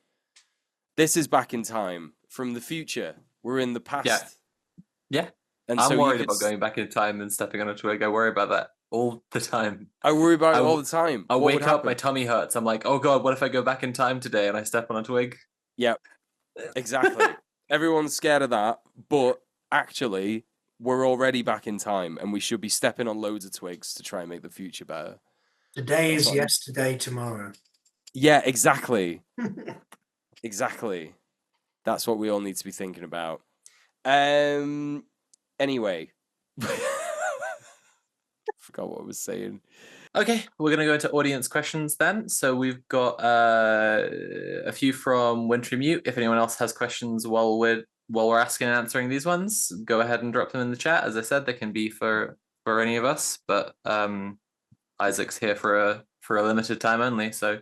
This is back in time from the future. We're in the past. Yeah. And I'm so worried about going back in time and stepping on a twig. I worry about that all the time. I worry about it all the time. I wake up, my tummy hurts. I'm like, oh God, what if I go back in time today and I step on a twig? Yep, exactly. Everyone's scared of that, but actually, we're already back in time, and we should be stepping on loads of twigs to try and make the future better. Today is yesterday, tomorrow. Yeah, exactly. Exactly. That's what we all need to be thinking about. Anyway. Forgot what I was saying. Okay, we're going to go into audience questions then. So we've got a few from Wintry Mute. If anyone else has questions while we're asking and answering these ones, go ahead and drop them in the chat. As I said, they can be for any of us, but Isaac's here for a limited time only. So,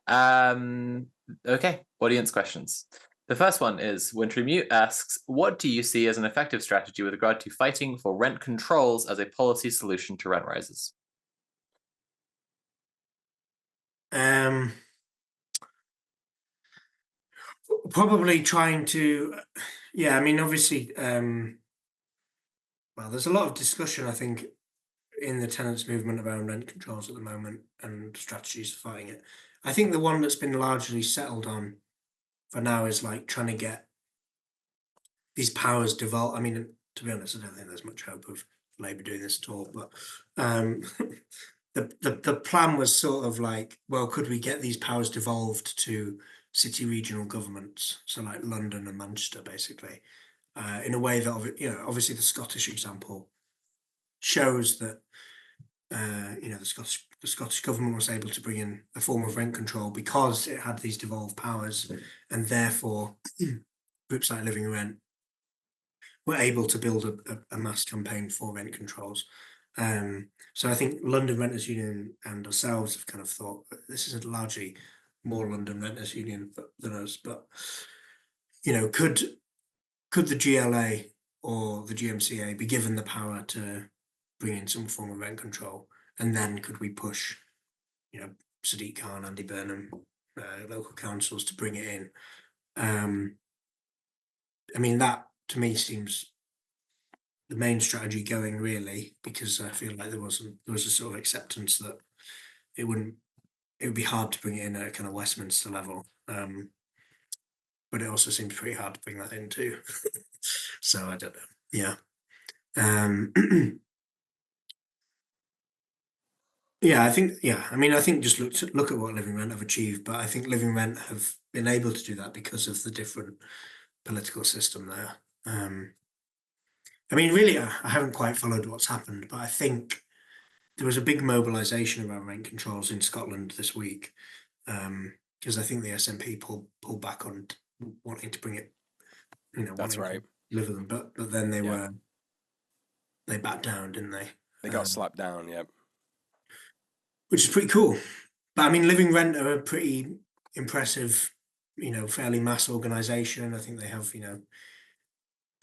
okay, audience questions. The first one is Wintry Mute asks, what do you see as an effective strategy with regard to fighting for rent controls as a policy solution to rent rises? Probably trying to, I mean, obviously, well, there's a lot of discussion, I think, in the tenants movement around rent controls at the moment and strategies for fighting it. I think the one that's been largely settled on for now is like trying to get these powers devolved. I mean, to be honest, I don't think there's much hope of Labour doing this at all, but the plan was sort of like, well, could we get these powers devolved to city regional governments, so like London and Manchester, basically, in a way that obviously the Scottish example shows that the Scottish government was able to bring in a form of rent control because it had these devolved powers, and therefore groups like Living Rent were able to build a mass campaign for rent controls. So I think London Renters Union and ourselves have kind of thought this is a largely more London Renters Union than us, but could the GLA or the GMCA be given the power to bring in some form of rent control, and then could we push, Sadiq Khan, Andy Burnham, local councils to bring it in? I mean, that to me seems the main strategy going, really, because I feel like there was a sort of acceptance that it would be hard to bring it in at a kind of Westminster level. But it also seems pretty hard to bring that in too. So I don't know. Yeah. Yeah, I think just look at what Living Rent have achieved, but I think Living Rent have been able to do that because of the different political system there. I mean, really, I haven't quite followed what's happened, but I think there was a big mobilisation around rent controls in Scotland this week, because I think the SNP pulled back on wanting to bring it, That's wanting right. to deliver them, but then they backed down, didn't they? They got slapped down, yeah. Which is pretty cool. But I mean, Living Rent are a pretty impressive, fairly mass organisation. I think they have,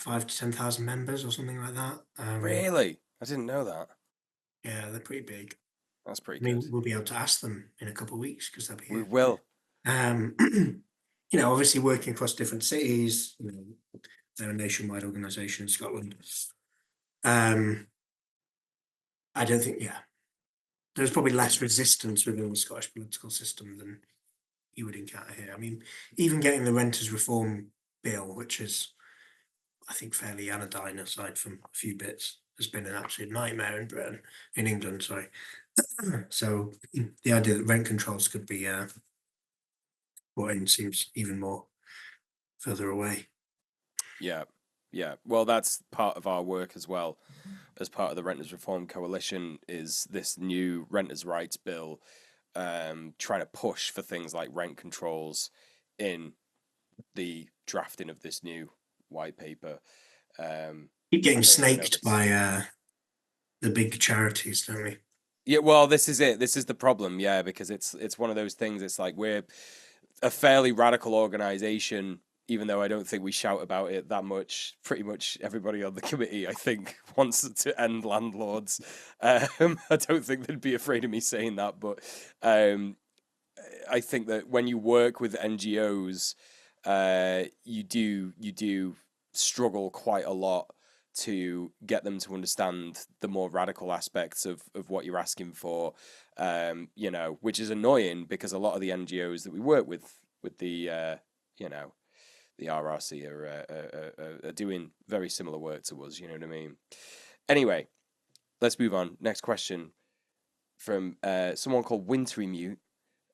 5 to 10,000 members or something like that. Really? I didn't know that. Yeah, they're pretty big. That's pretty I mean, good. we'll be able to ask them in a couple of weeks because they'll be We here. will. Obviously working across different cities. They're a nationwide organisation in Scotland. I don't think, there's probably less resistance within the Scottish political system than you would encounter here. I mean, even getting the Renters Reform Bill, which is, I think, fairly anodyne aside from a few bits, has been an absolute nightmare in England, sorry. So the idea that rent controls could be brought in seems even more further away. Yeah. Well, that's part of our work as well. As part of the Renters Reform Coalition is this new Renters' Rights Bill, trying to push for things like rent controls in the drafting of this new white paper. Keep getting snaked by the big charities, don't we? Yeah, well, this is it. This is the problem, yeah, because it's one of those things. It's like we're a fairly radical organization, even though I don't think we shout about it that much. Pretty much everybody on the committee, I think, wants to end landlords. I don't think they'd be afraid of me saying that, but I think that when you work with NGOs, you do struggle quite a lot to get them to understand the more radical aspects of what you're asking for, which is annoying because a lot of the NGOs that we work with the the RRC are doing very similar work to us. You know what I mean? Anyway, let's move on. Next question from someone called Wintry Mute.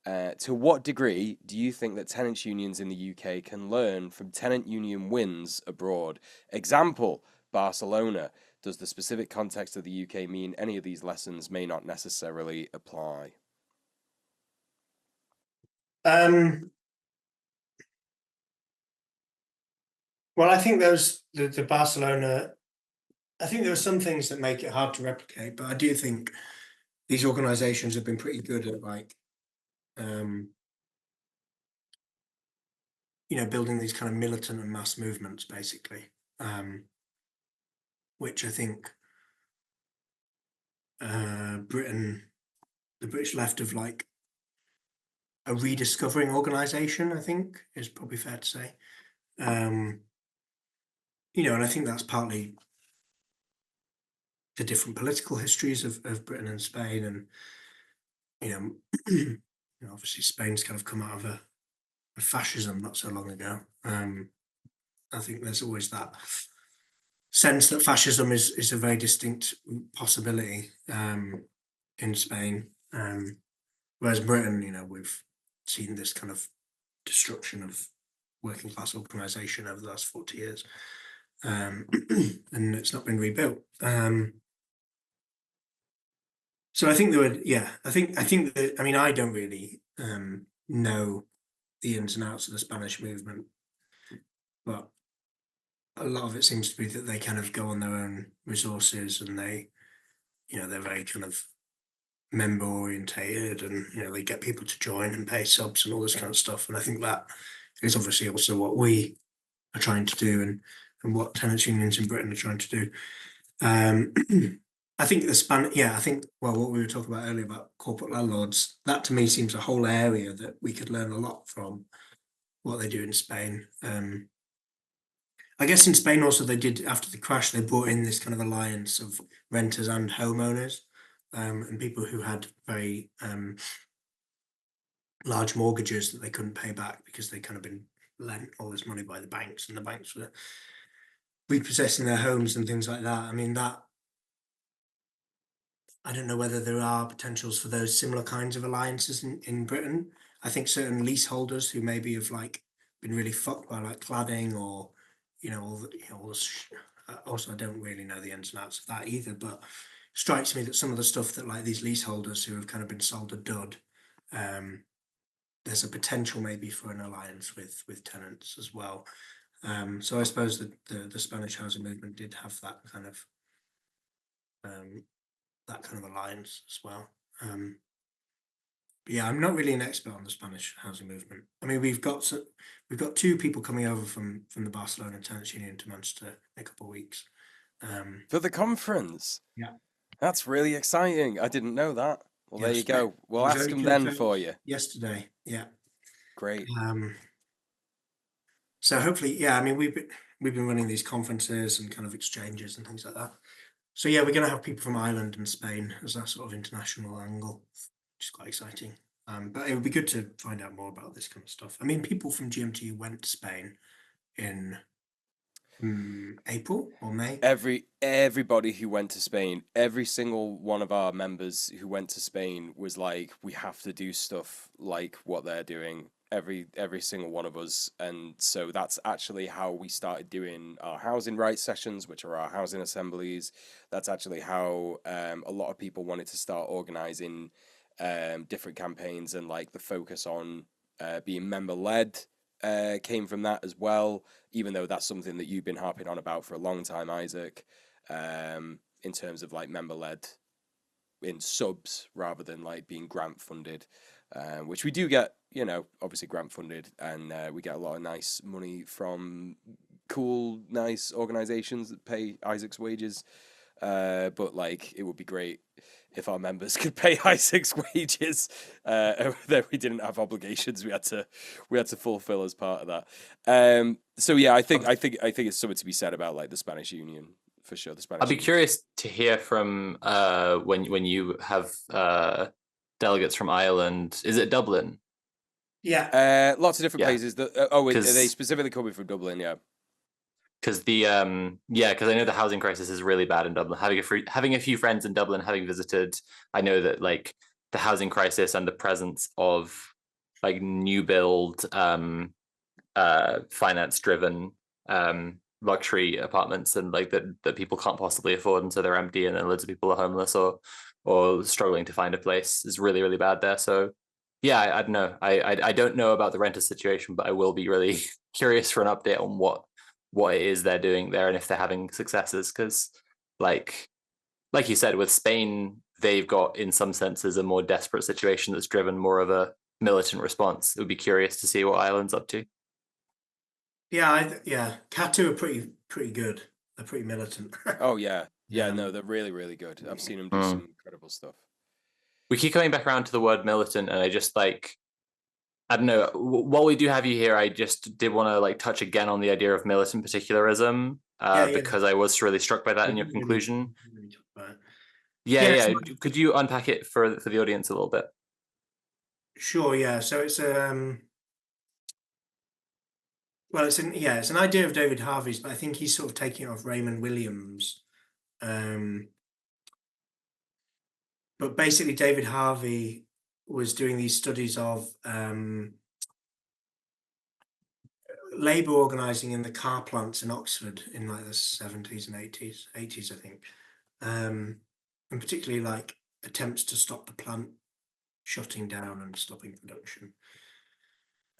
To what degree do you think that tenants' unions in the UK can learn from tenant union wins abroad? Example, Barcelona. Does the specific context of the UK mean any of these lessons may not necessarily apply? Well, I think the Barcelona, I think there are some things that make it hard to replicate, but I do think these organizations have been pretty good at building these kind of militant and mass movements, basically, which I think the British left of a rediscovering organization, I think is probably fair to say. And I think that's partly the different political histories of Britain and Spain, and obviously Spain's kind of come out of a fascism not so long ago. I think there's always that sense that fascism is a very distinct possibility in Spain, whereas Britain, we've seen this kind of destruction of working class organisation over the last 40 years, and it's not been rebuilt. So I think there would, I think that, I mean, I don't really know the ins and outs of the Spanish movement, but a lot of it seems to be that they kind of go on their own resources, and they, they're very kind of member orientated, and they get people to join and pay subs and all this kind of stuff. And I think that is obviously also what we are trying to do, and what tenants unions in Britain are trying to do. I think what we were talking about earlier about corporate landlords, that to me seems a whole area that we could learn a lot from what they do in Spain. I guess in Spain also they did, after the crash, they brought in this kind of alliance of renters and homeowners, and people who had very large mortgages that they couldn't pay back because they kind of been lent all this money by the banks, and the banks were repossessing their homes and things like that. I mean, that, I don't know whether there are potentials for those similar kinds of alliances in Britain. I think certain leaseholders who maybe have like been really fucked by like cladding, or also I don't really know the ins and outs of that either, but it strikes me that some of the stuff that like these leaseholders who have kind of been sold a dud, there's a potential maybe for an alliance with tenants as well. So I suppose that the Spanish housing movement did have that kind of alliance as well. Yeah, I'm not really an expert on the Spanish housing movement. I mean, we've got two people coming over from the Barcelona Tenants Union to Manchester in a couple of weeks. For the conference. Yeah, That's really exciting. I didn't know that. Well, there you yes, go. We'll ask them then for you. Yesterday. Yeah. Great. So hopefully, yeah. I mean, we've been running these conferences and kind of exchanges and things like that. So yeah, we're going to have people from Ireland and Spain as that sort of international angle, which is quite exciting. But it would be good to find out more about this kind of stuff. I mean, people from GMT went to Spain in April or May. Everybody who went to Spain, every single one of our members who went to Spain was like, we have to do stuff like what they're doing. Every single one of us. And so that's actually how we started doing our housing rights sessions, which are our housing assemblies. That's actually how a lot of people wanted to start organizing different campaigns, and like the focus on being member led came from that as well, even though that's something that you've been harping on about for a long time, Isaac, in terms of like member led in subs rather than like being grant funded, which we do get, obviously grant funded, and we get a lot of nice money from cool, nice organizations that pay Isaac's wages. But like, it would be great if our members could pay Isaac's wages, that we didn't have obligations we had to fulfill as part of that. So yeah, I think it's something to be said about like the Spanish Union for sure. The Spanish. I'd be curious to hear from when you have delegates from Ireland. Is it Dublin? Yeah. Lots of different places. Are they specifically coming from Dublin? Yeah. Because because I know the housing crisis is really bad in Dublin. Having a few friends in Dublin, having visited, I know that like the housing crisis and the presence of like new build, finance driven luxury apartments, and like that people can't possibly afford, and so they're empty, and then loads of people are homeless or struggling to find a place, is really, really bad there. So yeah, I don't know. I don't know about the renter situation, but I will be really curious for an update on what it is they're doing there, and if they're having successes, because like you said, with Spain, they've got in some senses a more desperate situation that's driven more of a militant response. It would be curious to see what Ireland's up to. Yeah, Catu are pretty good. They're pretty militant. Oh yeah. No, they're really, really good. I've seen them do some incredible stuff. We keep coming back around to the word militant, and I just like, I don't know. While we do have you here, I just did want to like touch again on the idea of militant particularism, because I was really struck by that in your conclusion. Yeah. Could you unpack it for the audience a little bit? Sure. Yeah. So it's it's an idea of David Harvey's, but I think he's sort of taking it off Raymond Williams. But basically, David Harvey was doing these studies of labour organising in the car plants in Oxford in like the 70s and 80s, I think, and particularly like attempts to stop the plant shutting down and stopping production.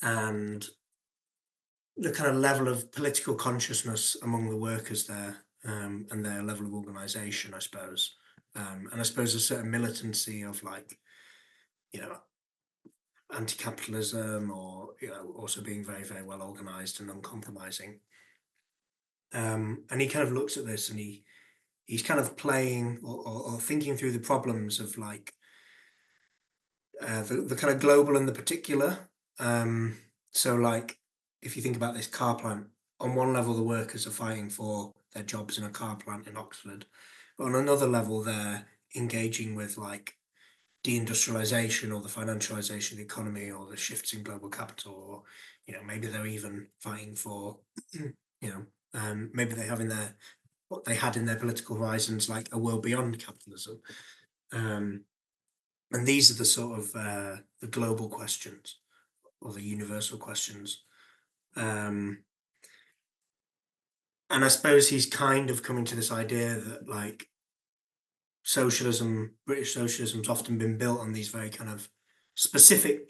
And the kind of level of political consciousness among the workers there, and their level of organisation, I suppose. And I suppose a certain militancy of, like, you know, anti-capitalism, or, you know, also being very, very well organised and uncompromising. And he kind of looks at this, and he's kind of playing, or thinking through the problems of, like, the kind of global and the particular. So, like, if you think about this car plant, on one level, the workers are fighting for their jobs in a car plant in Oxford, but on another level, they're engaging with, like, deindustrialization, or the financialization of the economy, or the shifts in global capital, or, you know, maybe they're even fighting for, you know, maybe they have in their, what they had in their political horizons, like a world beyond capitalism. And these are the sort of the global questions, or the universal questions. And I suppose he's kind of coming to this idea that, like, socialism, British socialism's often been built on these very kind of specific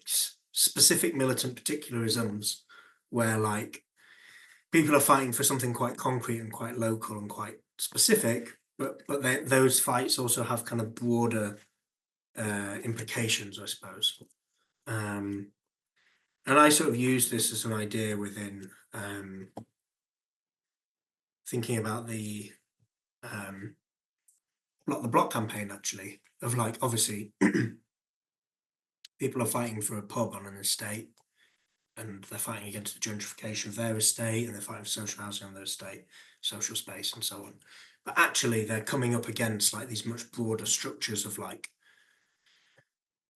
militant particularisms, where, like, people are fighting for something quite concrete and quite local and quite specific, but those fights also have kind of broader implications, I suppose. And I sort of use this as an idea within thinking about the block campaign, actually, of, like, obviously people are fighting for a pub on an estate, and they're fighting against the gentrification of their estate, and they're fighting for social housing on their estate, social space, and so on. But actually, they're coming up against, like, these much broader structures of, like,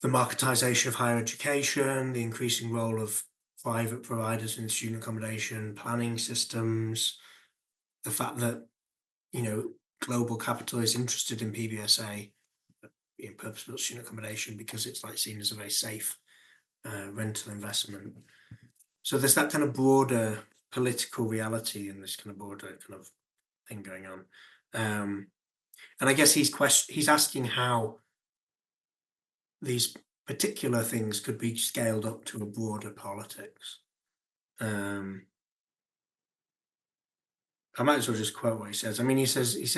the marketization of higher education, the increasing role of private providers in student accommodation, planning systems, the fact that, you know, global capital is interested in PBSA, in purpose-built student accommodation, because it's, like, seen as a very safe rental investment. So there's that kind of broader political reality, and this kind of broader kind of thing going on. And I guess he's asking how these particular things could be scaled up to a broader politics. I might as well just quote what he says. I mean, he says he's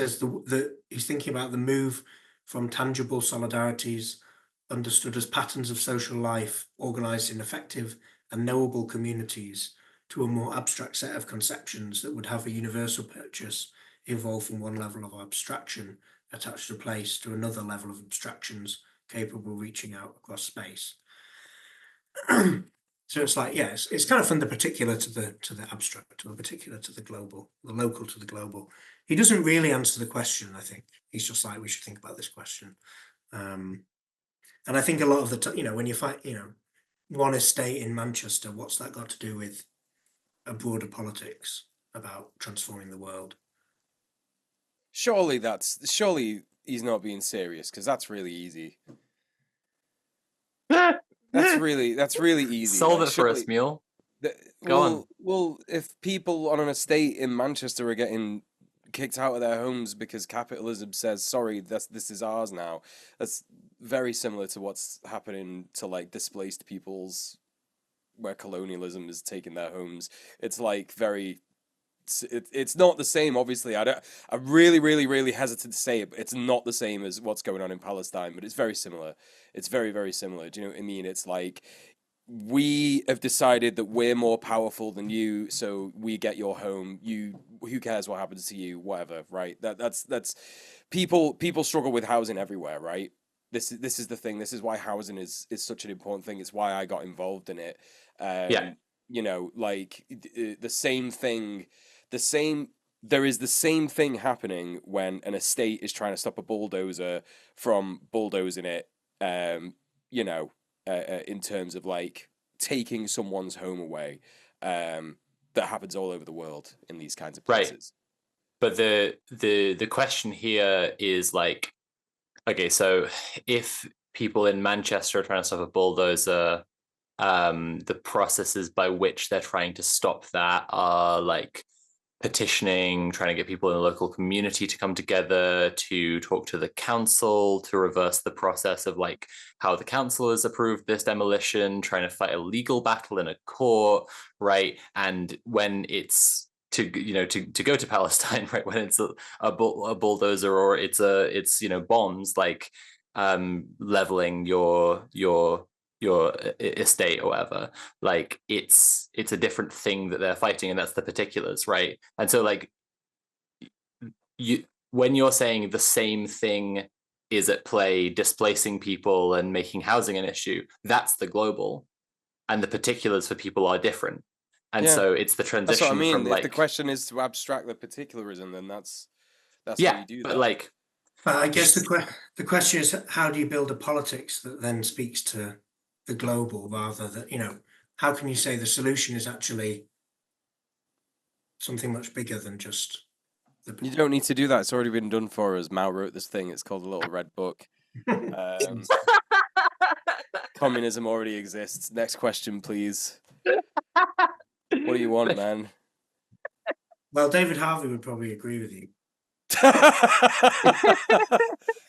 thinking about the move from tangible solidarities understood as patterns of social life organized in effective and knowable communities, to a more abstract set of conceptions that would have a universal purchase, evolve from one level of abstraction attached to place to another level of abstractions capable of reaching out across space. So it's like, yes, it's kind of from the particular to the abstract, to the particular to the global, the local to the global. He doesn't really answer the question, I think. He's just like, we should think about this question. And I think a lot of the you know, when you fight, you know, one estate in Manchester, what's that got to do with a broader politics about transforming the world? Surely he's not being serious, because that's really easy. That's really easy. Solve Like, it for us, surely, Mule. Go on. well, if people on an estate in Manchester are getting kicked out of their homes because capitalism says, sorry, this is ours now, that's very similar to what's happening to, like, displaced peoples, where colonialism is taking their homes. It's like it's not the same, obviously. I'm really hesitant to say it, but it's not the same as what's going on in Palestine, but it's very similar. It's very, very similar. Do you know what I mean? It's like, we have decided that we're more powerful than you, so we get your home. Who cares what happens to you? Whatever, right? That's people struggle with housing everywhere, right? This is the thing. This is why housing is such an important thing. It's why I got involved in it. Yeah. You know, like, the same thing. There is the same thing happening when an estate is trying to stop a bulldozer from bulldozing it. You know, in terms of, like, taking someone's home away. That happens all over the world in these kinds of places. Right. But the question here is, like, okay, so if people in Manchester are trying to stop a bulldozer, the processes by which they're trying to stop that are, like, petitioning, trying to get people in the local community to come together, to talk to the council, to reverse the process of like how the council has approved this demolition, trying to fight a legal battle in a court, right? And when it's to go to Palestine, right? When it's a bulldozer or it's bombs like leveling your estate or whatever, like it's a different thing that they're fighting, and that's the particulars, right? And so like when you're saying the same thing is at play, displacing people and making housing an issue, that's the global, and the particulars for people are different. And so it's the transition. That's what I mean. From if like the question is to abstract the particularism, then that's yeah, how you do but that. like But I guess the question is, how do you build a politics that then speaks to the global rather than, how can you say the solution is actually something much bigger than just the. You don't need to do that. It's already been done for us. Mao wrote this thing. It's called The Little Red Book. Communism already exists. Next question, please. What do you want, man? Well, David Harvey would probably agree with you.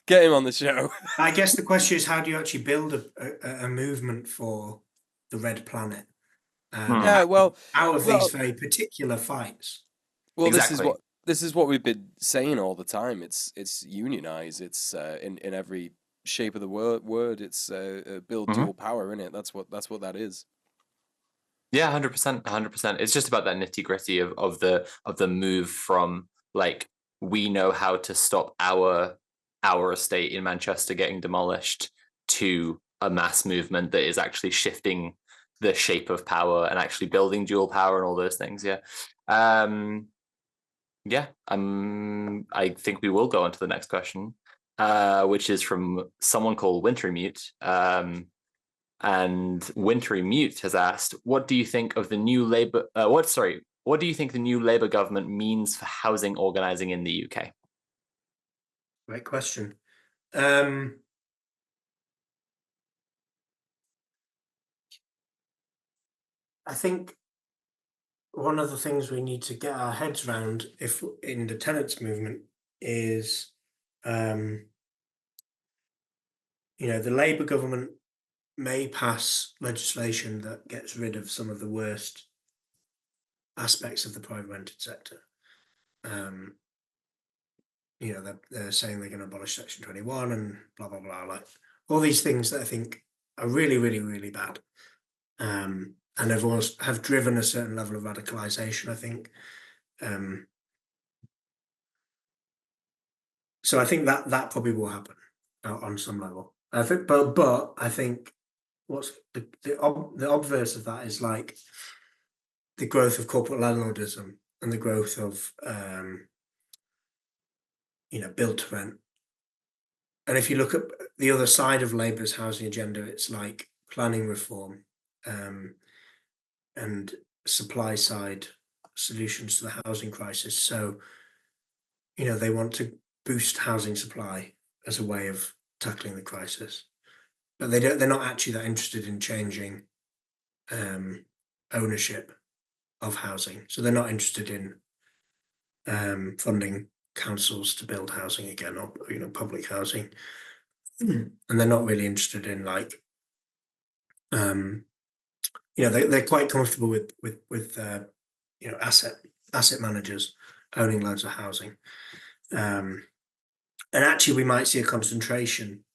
Get him on the show. I guess the question is, how do you actually build a movement for the Red Planet? Yeah, well, out of these very particular fights. Well, exactly. this is what we've been saying all the time. It's unionize. It's in every shape of the word. It's build dual power in it. That's what that is. Yeah, 100%, 100%. It's just about that nitty gritty of the move from like, we know how to stop our estate in Manchester getting demolished, to a mass movement that is actually shifting the shape of power and actually building dual power and all those things. Yeah. I think we will go on to the next question, which is from someone called Wintry Mute. And Wintry Mute has asked, what do you think of the new Labour? What do you think the new Labour government means for housing organising in the UK? Great question. I think one of the things we need to get our heads around, if in the tenants movement, is the Labour government may pass legislation that gets rid of some of the worst aspects of the private rented sector. They're saying they're going to abolish Section 21 and blah blah blah, like all these things that I think are really, really, really bad. And have driven a certain level of radicalization, I think. So I think that probably will happen on some level. I think, but I think what's the obverse of that is like the growth of corporate landlordism and the growth of build to rent. And if you look at the other side of Labour's housing agenda, it's like planning reform and supply side solutions to the housing crisis. So, they want to boost housing supply as a way of tackling the crisis, but they're not actually that interested in changing ownership of housing. So they're not interested in funding councils to build housing again, or public housing, and they're not really interested in like they're quite comfortable with asset managers owning loads of housing, and actually we might see a concentration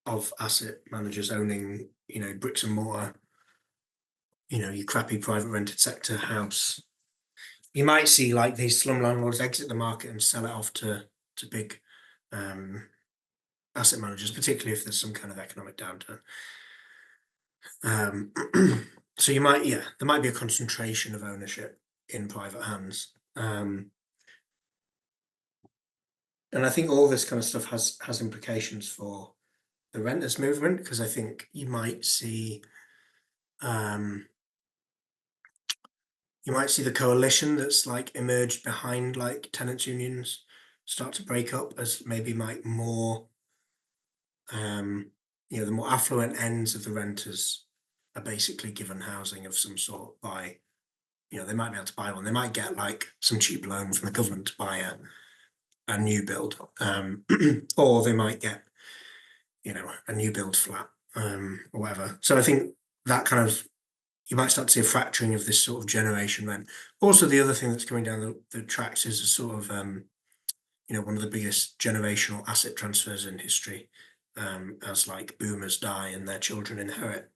of asset managers owning bricks and mortar, your crappy private rented sector house. You might see like these slum landlords exit the market and sell it off to big asset managers, particularly if there's some kind of economic downturn. So there might be a concentration of ownership in private hands. And I think all this kind of stuff has implications for the renters movement, because I think you might see the coalition that's like emerged behind like tenants unions start to break up, as maybe like more the more affluent ends of the renters are basically given housing of some sort by they might be able to buy one. They might get like some cheap loan from the government to buy a new build, or they might get, a new build flat, or whatever. So I think that kind of, you might start to see a fracturing of this sort of generation then. Also, the other thing that's coming down the tracks is a sort of, one of the biggest generational asset transfers in history, as like boomers die and their children inherit.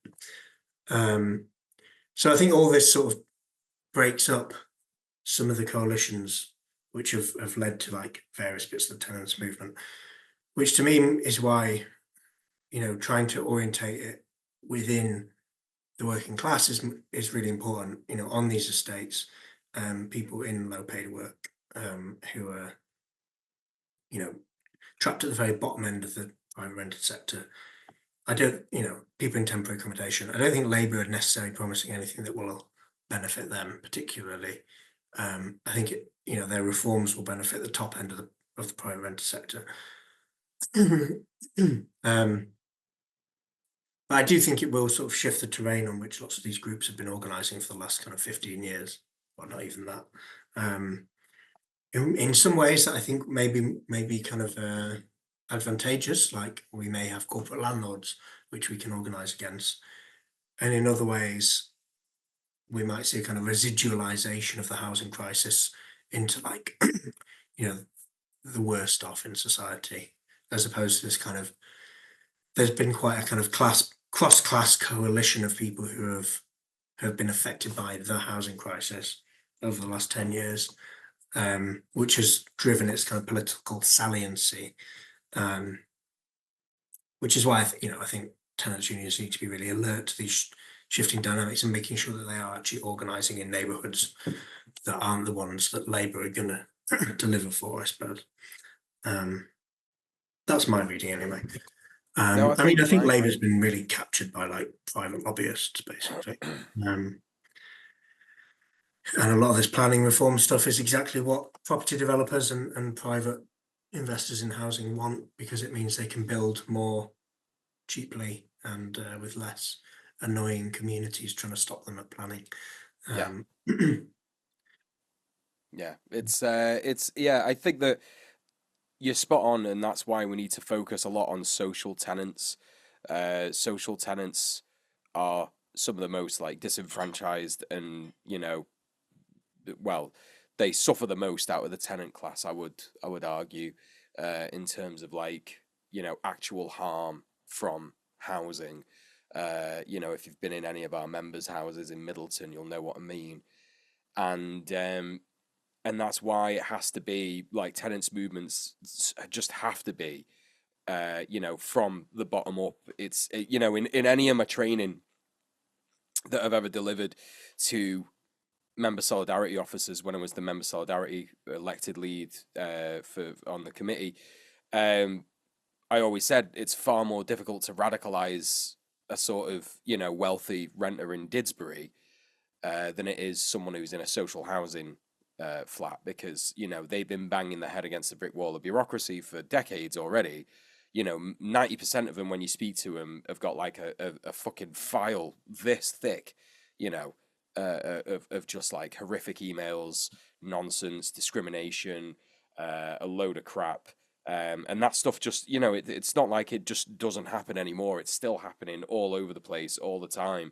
So I think all this sort of breaks up some of the coalitions which have led to like various bits of the tenants movement, which to me is why, trying to orientate it within the working class is really important, on these estates, people in low paid work, who are, trapped at the very bottom end of the private rented sector. I don't, people in temporary accommodation. I don't think Labour are necessarily promising anything that will benefit them particularly. I think their reforms will benefit the top end of the private rented sector. But I do think it will sort of shift the terrain on which lots of these groups have been organising for the last kind of 15 years, or not even that. In some ways that I think maybe kind of advantageous, like we may have corporate landlords which we can organise against, and in other ways we might see a kind of residualisation of the housing crisis into like the worst off in society, as opposed to this kind of, there's been quite a kind of cross-class coalition of people who have been affected by the housing crisis over the last 10 years, which has driven its kind of political saliency, which is why I think tenants unions need to be really alert to these shifting dynamics and making sure that they are actually organising in neighbourhoods that aren't the ones that Labour are going to deliver for, I suppose. That's my reading anyway. No, I think right, Labour's been really captured by like private lobbyists, basically. And a lot of this planning reform stuff is exactly what property developers and private investors in housing want, because it means they can build more cheaply and with less annoying communities trying to stop them at planning. Yeah, it's I think that you're spot on, and that's why we need to focus a lot on social tenants. Social tenants are some of the most like disenfranchised, and well, they suffer the most out of the tenant class. I would argue, in terms of like actual harm from housing. If you've been in any of our members' houses in Middleton, you'll know what I mean. And that's why it has to be like tenants movements just have to be, from the bottom up. It's in any of my training that I've ever delivered to member solidarity officers when I was the member solidarity elected lead on the committee, I always said it's far more difficult to radicalize a sort of wealthy renter in Didsbury than it is someone who's in a social housing flat, because they've been banging their head against the brick wall of bureaucracy for decades already. 90% of them, when you speak to them, have got like a fucking file this thick, of just like horrific emails, nonsense, discrimination, a load of crap. And that stuff just, it's not like it just doesn't happen anymore. It's still happening all over the place all the time.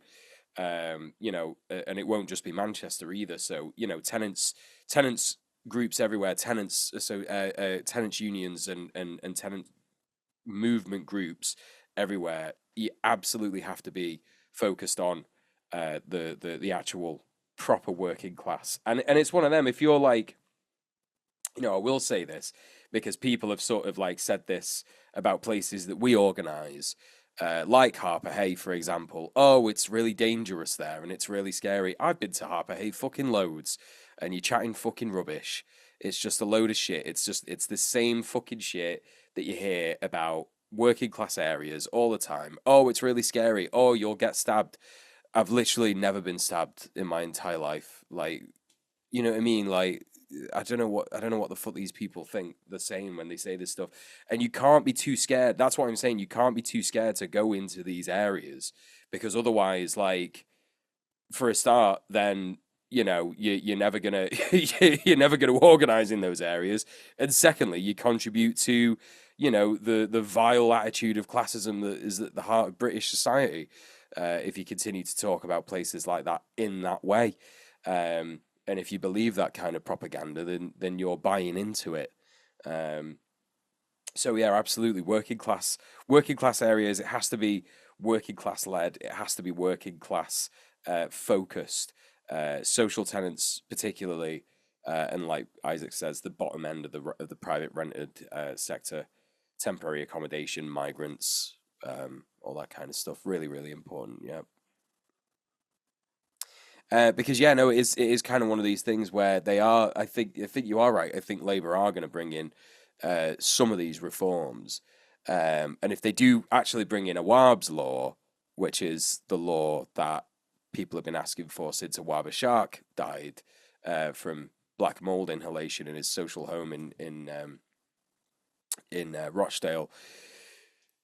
And it won't just be Manchester either. So, tenants groups everywhere, tenants unions and tenant movement groups everywhere. You absolutely have to be focused on the actual proper working class. And it's one of them, if you're like, I will say this because people have sort of like said this about places that we organise, like Harper Hay, for example. Oh, it's really dangerous there and it's really scary. I've been to Harper Hay fucking loads, and you're chatting fucking rubbish. It's just a load of shit. It's the same fucking shit that you hear about working class areas all the time. Oh, it's really scary. Oh, you'll get stabbed. I've literally never been stabbed in my entire life. Like, you know what I mean? Like, I don't know what the fuck these people think they're saying when they say this stuff. And you can't be too scared. That's what I'm saying. You can't be too scared to go into these areas, because otherwise, like, for a start, then you're never gonna you're never gonna organize in those areas. And secondly, you contribute to, the vile attitude of classism that is at the heart of British society. If you continue to talk about places like that in that way, and if you believe that kind of propaganda, then you're buying into it. So yeah, absolutely. Working class areas. It has to be working class led. It has to be working class focused. Social tenants, particularly, and like Isaac says, the bottom end of the private rented sector, temporary accommodation, migrants, all that kind of stuff. Really, really important. Yeah. Because it is kind of one of these things where they are. I think you are right. I think Labour are going to bring in some of these reforms, and if they do actually bring in a WARB's law, which is the law that people have been asking for since a Wabba shark died from black mold inhalation in his social home in Rochdale,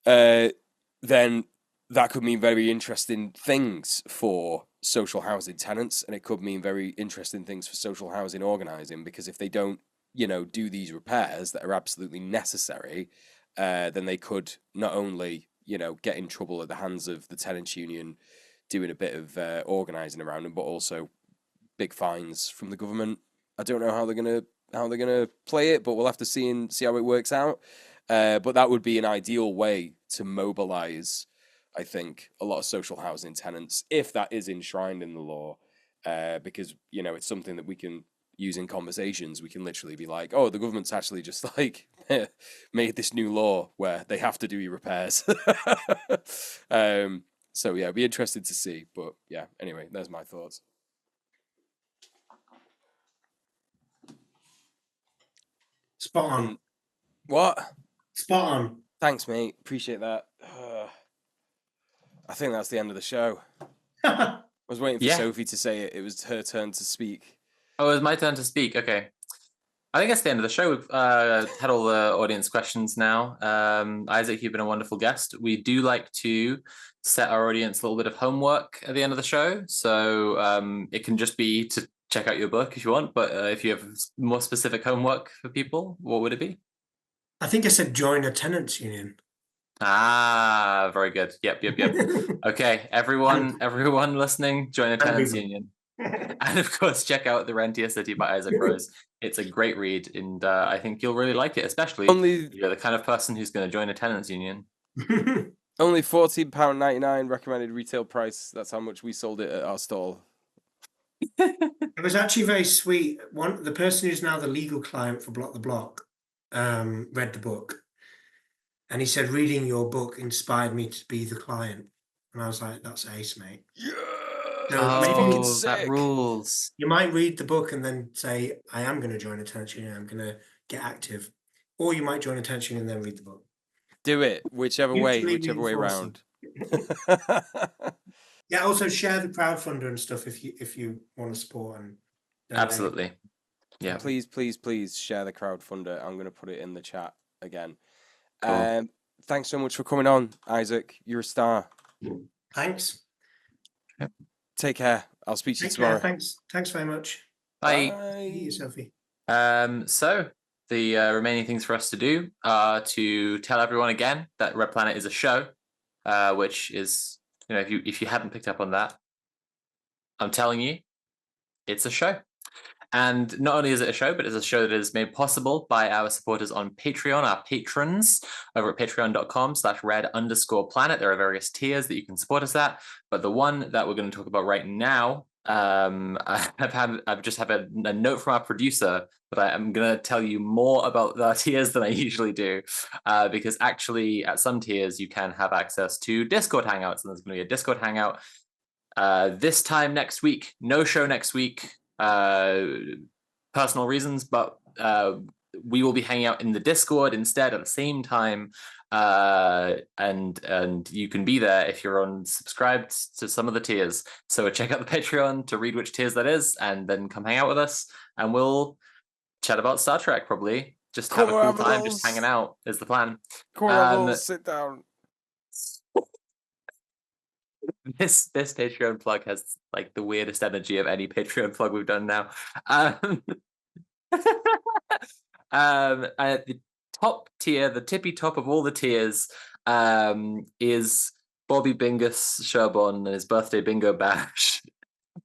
then that could mean very interesting things for social housing tenants, and it could mean very interesting things for social housing organising, because if they don't, do these repairs that are absolutely necessary, then they could not only, get in trouble at the hands of the tenants union doing a bit of organising around them, but also big fines from the government. I don't know how they're gonna play it, but we'll have to see how it works out. But that would be an ideal way to mobilise, I think, a lot of social housing tenants, if that is enshrined in the law, because it's something that we can use in conversations. We can literally be like, "Oh, the government's actually just like made this new law where they have to do repairs." So yeah, it'd be interesting to see. But yeah, anyway, there's my thoughts. Spot on. What? Spot on. Thanks, mate. Appreciate that. I think that's the end of the show. I was waiting for Sophie to say it. It was her turn to speak. Oh, it was my turn to speak. Okay. I think that's the end of the show. We've had all the audience questions now. Isaac, you've been a wonderful guest. We do like to set our audience a little bit of homework at the end of the show. So it can just be to check out your book if you want, but if you have more specific homework for people, what would it be? I think I said join a tenants union. Ah, very good. Yep. Okay, everyone listening, join a tenants union. And of course, check out The Rentier City by Isaac Rose. It's a great read, and I think you'll really like it, especially if you're the kind of person who's going to join a tenants union. Only £14.99 recommended retail price. That's how much we sold it at our stall. It was actually very sweet. The person who's now the legal client for Block the Block read the book, and he said, "Reading your book inspired me to be the client." And I was like, "That's ace, mate." Yeah. So that rules. You might read the book and then say, "I am going to join a tenants union. I'm going to get active," or you might join a tenants union and then read the book. Do it, whichever way around. Yeah. Also, share the crowdfunder and stuff if you want to support and donate. Absolutely. Yeah. Please share the crowdfunder. I'm going to put it in the chat again. Cool. Thanks so much for coming on, Isaac. You're a star. Thanks. Yep. Take care. I'll speak to you tomorrow. Thanks very much. Bye. See you, Sophie. So the remaining things for us to do are to tell everyone again that Red Planet is a show, which is, if you hadn't picked up on that, I'm telling you, it's a show. And not only is it a show, but it's a show that is made possible by our supporters on Patreon, our patrons, over at patreon.com/red_planet. There are various tiers that you can support us at, but the one that we're going to talk about right now, I've just had a note from our producer that I'm going to tell you more about the tiers than I usually do, because actually at some tiers you can have access to Discord hangouts, and there's going to be a Discord hangout this time next week. No show next week. Personal reasons, but we will be hanging out in the Discord instead at the same time, and you can be there if you're subscribed to some of the tiers. So check out the Patreon to read which tiers that is, and then come hang out with us, and we'll chat about Star Trek. Probably just have a cool time, just hanging out is the plan. Conrad, sit down. This Patreon plug has like the weirdest energy of any Patreon plug we've done now. Um, at the top tier, the tippy top of all the tiers, is Bobby Bingus Sherbon and his birthday bingo bash.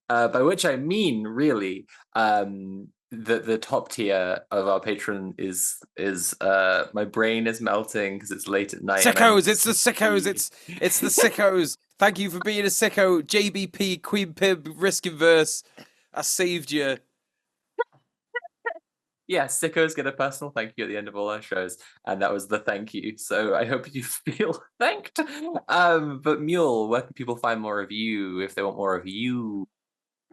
By which I mean, really, the top tier of our patron is my brain is melting because it's late at night. Sickos, it's the sickos, it's the sickos. Thank you for being a sicko, JBP, Queen Pib, Risk Inverse. I saved you. Yeah, sickos get a personal thank you at the end of all our shows, and that was the thank you. So I hope you feel thanked. But Mule, where can people find more of you if they want more of you?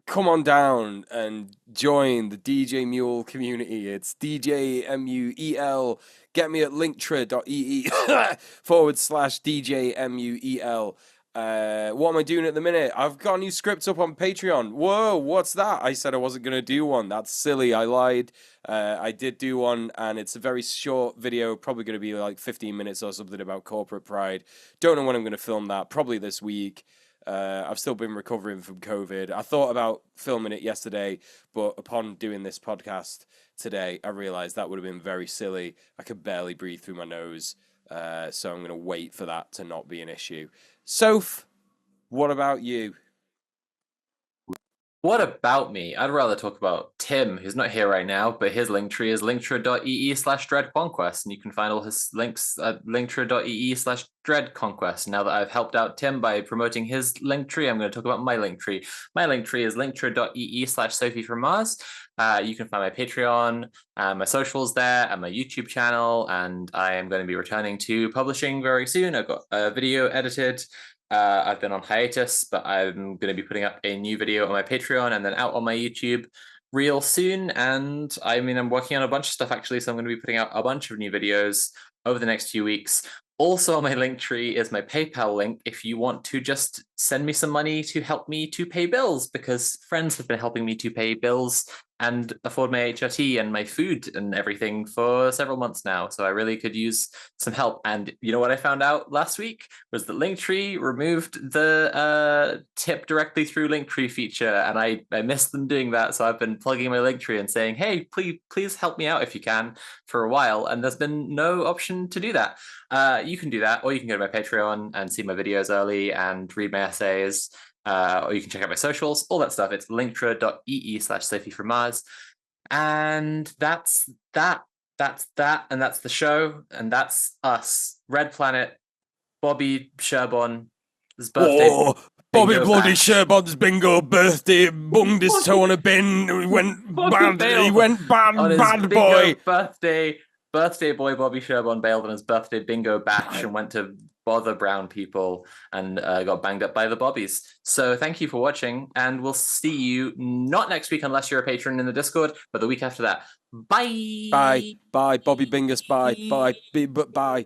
Come on down and join the DJ Mule community. It's DJMUEL. Get me at linktree.ee /DJMUEL. What am I doing at the minute? I've got a new script up on Patreon. Whoa, what's that? I said I wasn't going to do one. That's silly. I lied. I did do one, and it's a very short video, probably going to be like 15 minutes or something about corporate pride. Don't know when I'm going to film that. Probably this week. I've still been recovering from COVID. I thought about filming it yesterday, but upon doing this podcast today, I realized that would have been very silly. I could barely breathe through my nose. So I'm going to wait for that to not be an issue. Soph, what about you? What about me? I'd rather talk about Tim, who's not here right now, but his link tree is linktree.ee /dreadconquest, and you can find all his links at linktree.ee /dreadconquest. Now that I've helped out Tim by promoting his link tree, I'm going to talk about my link tree. My link tree is linktree.ee /Sophie from Mars. You can find my Patreon, my socials there, and my YouTube channel, and I am going to be returning to publishing very soon. I've got a video edited. I've been on hiatus, but I'm going to be putting up a new video on my Patreon and then out on my YouTube real soon. And I mean, I'm working on a bunch of stuff actually, so I'm going to be putting out a bunch of new videos over the next few weeks. Also on my link tree is my PayPal link if you want to just send me some money to help me to pay bills, because friends have been helping me to pay bills and afford my HRT and my food and everything for several months now. So I really could use some help. And you know what I found out last week was that Linktree removed the tip directly through Linktree feature, and I missed them doing that. So I've been plugging my Linktree and saying, hey, please help me out if you can for a while. And there's been no option to do that. You can do that, or you can go to my Patreon and see my videos early and read my essays. Or you can check out my socials, all that stuff. It's linktree.ee /Sophie from Mars. And that's that. That's that. And that's the show. And that's us. Red Planet, Bobby Sherbon, his birthday. Oh, Bobby bloody Sherbon's bingo birthday bunged his toe on a bin. He went bad. He went bad boy. Birthday boy Bobby Sherbon bailed on his birthday bingo bash and went to bother brown people and got banged up by the bobbies. So thank you for watching, and we'll see you not next week unless you're a patron in the Discord, but the week after that. Bye. Bye. Bye. Bobby Bingus. Bye. Bye. Bye.